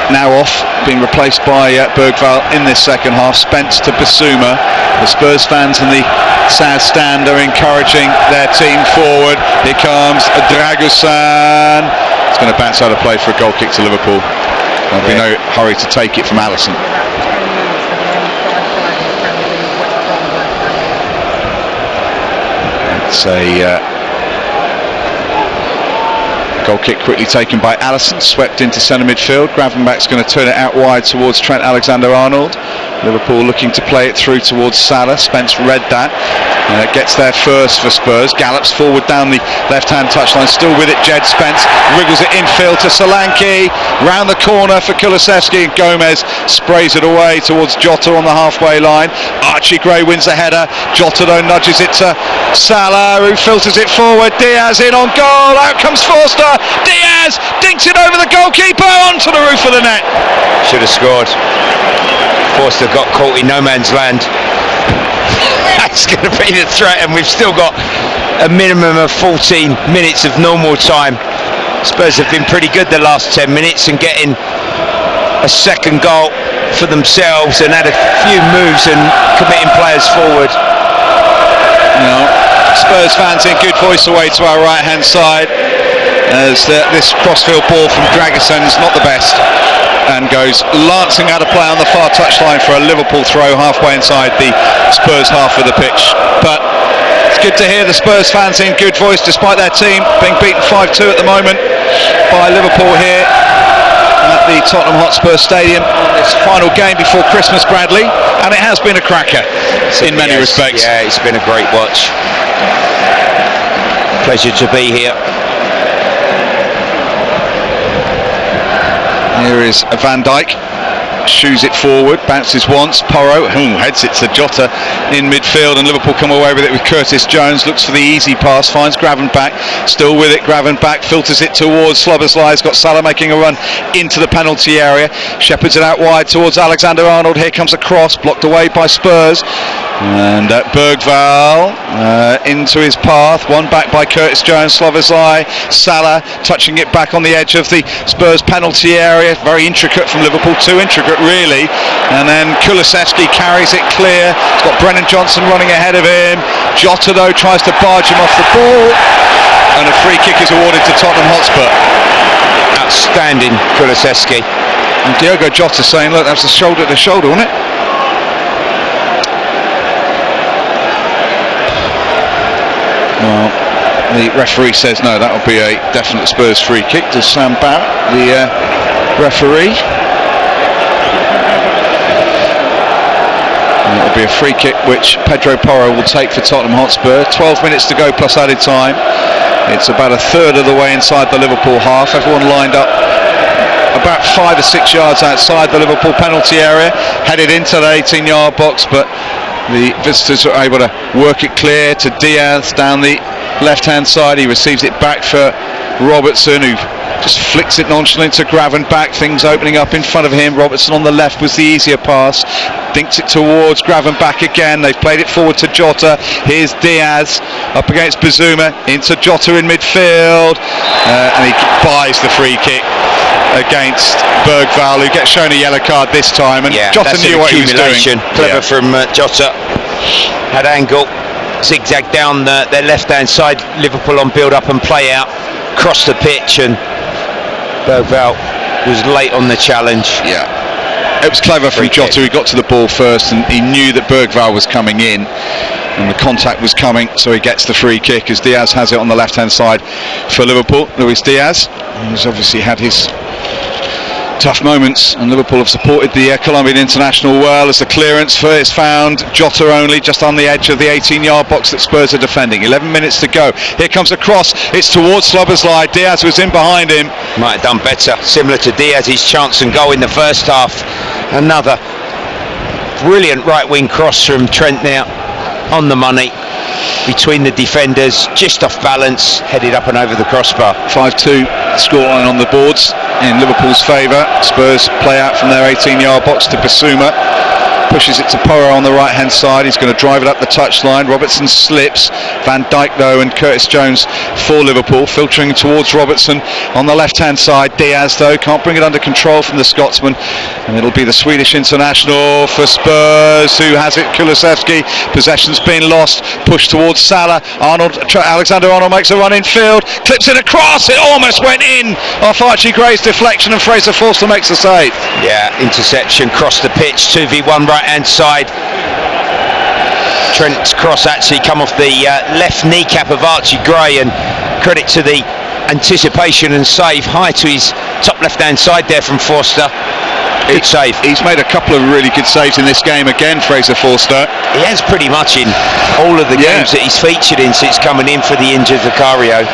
now off, being replaced by Bergvall in this second half. Spence to Basuma. The Spurs fans in the South Stand are encouraging their team forward. Here comes Dragusan. It's going to bounce out of play for a goal kick to Liverpool. There'll be no hurry to take it from Alisson. It's a goal kick quickly taken by Alisson, swept into centre midfield. Gravenbach's going to turn it out wide towards Trent Alexander-Arnold. Liverpool looking to play it through towards Salah. Spence read that. Gets there first for Spurs. Gallops forward down the left-hand touchline. Still with it, Jed Spence. Wriggles it infield to Solanke. Round the corner for Kulusevski. Gomez sprays it away towards Jota on the halfway line. Archie Gray wins the header. Jota though nudges it to Salah, who filters it forward. Diaz in on goal. Out comes Forster. Diaz dinks it over the goalkeeper onto the roof of the net. Should have scored. Forster got caught in no man's land. That's going to be the threat, and we've still got a minimum of 14 minutes of normal time. Spurs have been pretty good the last 10 minutes and getting a second goal for themselves and had a few moves and committing players forward. No. Spurs fans in good voice away to our right hand side. as this crossfield ball from Dragason's not the best and goes lancing out of play on the far touchline for a Liverpool throw halfway inside the Spurs half of the pitch. But it's good to hear the Spurs fans in good voice despite their team being beaten 5-2 at the moment by Liverpool here at the Tottenham Hotspur Stadium on this final game before Christmas, Bradley, and it has been a cracker in many respects. Yeah, it's been a great watch. Pleasure to be here. Here is Van Dijk, shoos it forward, bounces once, Porro heads it to Jota in midfield, and Liverpool come away with it with Curtis Jones, looks for the easy pass, finds Gravenbach, still with it, Gravenbach filters it towards Szoboszlai, has got Salah making a run into the penalty area, shepherds it out wide towards Alexander-Arnold, here comes a cross, blocked away by Spurs, and Bergvall into his path, one back by Curtis Jones, Szoboszlai, Salah touching it back on the edge of the Spurs penalty area, very intricate from Liverpool, too intricate really, and then Kulusevski carries it clear. He's got Brennan Johnson running ahead of him. Jota though tries to barge him off the ball, and a free kick is awarded to Tottenham Hotspur. Outstanding Kulusevski. And Diogo Jota saying, look, that's a shoulder to shoulder, wasn't it? Well, the referee says no, that will be a definite Spurs free kick to Sam Barrett, the referee. And it'll be a free kick which Pedro Porro will take for Tottenham Hotspur. 12 minutes to go plus added time. It's about a third of the way inside the Liverpool half. Everyone lined up about 5 or 6 yards outside the Liverpool penalty area, headed into the 18-yard box, but the visitors were able to work it clear to Diaz down the left-hand side. He receives it back for Robertson, who just flicks it nonchalantly to Gravenbach. Things opening up in front of him. Robertson on the left was the easier pass. Dinks it towards Gravenbach again. They've played it forward to Jota. Here's Diaz up against Bazuma, into Jota in midfield, and he buys the free kick against Bergvall, who gets shown a yellow card this time, and Jota knew what he was doing. Clever from Jota. Had angle, zigzag down their left-hand side. Liverpool on build-up and play out, crossed the pitch, and Bergvall was late on the challenge. Yeah, it was clever from Jota. He got to the ball first, and he knew that Bergvall was coming in, and the contact was coming, so he gets the free kick as Diaz has it on the left-hand side for Liverpool. Luis Diaz, who's obviously had his tough moments, and Liverpool have supported the Colombian international well as the clearance is found. Jota only just on the edge of the 18-yard box that Spurs are defending. 11 minutes to go. Here comes a cross. It's towards Szoboszlai. Diaz was in behind him. Might have done better. Similar to Diaz's chance and goal in the first half. Another brilliant right-wing cross from Trent now, on the money, between the defenders, just off balance, headed up and over the crossbar. 5-2 scoreline on the boards in Liverpool's favour. Spurs play out from their 18-yard box to Basuma. Pushes it to Porro on the right hand side. He's going to drive it up the touchline. Robertson slips. Van Dijk though and Curtis Jones for Liverpool, filtering towards Robertson on the left hand side. Diaz though can't bring it under control from the Scotsman, and it'll be the Swedish international for Spurs who has it. Kulusevski, possession's been lost, pushed towards Salah. Alexander-Arnold makes a run in field, clips it across, it almost went in off Archie Gray's deflection, and Fraser Forster makes the save. Yeah, interception, crossed the pitch, 2v1 right hand side. Trent's cross actually come off the left kneecap of Archie Gray, and credit to the anticipation and save high to his top left hand side there from Forster. Good save. He's made a couple of really good saves in this game again, Fraser Forster. He has pretty much in all of the games that he's featured in since coming in for the injured Vicario.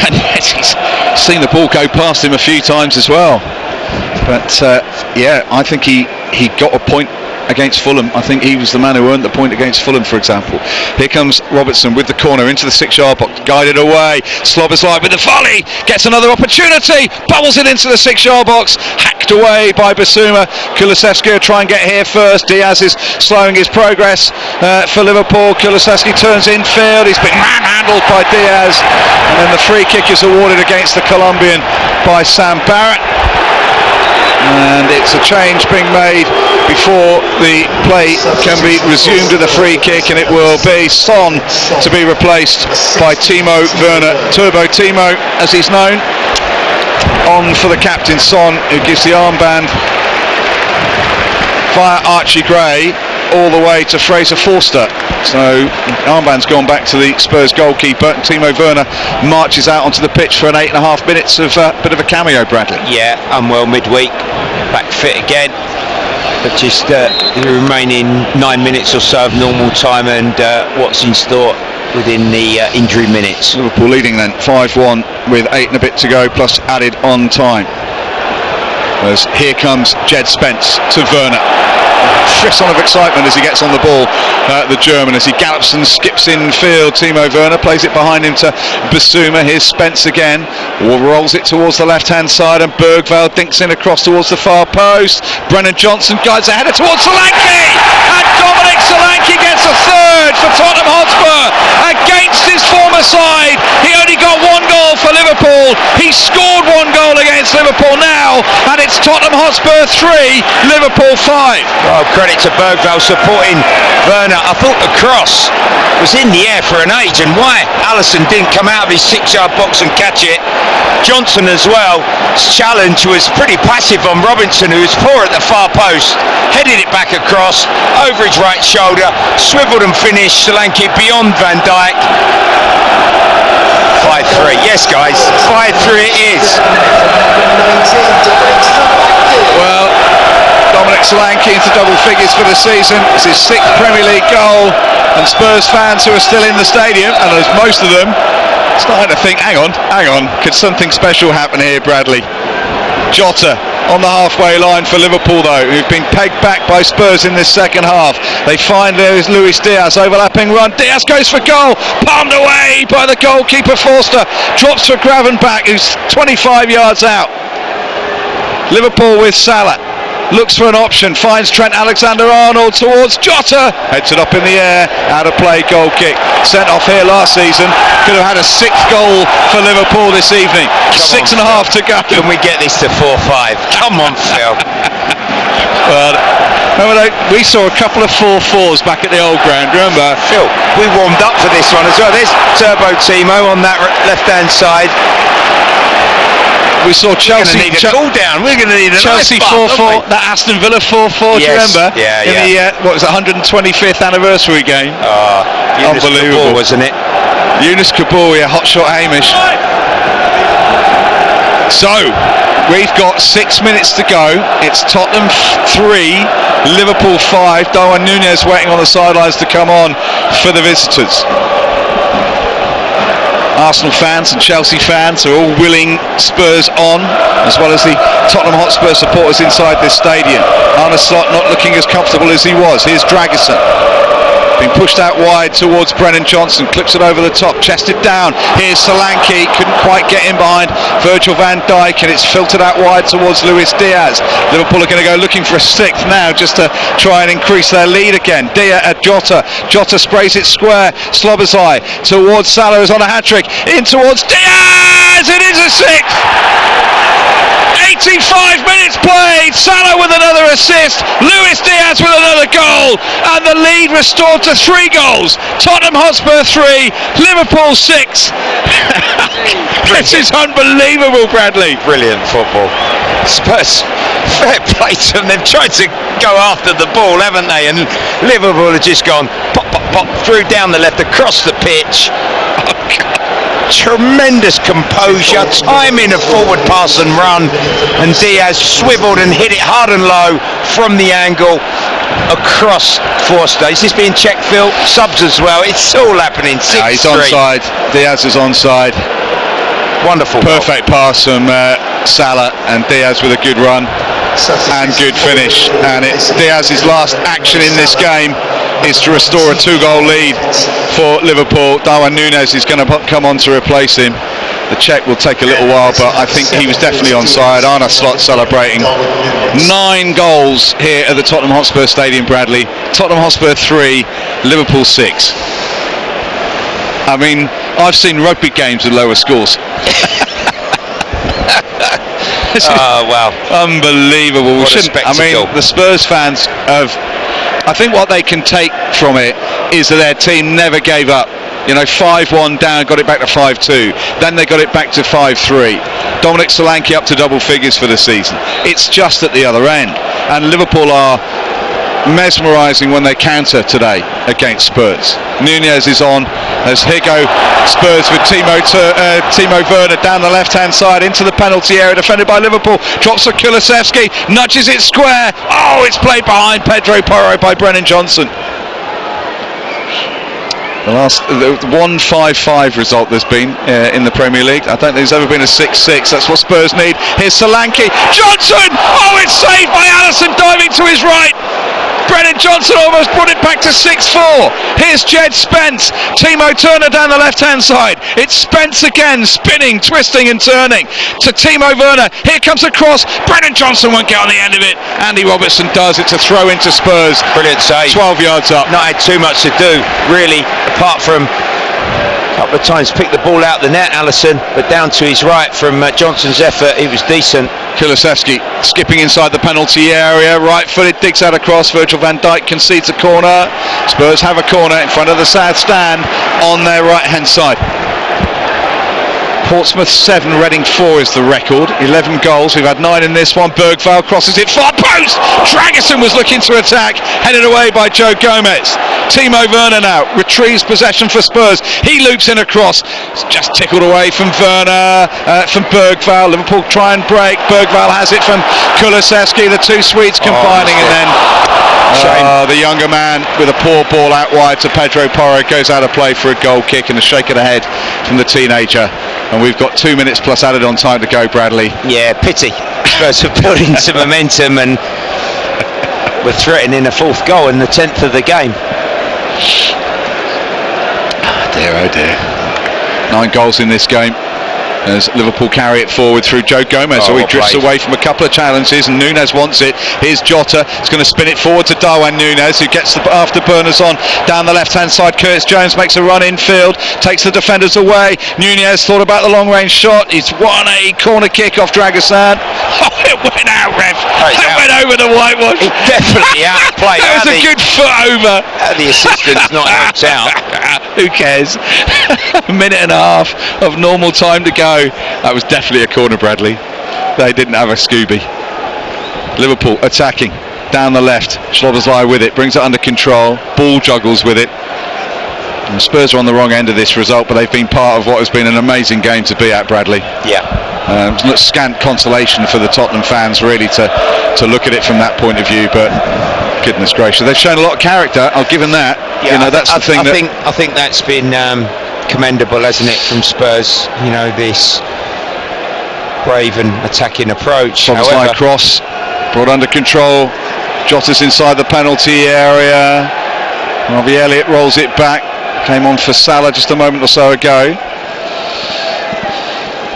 And yes, he's seen the ball go past him a few times as well. But yeah, I think he got a point against Fulham. I think he was the man who earned the point against Fulham, for example. Here comes Robertson with the corner into the 6-yard box, guided away. Szoboszlai with the volley, gets another opportunity, bubbles it into the 6-yard box, hacked away by Basuma. Kulusevski will try and get here first. Diaz is slowing his progress for Liverpool. Kulusevski turns infield, he's been manhandled by Diaz, and then the free kick is awarded against the Colombian by Sam Barrett. And it's a change being made before the play can be resumed with a free kick, and it will be Son to be replaced by Timo Werner. Turbo Timo, as he's known. On for the captain, Son, who gives the armband via Archie Gray all the way to Fraser Forster. So armband's gone back to the Spurs goalkeeper. Timo Werner marches out onto the pitch for an 8.5 minutes of a bit of a cameo, Bradley. Yeah, unwell midweek, back fit again. But just the remaining 9 minutes or so of normal time, and what's in store within the injury minutes. Liverpool leading then 5-1 with 8 and a bit to go plus added on time. As here comes Jed Spence to Werner. Frisson of excitement as he gets on the ball, the German, as he gallops and skips in field. Timo Werner plays it behind him to Basuma. Here's Spence again, rolls it towards the left hand side, and Bergvall dinks in across towards the far post. Brennan Johnson guides a header towards Solanke, and Dominic Solanke gets a third for Tottenham Hotspur against his former side. He only got 1 goal for Liverpool. He scored 1 goal against Liverpool now, and it's Tottenham Hotspur 3, Liverpool 5. Well, credit to Bergvall supporting Werner. I thought the cross was in the air for an age, and why Alisson didn't come out of his 6-yard box and catch it. Johnson as well, his challenge was pretty passive on Robinson, who was poor at the far post, headed it back across, over his right shoulder, swiveled and finished. Solanke beyond Van Dijk. 5-3, yes guys, 5-3 it is. Well, Dominic Solanke into double figures for the season. It's his 6th Premier League goal, and Spurs fans who are still in the stadium, and there's most of them, starting to think, hang on, could something special happen here, Bradley? Jota on the halfway line for Liverpool though, who've been pegged back by Spurs in this second half. They find there is Luis Diaz, overlapping run. Diaz goes for goal, palmed away by the goalkeeper Forster. Drops for Gravenbach, who's 25 yards out. Liverpool with Salah. Looks for an option, finds Trent Alexander-Arnold towards Jota, heads it up in the air, out of play, goal kick. Sent off here last season, could have had a 6th goal for Liverpool this evening. 6.5 to go. Can we get this to 4-5? Come on, Phil. Well, remember, we saw a couple of 4-4s back at the old ground, remember? Phil, we warmed up for this one as well. There's Turbo Timo on that left-hand side. We saw Chelsea. We're going to need a cool down. We're going to need a Chelsea nice 4-4. That Aston Villa 4-4. Yes. Do you remember? Yeah, in the what was it, 125th anniversary game? Kabul, Unbelievable, wasn't it? Yunus Kabul, yeah, hot shot Hamish. So we've got 6 minutes to go. It's Tottenham 3, Liverpool 5. Darwin Núñez waiting on the sidelines to come on for the visitors. Arsenal fans and Chelsea fans are all willing Spurs on, as well as the Tottenham Hotspur supporters inside this stadium. Arne Slot not looking as comfortable as he was. Here's Dragusin. Being pushed out wide towards Brennan Johnson, clips it over the top, chested down. Here's Solanke, couldn't quite get in behind Virgil van Dijk, and it's filtered out wide towards Luis Diaz. Liverpool are going to go looking for a 6th now, just to try and increase their lead again. Diaz at Jota. Jota sprays it square. Slobozai towards Salah, who's on a hat-trick. In towards Diaz! It is a 6th! 85 minutes played, Salah with another assist, Luis Diaz with another goal, and the lead restored to 3 goals. Tottenham Hotspur 3, Liverpool 6. This is unbelievable, Bradley. Brilliant football. Spurs, fair play to them. They've tried to go after the ball, haven't they? And Liverpool have just gone pop, pop, pop, through down the left, across the pitch. Oh, God. Tremendous composure, timing a forward pass and run, and Diaz swiveled and hit it hard and low from the angle across Forster. Is this being checked, Phil? Subs as well. It's all happening. 6-3. Yeah, he's onside. Diaz is onside. Wonderful. Perfect pass from Salah, and Diaz with a good run and good finish. And it's Diaz's last action in this game is to restore a 2-goal lead for Liverpool. Darwin Núñez is going to come on to replace him. The check will take a little while, but I think he was definitely onside. Arne Slot celebrating. 9 goals here at the Tottenham Hotspur Stadium, Bradley. Tottenham Hotspur 3, Liverpool 6. I mean, I've seen rugby games with lower scores. Oh, wow. Unbelievable. What a spectacle. The Spurs fans have, I think what they can take from it is that their team never gave up. 5-1 down, got it back to 5-2. Then they got it back to 5-3. Dominic Solanke up to double figures for the season. It's just at the other end. And Liverpool are mesmerising when they counter today against Spurs. Nunez is on as Higo Spurs with Timo Werner down the left hand side into the penalty area, defended by Liverpool, drops for Kulusevski, nudges it square. Oh, it's played behind Pedro Porro by Brennan Johnson. The 1-5-5 result there's been in the Premier League. I don't think there's ever been a 6-6. That's what Spurs need. Here's Solanke. Johnson! Oh, it's saved by Alisson diving to his right. Brennan Johnson almost brought it back to 6-4. Here's Jed Spence. Timo Turner down the left-hand side. It's Spence again, spinning, twisting and turning to Timo Werner. Here comes a cross. Brennan Johnson won't get on the end of it. Andy Robertson does. It's a throw into Spurs. Brilliant save. 12 yards up. Not had too much to do, really, apart from a couple of times picked the ball out the net, Alisson, but down to his right from Johnson's effort, he was decent. Kulusevski skipping inside the penalty area, right-footed, digs out across. Virgil van Dijk concedes a corner. Spurs have a corner in front of the South Stand on their right-hand side. Portsmouth 7, Reading 4 is the record. 11 goals. We've had 9 in this one. Bergvall crosses it far post. Dragusin was looking to attack, headed away by Joe Gomez. Timo Werner now retrieves possession for Spurs. He loops in across. It's just tickled away from Werner, from Bergvall. Liverpool try and break. Bergvall has it from Kulusevski. The two Swedes combining, and then the younger man with a poor ball out wide to Pedro Porro goes out of play for a goal kick and a shake of the head from the teenager. And we've got 2 minutes plus added on time to go, Bradley. Yeah, pity. Spurs are building some momentum and we're threatening a fourth goal in the 10th of the game. Oh dear. 9 goals in this game as Liverpool carry it forward through Joe Gomez. He drifts away from a couple of challenges and Nunez wants it. Here's Jota. He's going to spin it forward to Darwin Nunez, who gets the afterburners on down the left-hand side. Curtis Jones makes a run infield, takes the defenders away. Nunez thought about the long-range shot. He's won a corner kick off Dragusin. Oh, it went out, ref. It went over the whitewash. It definitely out of play. That was a good foot over. The assistant's not helped out. Who cares? A minute and a half of normal time to go. That was definitely a corner, Bradley. They didn't have a Scooby. Liverpool attacking down the left. Szoboszlai with it, brings it under control. Ball juggles with it. And Spurs are on the wrong end of this result, but they've been part of what has been an amazing game to be at, Bradley. Yeah. Scant consolation for the Tottenham fans, really, to look at it from that point of view. But goodness gracious, they've shown a lot of character. I'll give them that. Yeah, that's the thing. I think that's been commendable, hasn't it, from Spurs? This brave and attacking approach. However, cross brought under control. Jota's inside the penalty area. Harvey Elliott rolls it back. Came on for Salah just a moment or so ago.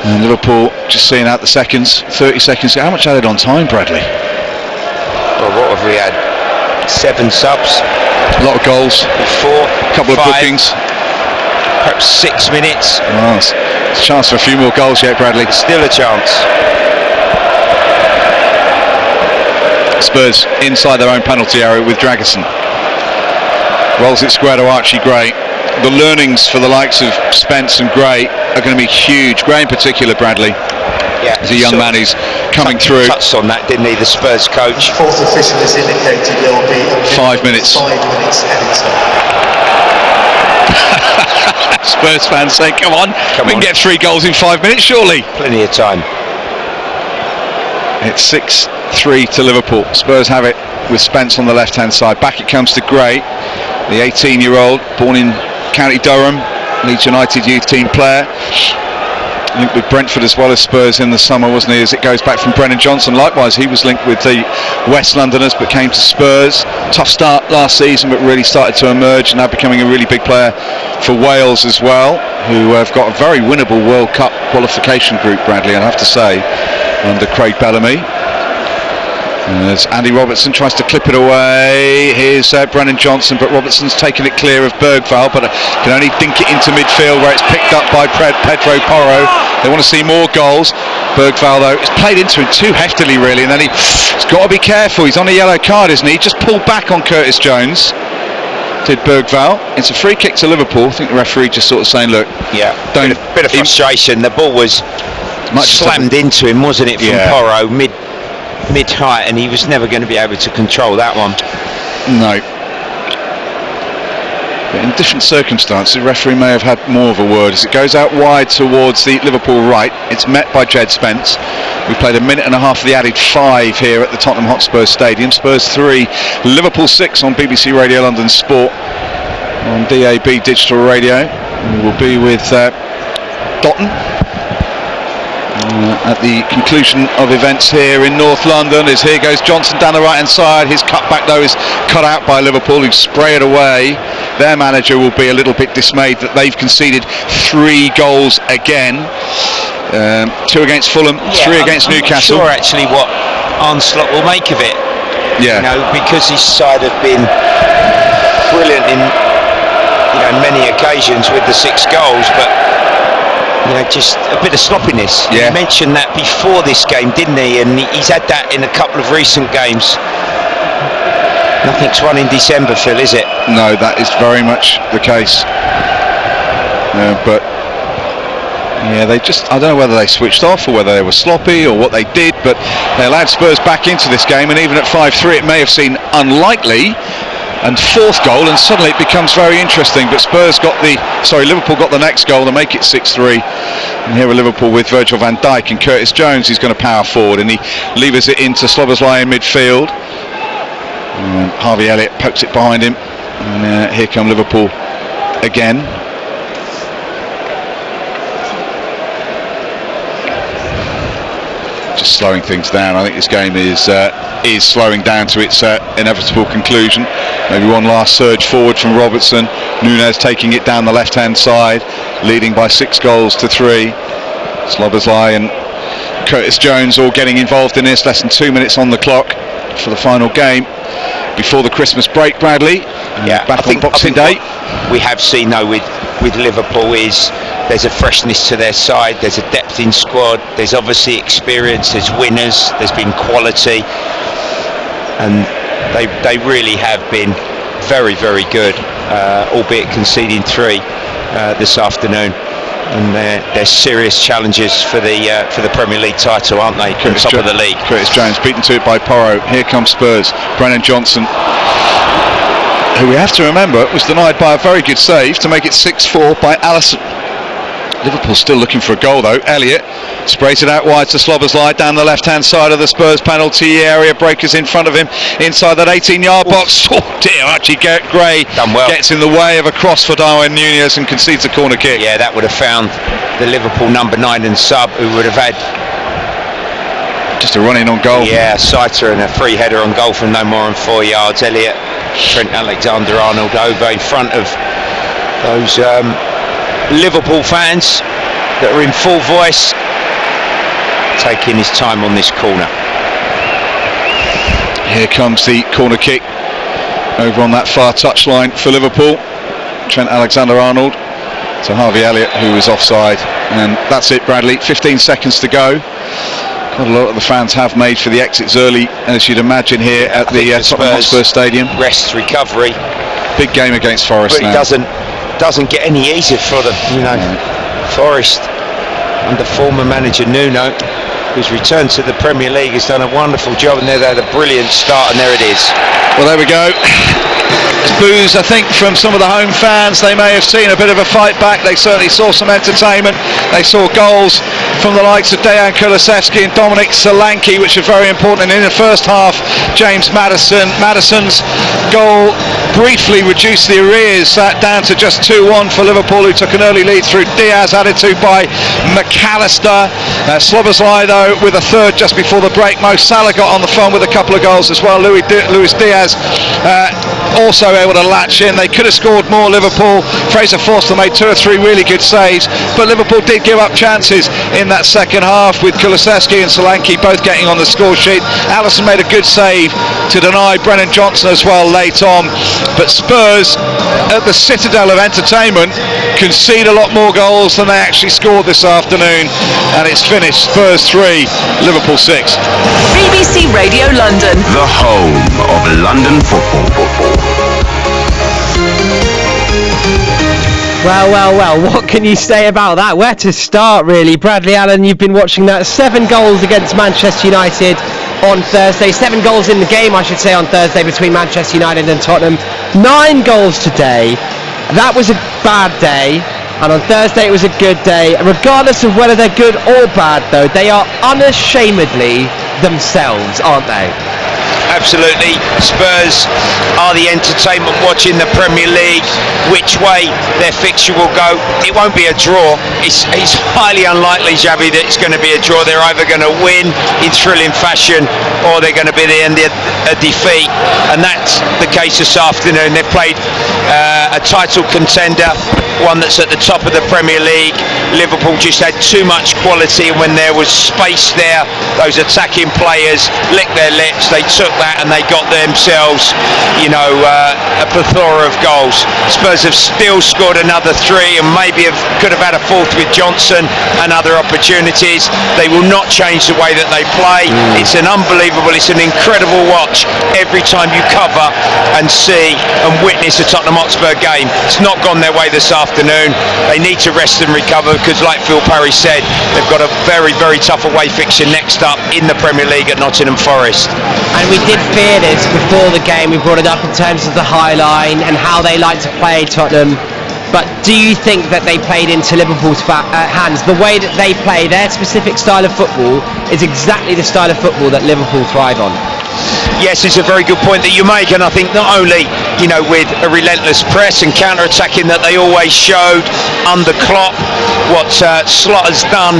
And Liverpool just seeing out the seconds. 30 seconds. How much added on time, Bradley? Well, what have we had? 7 subs. A lot of goals. 4. A couple of bookings. Perhaps 6 minutes. Oh, it's a chance for a few more goals yet, Bradley. Still a chance. Spurs inside their own penalty area with Dragusin. Rolls it square to Archie Gray. The learnings for the likes of Spence and Gray are going to be huge. Gray in particular, Bradley. Yeah, as a young man who's coming through. Touched on that, didn't he, the Spurs coach? Fourth official has indicated there will be 5 minutes. 5 minutes added time. Spurs fans say, come on, we can get 3 goals in 5 minutes, surely. Plenty of time. It's 6-3 to Liverpool. Spurs have it with Spence on the left-hand side. Back it comes to Gray, the 18-year-old, born in County Durham, Leeds United youth team player. Linked with Brentford as well as Spurs in the summer, wasn't he, as it goes back from Brennan Johnson. Likewise, he was linked with the West Londoners but came to Spurs. Tough start last season, but really started to emerge and now becoming a really big player for Wales as well, who have got a very winnable World Cup qualification group, Bradley, I'd have to say, under Craig Bellamy. As Andy Robertson tries to clip it away. Here's Brennan Johnson, but Robertson's taken it clear of Bergvall, but can only dink it into midfield where it's picked up by Pedro Porro. They want to see more goals. Bergvall, though, has played into him too heftily, really, and then he's got to be careful. He's on a yellow card, isn't he? He just pulled back on Curtis Jones, did Bergvall. It's a free kick to Liverpool. I think the referee just sort of saying, look, bit of frustration. The ball was slammed into him, wasn't it, from Porro, mid-height, and he was never going to be able to control that one. No. But in different circumstances, the referee may have had more of a word as it goes out wide towards the Liverpool right. It's met by Jed Spence. We played a minute and a half of the added 5 here at the Tottenham Hotspur Stadium. Spurs 3, Liverpool 6 on BBC Radio London Sport on DAB Digital Radio. We'll be with Dotton at the conclusion of events here in North London. As here goes Johnson down the right hand side. His cutback though is cut out by Liverpool, who spray it away. Their manager will be a little bit dismayed that they've conceded 3 goals again. 2 against Fulham, 3 against Newcastle. I'm not sure actually what Arne Slot will make of it. You know, because his side have been brilliant in many occasions with the 6 goals, but just a bit of sloppiness. He mentioned that before this game, didn't he? And he's had that in a couple of recent games. Nothing's won in December, Phil, is it? No, that is very much the case. But they just, I don't know whether they switched off or whether they were sloppy or what they did, but they allowed Spurs back into this game, and even at 5-3 it may have seemed unlikely. And 4th goal, and suddenly it becomes very interesting. But Liverpool got the next goal to make it 6-3. And here are Liverpool with Virgil van Dijk and Curtis Jones. He's going to power forward, and he levers it into Szoboszlai in midfield. And Harvey Elliott pokes it behind him, and here come Liverpool again. Just slowing things down. I think this game is slowing down to its inevitable conclusion. Maybe one last surge forward from Robertson. Núñez taking it down the left-hand side, leading by 6-3. Szoboszlai and Curtis Jones all getting involved in this. Less than 2 minutes on the clock for the final game before the Christmas break. Bradley, back on Boxing Day. We have seen though with Liverpool is there's a freshness to their side, there's a depth in squad, there's obviously experience, there's winners, there's been quality, and they really have been very, very good, albeit conceding 3 this afternoon. And they're serious challenges for the Premier League title, aren't they? On top of the league. Curtis Jones beaten to it by Porro. Here comes Spurs. Brennan Johnson, who we have to remember was denied by a very good save to make it 6-4 by Alisson. Liverpool still looking for a goal though. Elliott sprays it out wide to Szoboszlai down the left hand side of the Spurs penalty area. Breakers in front of him inside that 18-yard box. Oh dear, Archie Gray gets in the way of a cross for Darwin Núñez and concedes a corner kick. Yeah, that would have found the Liverpool number 9 and sub, who would have had just a run in on goal. Yeah, Saiter and a free header on goal from no more than 4 yards. Elliott, Trent Alexander-Arnold over in front of those Liverpool fans that are in full voice, taking his time on this corner. Here comes the corner kick over on that far touchline for Liverpool. Trent Alexander-Arnold to Harvey Elliott, who was offside, and that's it, Bradley. 15 seconds to go. Quite a lot of the fans have made for the exits early, as you'd imagine here at the Tottenham Hotspur Stadium. Rest, recovery. Big game against Forest but now. Doesn't get any easier for them, Forest under former manager Nuno, who's returned to the Premier League, has done a wonderful job, and they've had a brilliant start, and there it is. Well, there we go. Boos, I think, from some of the home fans. They may have seen a bit of a fight back. They certainly saw some entertainment. They saw goals from the likes of Dejan Kulusevski and Dominic Solanke, which are very important. And in the first half, James Maddison's goal briefly reduced the arrears down to just 2-1 for Liverpool, who took an early lead through Diaz, added to by McAllister. Szoboszlai, though, with a third just before the break. Mo Salah got on the phone with a couple of goals as well. Luis Diaz also able to latch in. They could have scored more, Liverpool. Fraser Forster made 2 or 3 really good saves, but Liverpool did give up chances in that second half, with Kulusevski and Solanke both getting on the score sheet. Alisson made a good save to deny Brennan Johnson as well late on. but Spurs at the citadel of entertainment concede a lot more goals than they actually scored this afternoon, and it's finished Spurs 3, Liverpool 6. BBC Radio London, the home of London football. Well, what can you say about that? Where to start, really? Bradley Allen, you've been watching that. 7 goals against Manchester United on Thursday. 7 goals in the game, I should say, on Thursday between Manchester United and Tottenham. 9 goals today. That was a bad day, and on Thursday it was a good day. Regardless of whether they're good or bad, though, they are unashamedly themselves, aren't they? Absolutely. Spurs are the entertainment watching the Premier League. Which way their fixture will go, it won't be a draw. It's highly unlikely, Xavi, that it's going to be a draw. They're either going to win in thrilling fashion or they're going to be the end of a defeat, and that's the case this afternoon. They've played a title contender, one that's at the top of the Premier League. Liverpool just had too much quality, and when there was space there, those attacking players licked their lips. They took that and they got themselves, a plethora of goals. Spurs have still scored another 3 and maybe could have had a 4th with Johnson and other opportunities. They will not change the way that they play. It's an incredible watch every time you cover and see and witness a Tottenham Hotspur game. It's not gone their way this afternoon. They need to rest and recover because, like Phil Parry said, they've got a very, very tough away fixture next up in the Premier League at Nottingham Forest. And we did fear this before the game. We brought it up in terms of the high line and how they like to play, Tottenham. But do you think that they played into Liverpool's hands? The way that they play, their specific style of football, is exactly the style of football that Liverpool thrive on. Yes, it's a very good point that you make, and I think not only, with a relentless press and counter-attacking that they always showed under Klopp, what Slot has done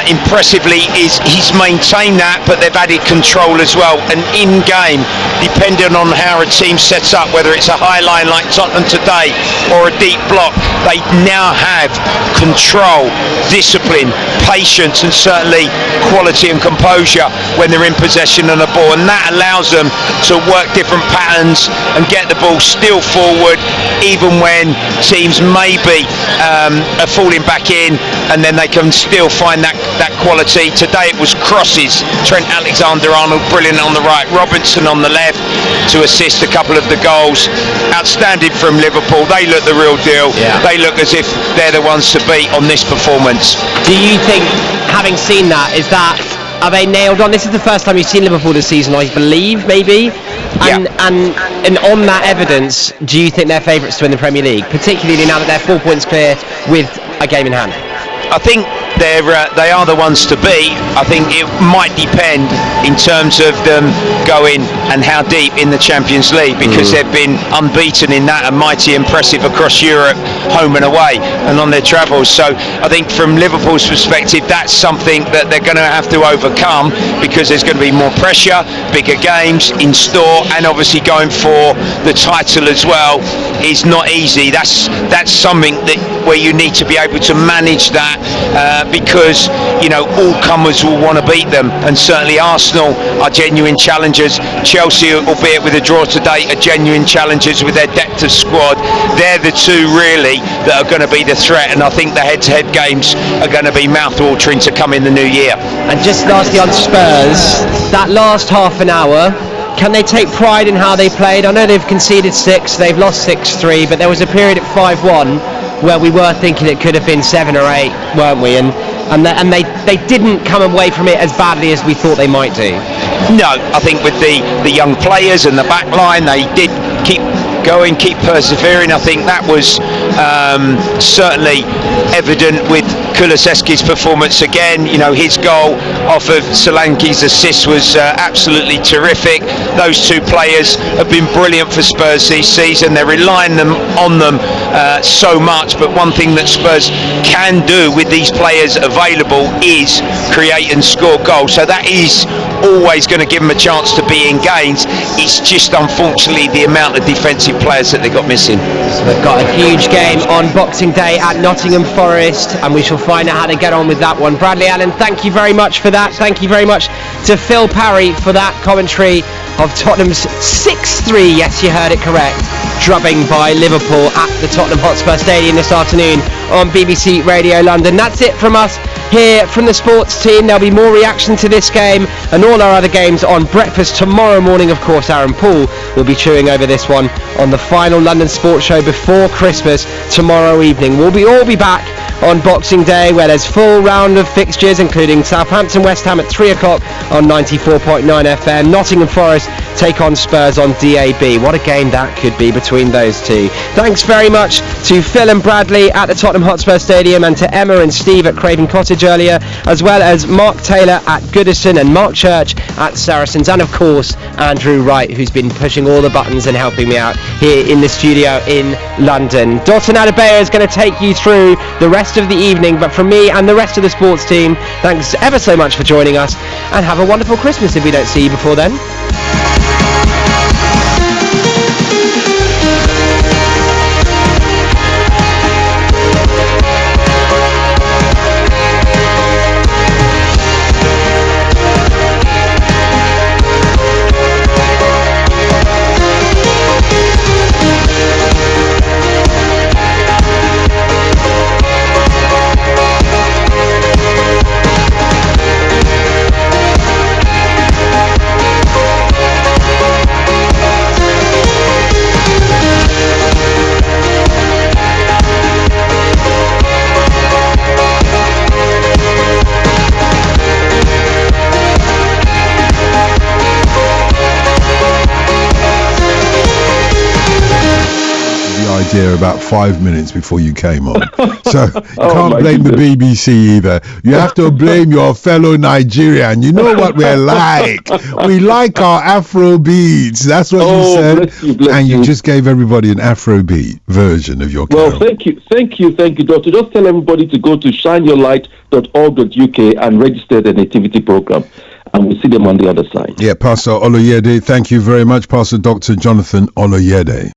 impressively is he's maintained that, but they've added control as well. And in-game, depending on how a team sets up, whether it's a high line like Tottenham today or a deep block, they now have control, discipline, patience, and certainly quality and composure when they're in possession of the ball, and that allows them to work different patterns and get the ball still forward even when teams maybe are falling back in, and then they can still find that quality. Today it was crosses, Trent Alexander-Arnold brilliant on the right, Robinson on the left to assist a couple of the goals. Outstanding from Liverpool. They look the real deal. They look as if they're the ones to beat on this performance. Do you think, having seen that, are they nailed on? This is the first time you've seen Liverpool this season, I believe, maybe. And on that evidence, do you think they're favourites to win the Premier League, particularly now that they're 4 points clear with a game in hand? I think they are the ones to beat. I think it might depend in terms of them going and how deep in the Champions League, because they've been unbeaten in that and mighty impressive across Europe, home and away, and on their travels. So I think from Liverpool's perspective, that's something that they're going to have to overcome, because there's going to be more pressure, bigger games in store, and obviously going for the title as well is not easy. That's something where you need to be able to manage that, because all comers will want to beat them, and certainly Arsenal are genuine challengers. Chelsea, albeit with a draw today, are genuine challengers with their depth of squad. They're the two really that are going to be the threat, and I think the head-to-head games are going to be mouth-watering to come in the new year. And just lastly on Spurs, that last half an hour, can they take pride in how they played? I know they've conceded 6, they've lost 6-3, but there was a period at 5-1 where we were thinking it could have been 7 or 8, weren't we? And they didn't come away from it as badly as we thought they might do. No, I think with the young players and the back line, they did keep going, keep persevering. I think that was certainly evident with Kulusevski's performance again. His goal off of Solanke's assist was absolutely terrific. Those two players have been brilliant for Spurs this season. They're relying on them so much, but one thing that Spurs can do with these players available is create and score goals. So that is always going to give them a chance to be in games. It's just unfortunately the amount of defensive players that they got missing. So they've got a huge game on Boxing Day at Nottingham Forest, and we shall find out how they get on with that one. Bradley Allen, thank you very much for that. Thank you very much to Phil Parry for that commentary of Tottenham's 6-3, yes, you heard it correct, drubbing by Liverpool at the Tottenham Hotspur Stadium this afternoon on BBC Radio London. That's it from us here from the sports team. There'll be more reaction to this game and all our other games on breakfast tomorrow morning. Of course, Aaron Paul will be chewing over this one on the final London Sports Show before Christmas tomorrow evening. We'll all be back on Boxing Day, where there's full round of fixtures, including Southampton West Ham at 3 o'clock on 94.9 FM. Nottingham Forest take on Spurs on DAB. What a game that could be between those two. Thanks very much to Phil and Bradley at the Tottenham Hotspur Stadium, and to Emma and Steve at Craven Cottage earlier, as well as Mark Taylor at Goodison and Mark Church at Saracens, and of course Andrew Wright, who's been pushing all the buttons and helping me out here in the studio in London. Dalton Adebayo is going to take you through the rest of the evening, but from me and the rest of the sports team, thanks ever so much for joining us, and have a wonderful Christmas if we don't see you before then. About 5 minutes before you came on, so you can't blame the BBC either. You have to blame your fellow Nigerian. You know what we're like. We like our Afro beats. That's what you said, bless you just gave everybody an Afro beat version of your carol. Well, thank you, Doctor. Just tell everybody to go to shineyourlight.org.uk and register the nativity program, and we'll see them on the other side. Yeah, Pastor Oloyede, thank you very much, Pastor Dr. Jonathan Oloyede.